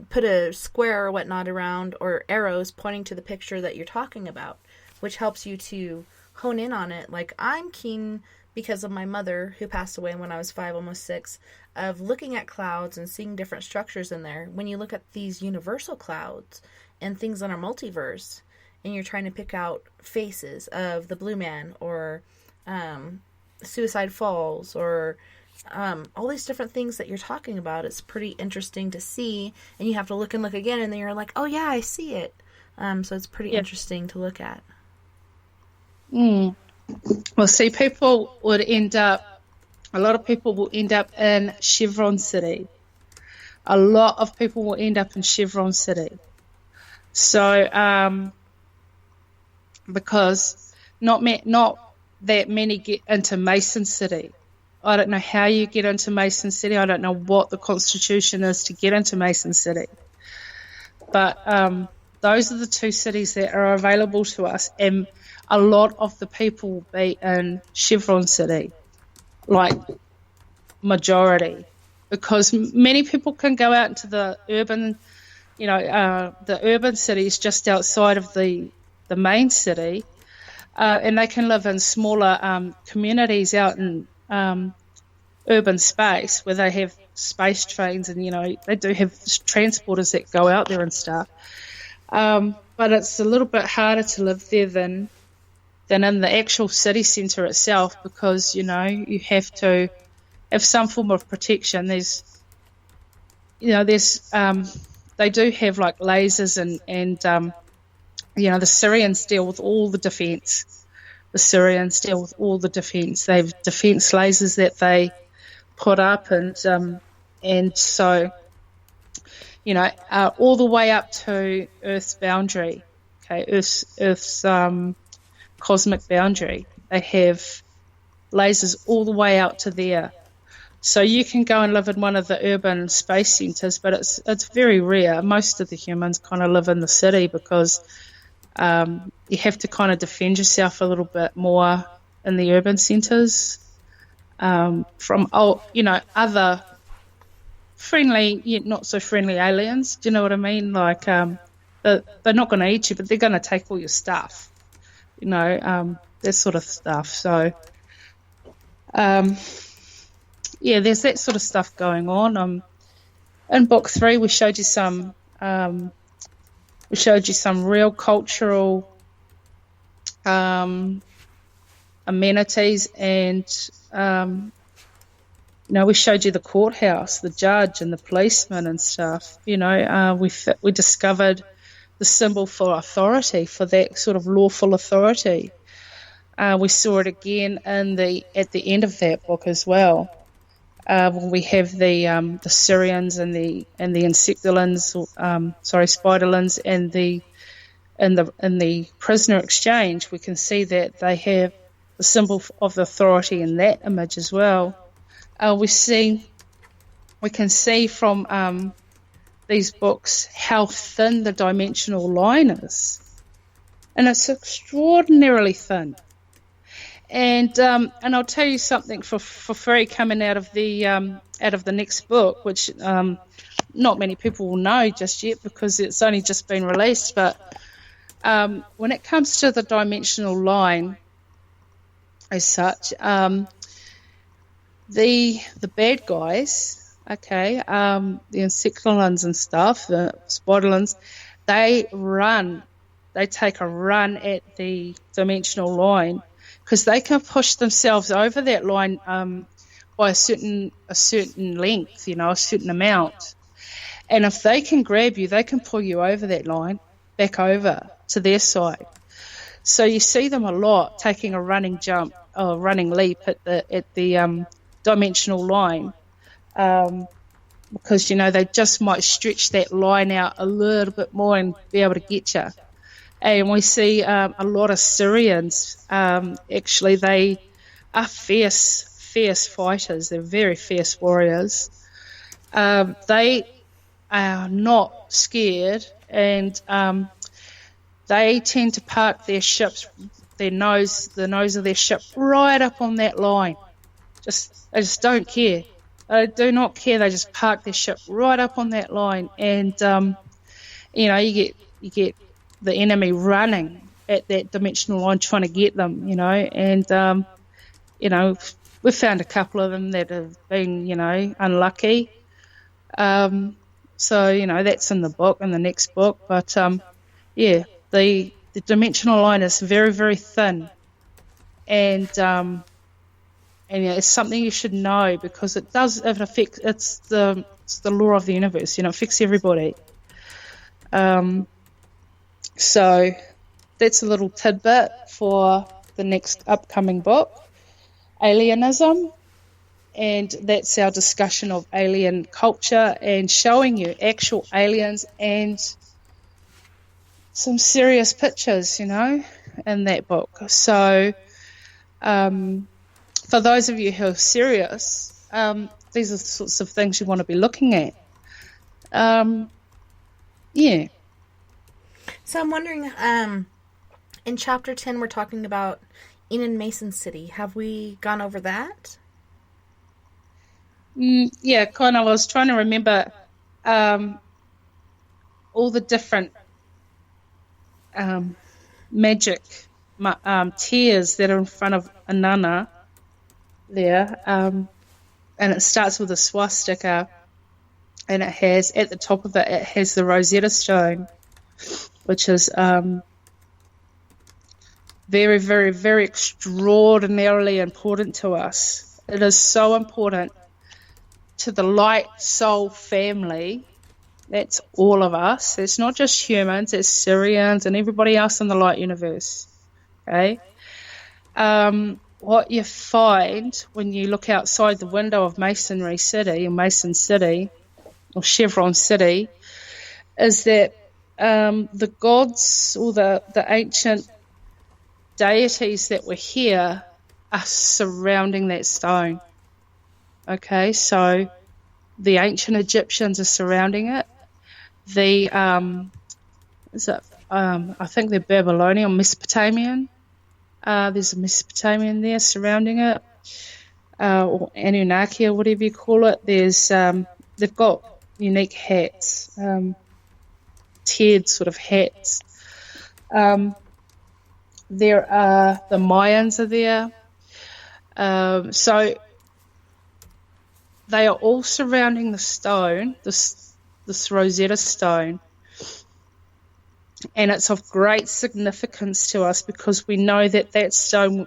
put a square or whatnot around, or arrows pointing to the picture that you're talking about, which helps you to hone in on it. Like, I'm keen, because of my mother, who passed away when I was 5, almost 6, of looking at clouds and seeing different structures in there. When you look at these universal clouds and things in our multiverse, and you're trying to pick out faces of the Blue Man, or Suicide Falls, or all these different things that you're talking about, it's pretty interesting to see, and you have to look and look again, and then you're like, oh yeah, I see it. So it's pretty interesting to look at. Well, see, a lot of people will end up in Chevron City. A lot of people will end up in Chevron City. So, because not that many get into Mason City. I don't know how you get into Mason City. I don't know what the constitution is to get into Mason City. But those are the two cities that are available to us, and a lot of the people will be in Chevron City, like majority, because many people can go out into the urban, the urban cities just outside of the main city, and they can live in smaller communities out in urban space where they have space trains, and they do have transporters that go out there and stuff. But it's a little bit harder to live there than in the actual city centre itself, because you have to have some form of protection. They do have like lasers and the Syrians deal with all the defence. The Syrians deal with all the defence. They have defence lasers that they put up, and so all the way up to Earth's boundary. Okay, Earth's cosmic boundary. They have lasers all the way out to there. So you can go and live in one of the urban space centres, but it's very rare. Most of the humans kind of live in the city because you have to kind of defend yourself a little bit more in the urban centres from other friendly, not so friendly aliens. Do you know what I mean? Like they're not going to eat you, but they're going to take all your stuff. That sort of stuff. So, there's that sort of stuff going on. In book 3, we showed you some real cultural amenities, and we showed you the courthouse, the judge, and the policeman and stuff. We discovered the symbol for authority, for that sort of lawful authority. We saw it again at the end of that book as well, when we have the Syrians and the insectolins, spiderlins, and the prisoner exchange. We can see that they have the symbol of the authority in that image as well. We can see from these books how thin the dimensional line is, and it's extraordinarily thin. And I'll tell you something for free coming out of the next book, which not many people will know just yet because it's only just been released. But when it comes to the dimensional line, as such, the bad guys, okay, the insectulins and stuff, the spiderlins, they take a run at the dimensional line because they can push themselves over that line by a certain length, a certain amount. And if they can grab you, they can pull you over that line, back over to their side. So you see them a lot taking a running jump or running leap at the dimensional line, because they just might stretch that line out a little bit more and be able to get you. And we see a lot of Syrians. Actually, they are fierce fighters. They're very fierce warriors. They are not scared, and they tend to park their ships, the nose of their ship, right up on that line. They just don't care. They do not care. They just park their ship right up on that line, and you get the enemy running at that dimensional line trying to get them. And we've found a couple of them that have been unlucky. So that's in the book, in the next book. But the dimensional line is very, very thin, and it's something you should know because it affects. It's the law of the universe. It affects everybody. So that's a little tidbit for the next upcoming book, Alienism. And that's our discussion of alien culture and showing you actual aliens and some serious pictures, in that book. So for those of you who are serious, these are the sorts of things you want to be looking at. So I'm wondering, in Chapter 10, we're talking about Enon Mason City. Have we gone over that? Yeah, kind of. I was trying to remember all the different magic tiers that are in front of Inanna there, and it starts with a swastika, and it has at the top of it has the Rosetta Stone, which is very, very, very extraordinarily important to us. It is so important to the light soul family. That's all of us. It's not just humans, it's Syrians and everybody else in the light universe. Okay? What you find when you look outside the window of Masonry City, or Mason City, or Chevron City, is that the gods or the ancient deities that were here are surrounding that stone. Okay, so the ancient Egyptians are surrounding it. I think they're Babylonian, Mesopotamian. There's a Mesopotamian there surrounding it, or Anunnaki, or whatever you call it. There's they've got unique hats, tiered sort of hats. There are the Mayans are there. So they are all surrounding the stone, this Rosetta Stone, and it's of great significance to us because we know that stone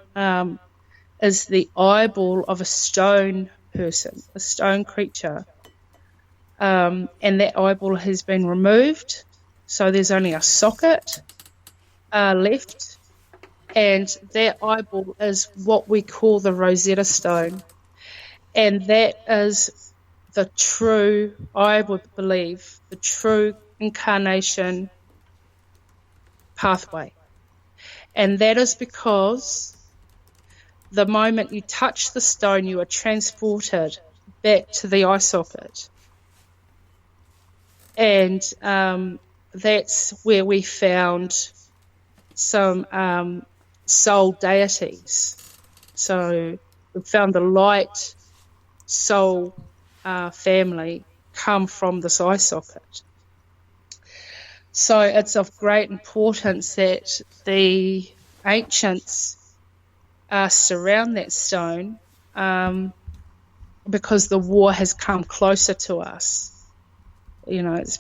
is the eyeball of a stone person, a stone creature, and that eyeball has been removed, so there's only a socket left, and that eyeball is what we call the Rosetta Stone. And that is the true, I would believe, the true incarnation pathway. And that is because the moment you touch the stone, you are transported back to the eye socket. And that's where we found some soul deities. So we found the light soul family come from this eye socket. So it's of great importance that the ancients surround that stone because the war has come closer to us. It's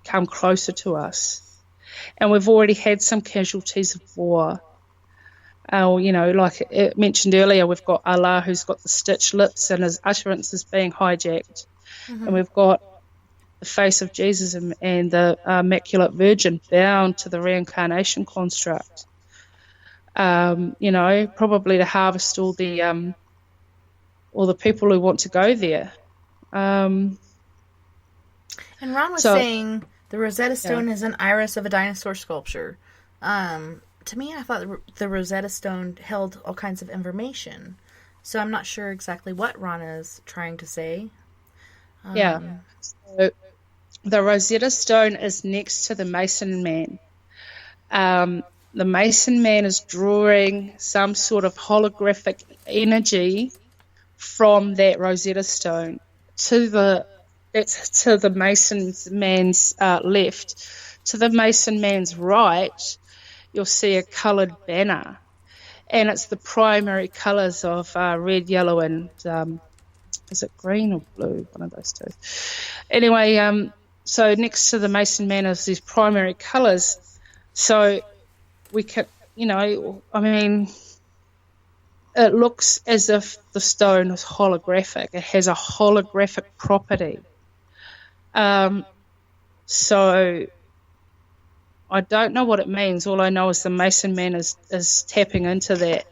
come closer to us. And we've already had some casualties of war. Like it mentioned earlier, we've got Allah who's got the stitched lips and his utterance is being hijacked. And we've got the face of Jesus and the Immaculate Virgin bound to the reincarnation construct. Probably to harvest all the people who want to go there. And Ron was saying the Rosetta Stone is an iris of a dinosaur sculpture. To me, I thought the Rosetta Stone held all kinds of information. So I'm not sure exactly what Ron is trying to say. So the Rosetta Stone is next to the Mason Man. The Mason Man is drawing some sort of holographic energy from that Rosetta Stone to the Mason Man's left. To the Mason Man's right, you'll see a coloured banner, and it's the primary colours of red, yellow, and is it green or blue? One of those two. Anyway, so next to the Mason Man is these primary colours. So we can, it looks as if the stone is holographic. It has a holographic property. So I don't know what it means. All I know is the Mason Man is tapping into that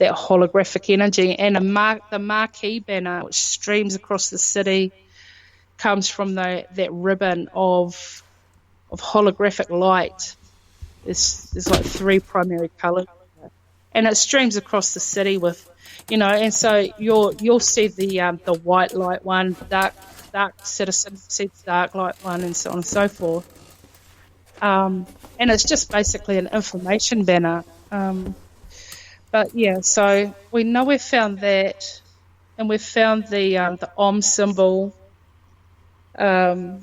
that holographic energy, and the marquee banner which streams across the city comes from that ribbon of holographic light. There's like three primary colours, and it streams across the city with, and so you'll see the white light one, dark citizen, see the dark light one, and so on and so forth. And it's just basically an information banner. But yeah, so we know we've found that, and we've found the Om symbol, and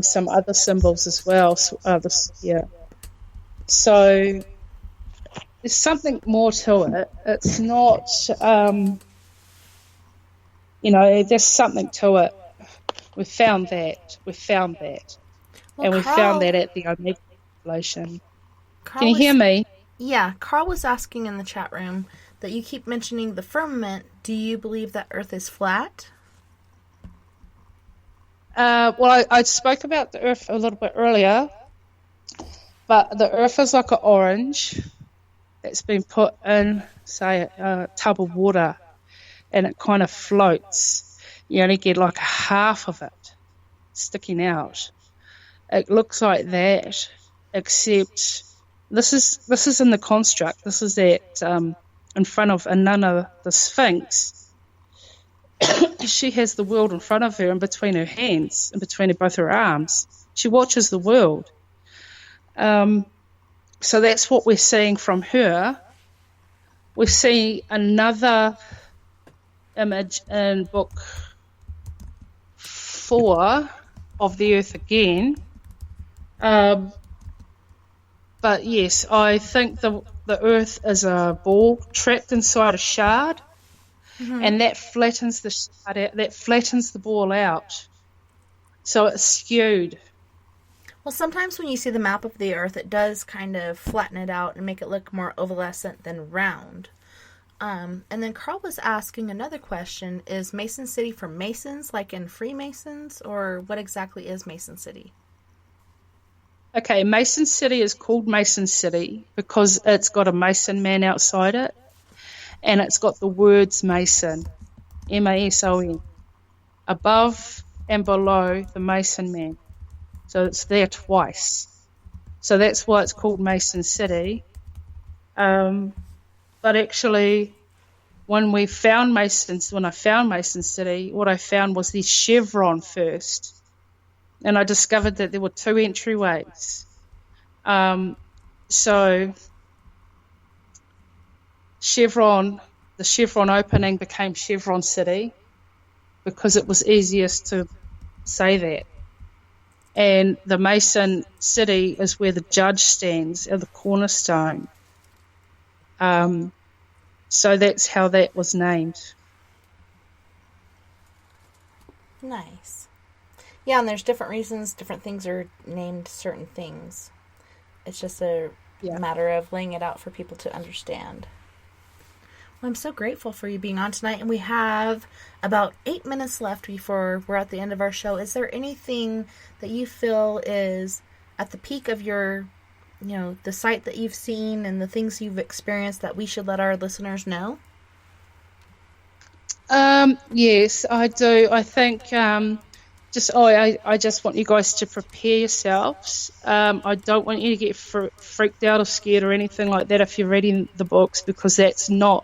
some other symbols as well. So there's something more to it. It's not, there's something to it. We found that. Well, and we found that at the Omega Revelation. Can you hear me? Yeah, Carl was asking in the chat room that you keep mentioning the firmament. Do you believe that Earth is flat? Well, I spoke about the Earth a little bit earlier, but the Earth is like an orange that's been put in, say, a tub of water, and it kind of floats. You only get like half of it sticking out. It looks like that, except this is in the construct. This is at in front of Inanna, the Sphinx. She has the world in front of her, in between her hands, in between both her arms. She watches the world. So that's what we're seeing from her. We see another image in book 4 of the Earth again. But yes, I think the Earth is a ball trapped inside a shard, and that flattens the shard out, that flattens the ball out, so it's skewed. Well, sometimes when you see the map of the Earth, it does kind of flatten it out and make it look more ovulescent than round. And then Carl was asking another question: is Mason City for Masons, like in Freemasons, or what exactly is Mason City? Okay, Mason City is called Mason City because it's got a Mason Man outside it, and it's got the words Mason, M-A-S-O-N, above and below the Mason Man. So it's there twice. So that's why it's called Mason City. But actually, when I found Mason City, what I found was the chevron first. And I discovered that there were 2 entryways. So the chevron opening became Chevron City because it was easiest to say that. And the Mason City is where the judge stands at the cornerstone. So that's how that was named. Nice. Yeah, and there's different reasons different things are named certain things. It's just a matter of laying it out for people to understand. Well, I'm so grateful for you being on tonight, and we have about 8 minutes left before we're at the end of our show. Is there anything that you feel is at the peak of your, the sight that you've seen and the things you've experienced that we should let our listeners know? Yes, I do. I think I just want you guys to prepare yourselves. I don't want you to get freaked out or scared or anything like that if you're reading the books, because that's not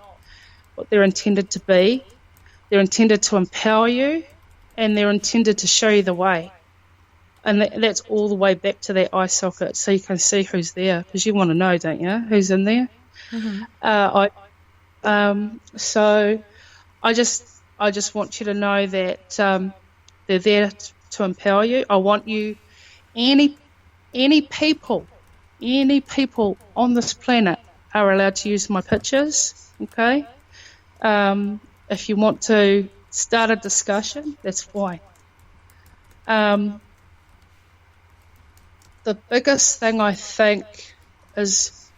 what they're intended to be. They're intended to empower you, and they're intended to show you the way. And that's all the way back to that eye socket, so you can see who's there, because you want to know, don't you, who's in there? Mm-hmm. So I just want you to know that they're there to empower you. I want you, any people on this planet are allowed to use my pictures, okay? If you want to start a discussion, that's fine. The biggest thing I think is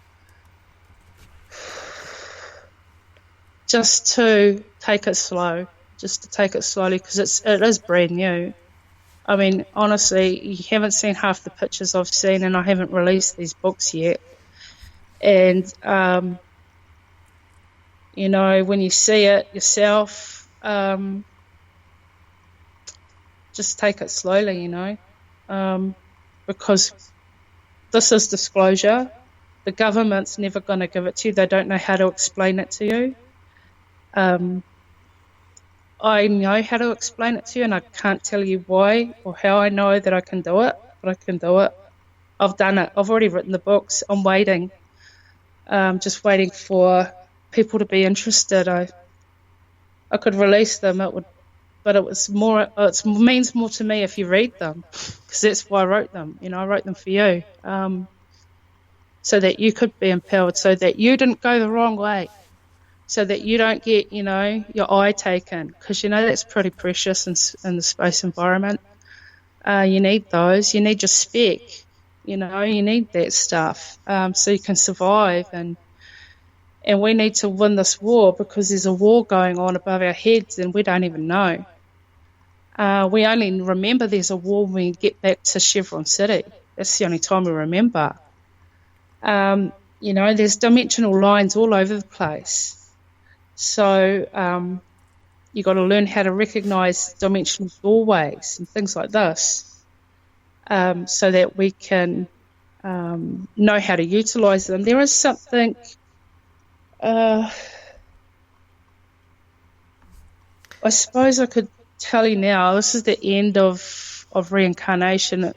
just to take it slow, slowly, because it is brand new. I mean, honestly, you haven't seen half the pictures I've seen, and I haven't released these books yet. And, when you see it yourself, just take it slowly, because this is disclosure. The government's never going to give it to you. They don't know how to explain it to you. I know how to explain it to you, and I can't tell you why or how I know that I can do it, but I can do it. I've done it. I've already written the books. I'm waiting. Just waiting for people to be interested. I could release them. But it means more to me if you read them, because that's why I wrote them. I wrote them for you, so that you could be empowered, so that you didn't go the wrong way, so that you don't get, your eye taken, because that's pretty precious in the space environment. You need those. You need your spec. You need that stuff, so you can survive. And we need to win this war, because there's a war going on above our heads, and we don't even know. We only remember there's a war when we get back to Chevron City. That's the only time we remember. There's dimensional lines all over the place. So you got to learn how to recognize dimensional doorways and things like this, so that we can know how to utilize them. There is something. I suppose I could tell you now. This is the end of reincarnation.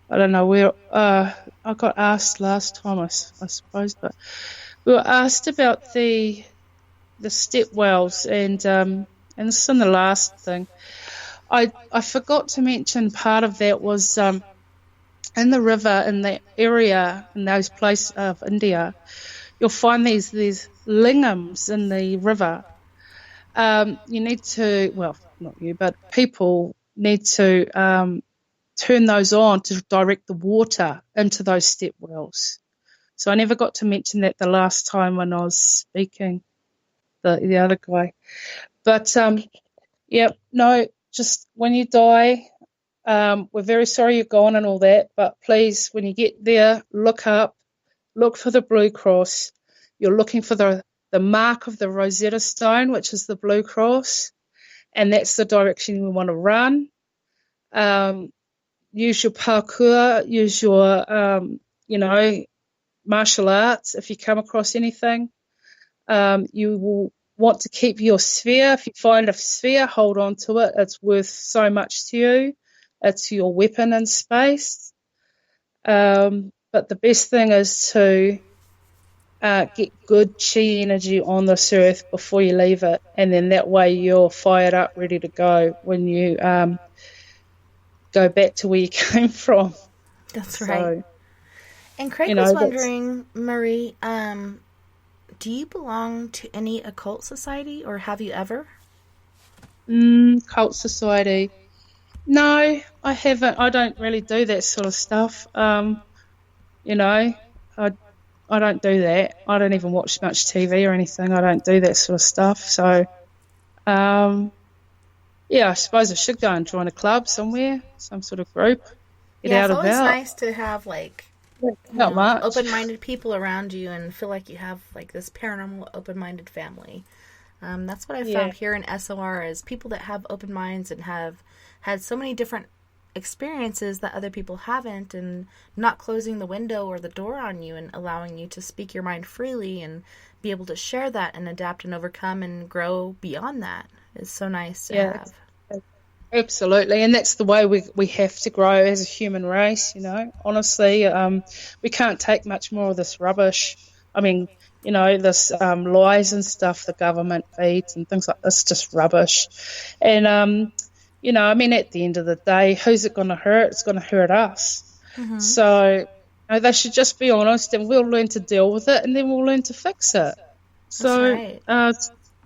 I don't know where. I got asked last time, I suppose, but we were asked about the step wells, and this is in the last thing. I forgot to mention part of that was in the river, in that area, in those places of India, you'll find these lingams in the river. You need to, well, not you, but people need to turn those on to direct the water into those step wells. So I never got to mention that the last time when I was speaking, the other guy. But, just when you die, we're very sorry you're gone and all that, but please, when you get there, look for the Blue Cross. You're looking for the mark of the Rosetta Stone, which is the Blue Cross, and that's the direction you want to run. Use your parkour, use your, martial arts if you come across anything. You will want to keep your sphere. If you find a sphere, hold on to it. It's worth so much to you. It's your weapon in space. But the best thing is to get good chi energy on this earth before you leave it, and then that way you're fired up, ready to go when you go back to where you came from. That's right. And Craig was wondering, Marie, Do you belong to any occult society, or have you ever? Cult society. No, I haven't. I don't really do that sort of stuff. You know, I don't do that. I don't even watch much TV or anything. I don't do that sort of stuff. So, yeah, I suppose I should go and join a club somewhere, some sort of group. Get out it's and always about. nice to have, like, Not much. open-minded people around you and feel like you have, like, this paranormal open-minded family. That's what I found here in SOR, is people that have open minds and have had so many different experiences that other people haven't, and not closing the window or the door on you and allowing you to speak your mind freely and be able to share that and adapt and overcome and grow beyond that is so nice to have. Absolutely, and that's the way we have to grow as a human race, you know. Honestly, we can't take much more of this rubbish. I mean, you know, this lies and stuff the government feeds and things like this, just rubbish. And, you know, I mean, at the end of the day, who's it going to hurt? It's going to hurt us. Mm-hmm. So, you know, they should just be honest, and we'll learn to deal with it, and then we'll learn to fix it. So,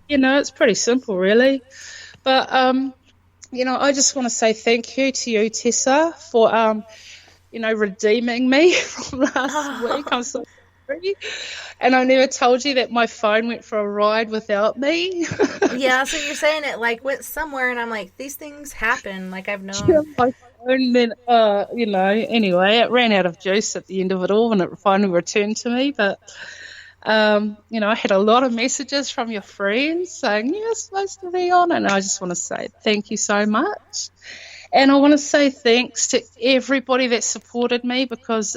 you know, it's pretty simple, really. But, you know, I just want to say thank you to you, Tessa, for, you know, redeeming me from last week. I'm so sorry. And I never told you that my phone went for a ride without me. Yeah, so you're saying it, like, went somewhere, and I'm like, these things happen. Like, I've known. Yeah, my phone then, you know, anyway, it ran out of juice at the end of it all, and it finally returned to me. But, you know, I had a lot of messages from your friends saying, you're supposed to be on, and I just want to say thank you so much. And I want to say thanks to everybody that supported me, because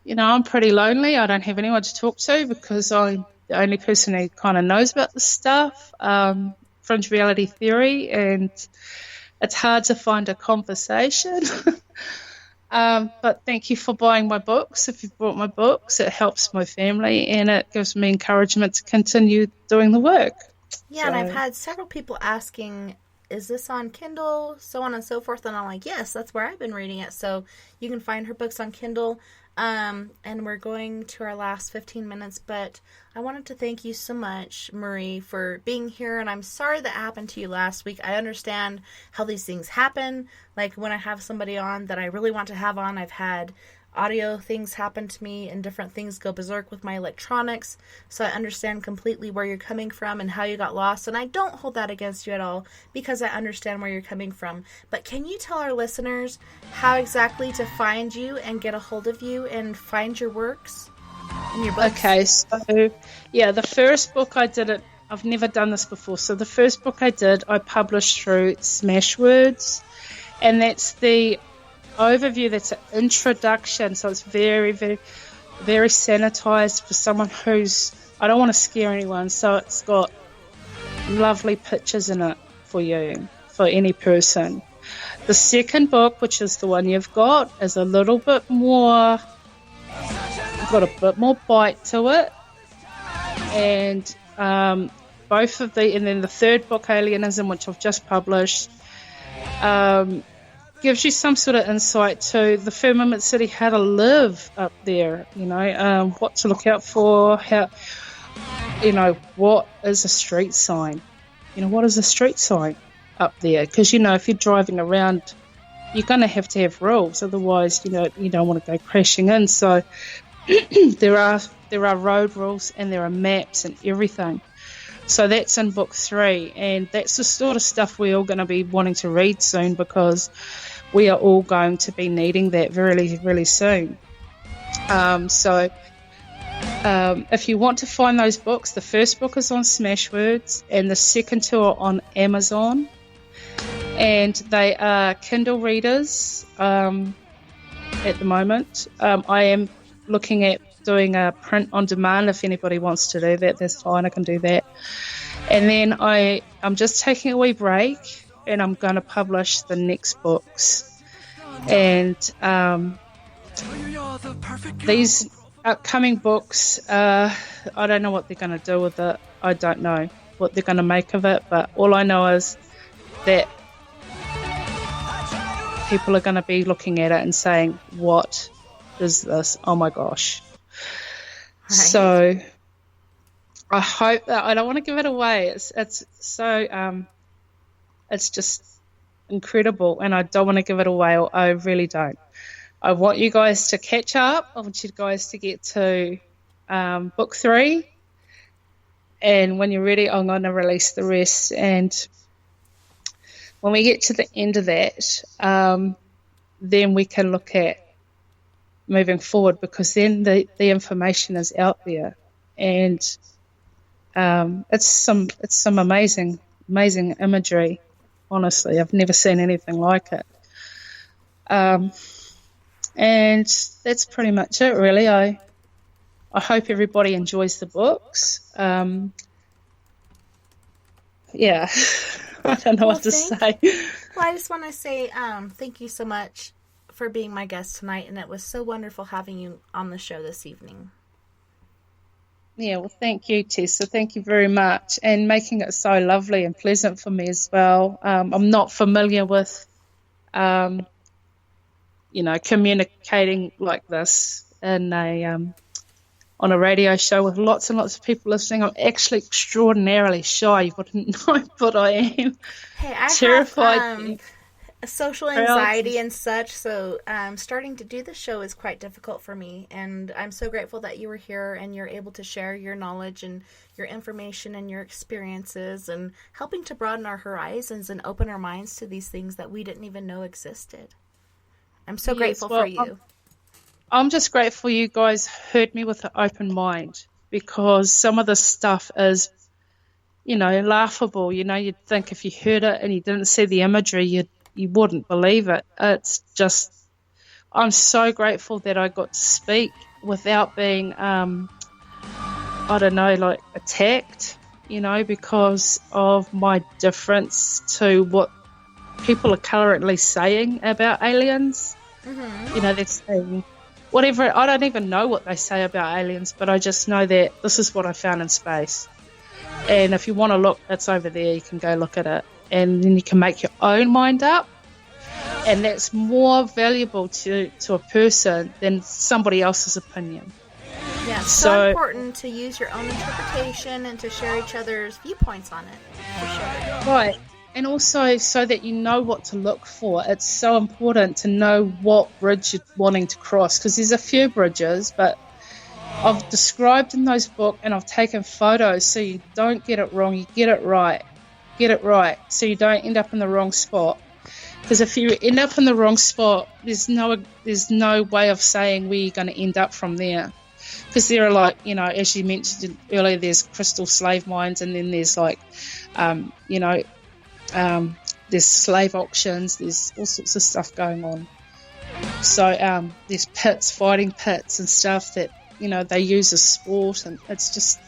you know, I'm pretty lonely. I don't have anyone to talk to because I'm the only person who kind of knows about this stuff, Fringe reality theory, and it's hard to find a conversation. But thank you for buying my books. If you've bought my books, it helps my family and it gives me encouragement to continue doing the work. Yeah, and I've had several people asking, is this on Kindle, so on and so forth, and I'm like, yes, that's where I've been reading it. So you can find her books on Kindle. And we're going to our last 15 minutes, but I wanted to thank you so much, Marie, for being here, and I'm sorry that happened to you last week. I understand how these things happen. Like, when I have somebody on that I really want to have on, I've had audio things happen to me and different things go berserk with my electronics, so I understand completely where you're coming from and how you got lost, and I don't hold that against you at all because I understand where you're coming from. But can you tell our listeners how exactly to find you and get a hold of you and find your works and your books? Okay, so yeah, the first book I did, I've never done this before, so the first book I did, I published through Smashwords, and that's the overview, that's an introduction, so it's very, very, very sanitized for someone who's, I don't want to scare anyone, so it's got lovely pictures in it for you, for any person. The second book, which is the one you've got, is a little bit more, got a bit more bite to it, and both of the, and then the third book, Alienism, which I've just published, gives you some sort of insight to the firmament city, how to live up there, you know, what to look out for, how, you know, what is a street sign, you know, what is a street sign up there, because, you know, if you're driving around, you're going to have rules, otherwise, you know, you don't want to go crashing in. So there are road rules and there are maps and everything. So that's in book 3, and that's the sort of stuff we're all going to be wanting to read soon, because we are all going to be needing that really, really soon. So if you want to find those books, the first book is on Smashwords and the second 2 are on Amazon, and they are Kindle readers at the moment. I am looking at doing a print on demand. If anybody wants to do that, that's fine, I can do that. And then I'm just taking a wee break, and I'm going to publish the next books. And these upcoming books, I don't know what they're going to do with it. I don't know what they're going to make of it, but all I know is that people are going to be looking at it and saying, what is this? Oh my gosh. Right. So I hope that I don't want to give it away. It's so it's just incredible, and I don't want to give it away. I really don't. I want you guys to catch up. I want you guys to get to book 3, and when you're ready, I'm going to release the rest. And when we get to the end of that, then we can look at moving forward, because then the information is out there, and it's some amazing imagery. Honestly, I've never seen anything like it. And that's pretty much it, really. I hope everybody enjoys the books. Yeah, I don't know what to say. Well, I just want to say thank you so much for being my guest tonight, and it was so wonderful having you on the show this evening. Yeah, well, thank you, Tessa. Thank you very much, and making it so lovely and pleasant for me as well. I'm not familiar with, communicating like this in on a radio show with lots and lots of people listening. I'm actually extraordinarily shy. You wouldn't know, but I am. Hey, I terrified. have social anxiety and such, so starting to do the show is quite difficult for me, and I'm so grateful that you were here and you're able to share your knowledge and your information and your experiences, and helping to broaden our horizons and open our minds to these things that we didn't even know existed. I'm so grateful for you. I'm just grateful you guys heard me with an open mind, because some of this stuff is, laughable. You'd think if you heard it and you didn't see the imagery, you wouldn't believe it. It's just, I'm so grateful that I got to speak without being, attacked, because of my difference to what people are currently saying about aliens. Mm-hmm. They're saying whatever. I don't even know what they say about aliens, but I just know that this is what I found in space. And if you want to look, it's over there. You can go look at it. And then you can make your own mind up, and that's more valuable to a person than somebody else's opinion. Yeah, it's so important to use your own interpretation and to share each other's viewpoints on it, for sure. Right, and also so that you know what to look for. It's so important to know what bridge you're wanting to cross, because there's a few bridges, but I've described in those books, and I've taken photos so you don't get it wrong, you get it right. Get it right, so you don't end up in the wrong spot. Because if you end up in the wrong spot, there's no way of saying where you're going to end up from there. Because there are, as you mentioned earlier, there's crystal slave mines, and then there's there's slave auctions. There's all sorts of stuff going on. So there's fighting pits and stuff that they use as sport, and it's just.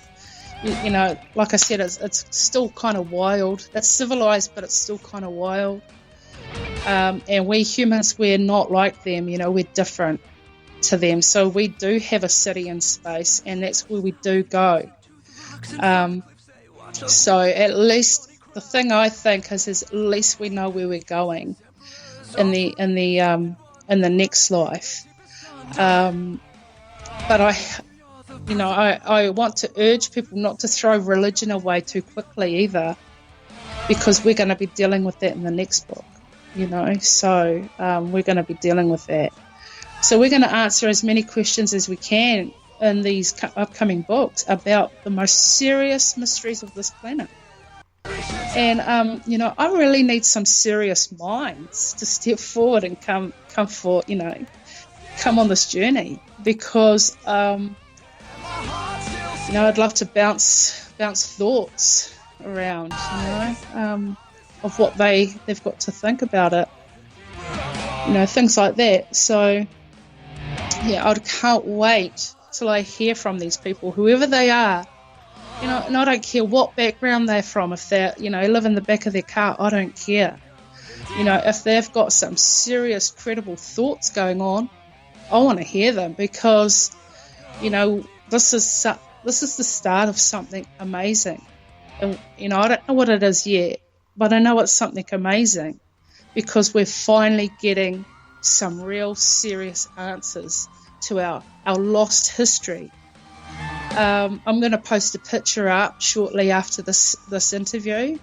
Like I said, it's still kind of wild. It's civilized, but it's still kind of wild. And we humans, we're not like them. We're different to them. So we do have a city in space, and that's where we do go. So at least the thing I think is at least we know where we're going in the next life. But I want to urge people not to throw religion away too quickly either, because we're going to be dealing with that in the next book, so we're going to be dealing with that. So we're going to answer as many questions as we can in these upcoming books about the most serious mysteries of this planet. And, I really need some serious minds to step forward and come on this journey, because I'd love to bounce thoughts around, of what they've got to think about it, things like that. So, yeah, I can't wait till I hear from these people, whoever they are, and I don't care what background they're from. If they live in the back of their car, I don't care. If they've got some serious, credible thoughts going on, I want to hear them, because, this is the start of something amazing. And, I don't know what it is yet, but I know it's something amazing, because we're finally getting some real serious answers to our lost history. I'm going to post a picture up shortly after this interview,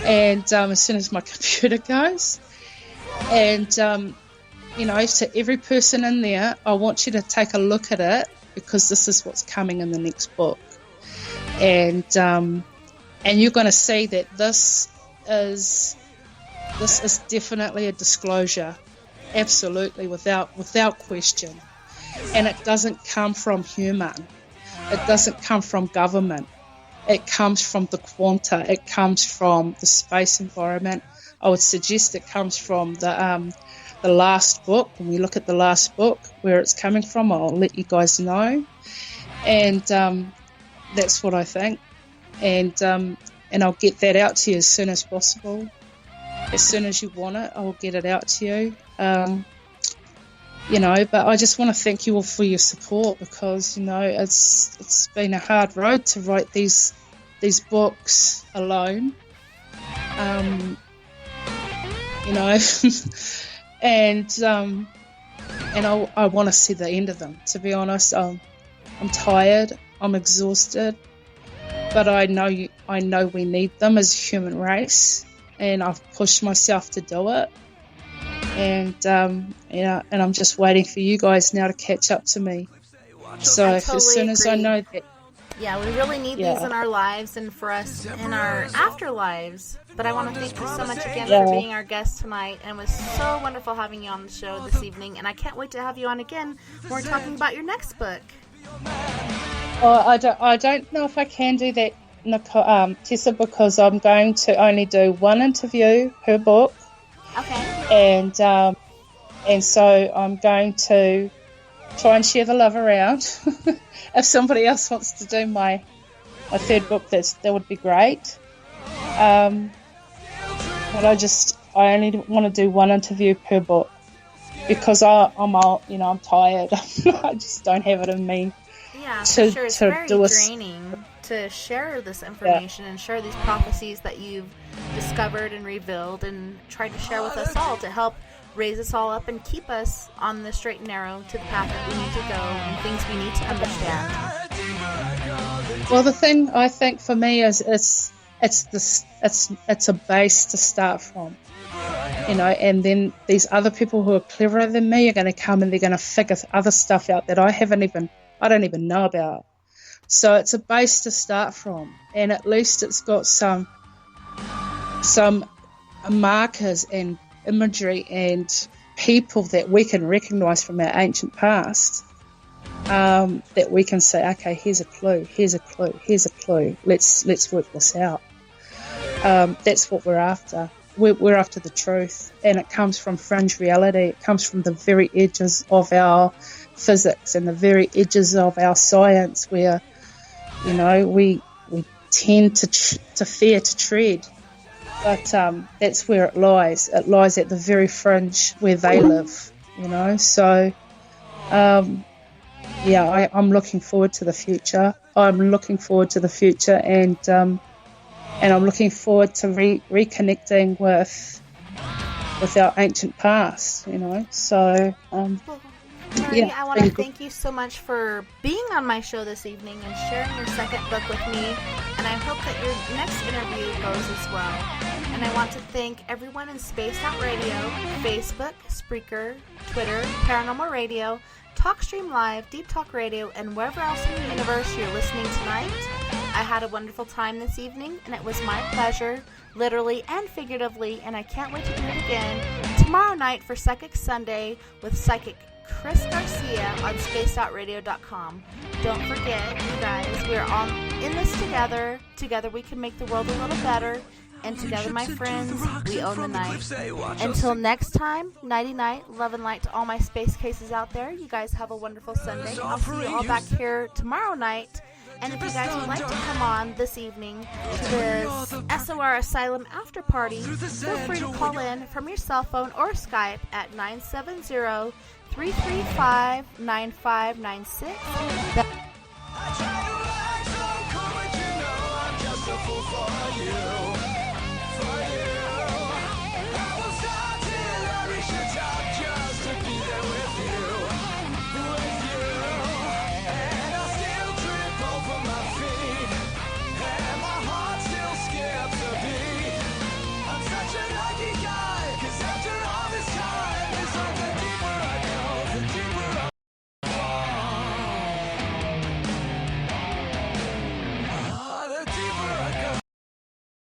and as soon as my computer goes. And, to every person in there, I want you to take a look at it, because this is what's coming in the next book. And you're going to see that this is definitely a disclosure, absolutely, without question. And it doesn't come from human. It doesn't come from government. It comes from the quanta. It comes from the space environment. I would suggest it comes from the last book. When we look at the last book, where it's coming from, I'll let you guys know. And that's what I think. And I'll get that out to you as soon as possible. As soon as you want it, I'll get it out to you. But I just want to thank you all for your support, because, it's been a hard road to write these books alone. And I want to see the end of them, to be honest. I'm tired, I'm exhausted, but I know we need them as a human race, and I've pushed myself to do it. And and I'm just waiting for you guys now to catch up to me. So I totally as soon as I agree. know that. Yeah, we really need these in our lives and for us in our afterlives. But I want to thank you so much again for being our guest tonight. And it was so wonderful having you on the show this evening. And I can't wait to have you on again when we're talking about your next book. I don't know if I can do that, Tessa, because I'm going to only do one interview per book. Okay. And so I'm going to try and share the love around. If somebody else wants to do my third book, that would be great. But I only want to do one interview per book, because I'm tired. I just don't have it in me. Yeah, for sure. It's very do draining to share this information and share these prophecies that you've discovered and revealed, and try to share with us all to help raise us all up and keep us on the straight and narrow to the path that we need to go and things we need to understand. Well, the thing I think for me is it's a base to start from, and then these other people who are cleverer than me are going to come and they're going to figure other stuff out that I don't even know about. So it's a base to start from, and at least it's got some markers and imagery and people that we can recognise from our ancient past, that we can say, okay, here's a clue, let's work this out. That's what we're after. We're after the truth, and it comes from fringe reality. It comes from the very edges of our physics and the very edges of our science, where we tend to fear to tread. But that's where it lies. It lies at the very fringe where they live, So, I'm looking forward to the future. And I'm looking forward to reconnecting with our ancient past, So, Mary, I want to thank you so much for being on my show this evening and sharing your second book with me. And I hope that your next interview goes as well. And I want to thank everyone in Spaced Out Radio, Facebook, Spreaker, Twitter, Paranormal Radio, TalkStream Live, Deep Talk Radio, and wherever else in the universe you're listening tonight. I had a wonderful time this evening, and it was my pleasure, literally and figuratively, and I can't wait to do it again tomorrow night for Psychic Sunday with Psychic Chris Garcia on spacedoutradio.com. Don't forget, you guys, we're all in this together. Together we can make the world a little better. And together, my friends, we own the night. Until next time, nighty-night, love and light to all my space cases out there. You guys have a wonderful Sunday. I'll see you all back here tomorrow night. And if you guys would like to come on this evening to this SOR Asylum after party, feel free to call in from your cell phone or Skype at 970-335-9596.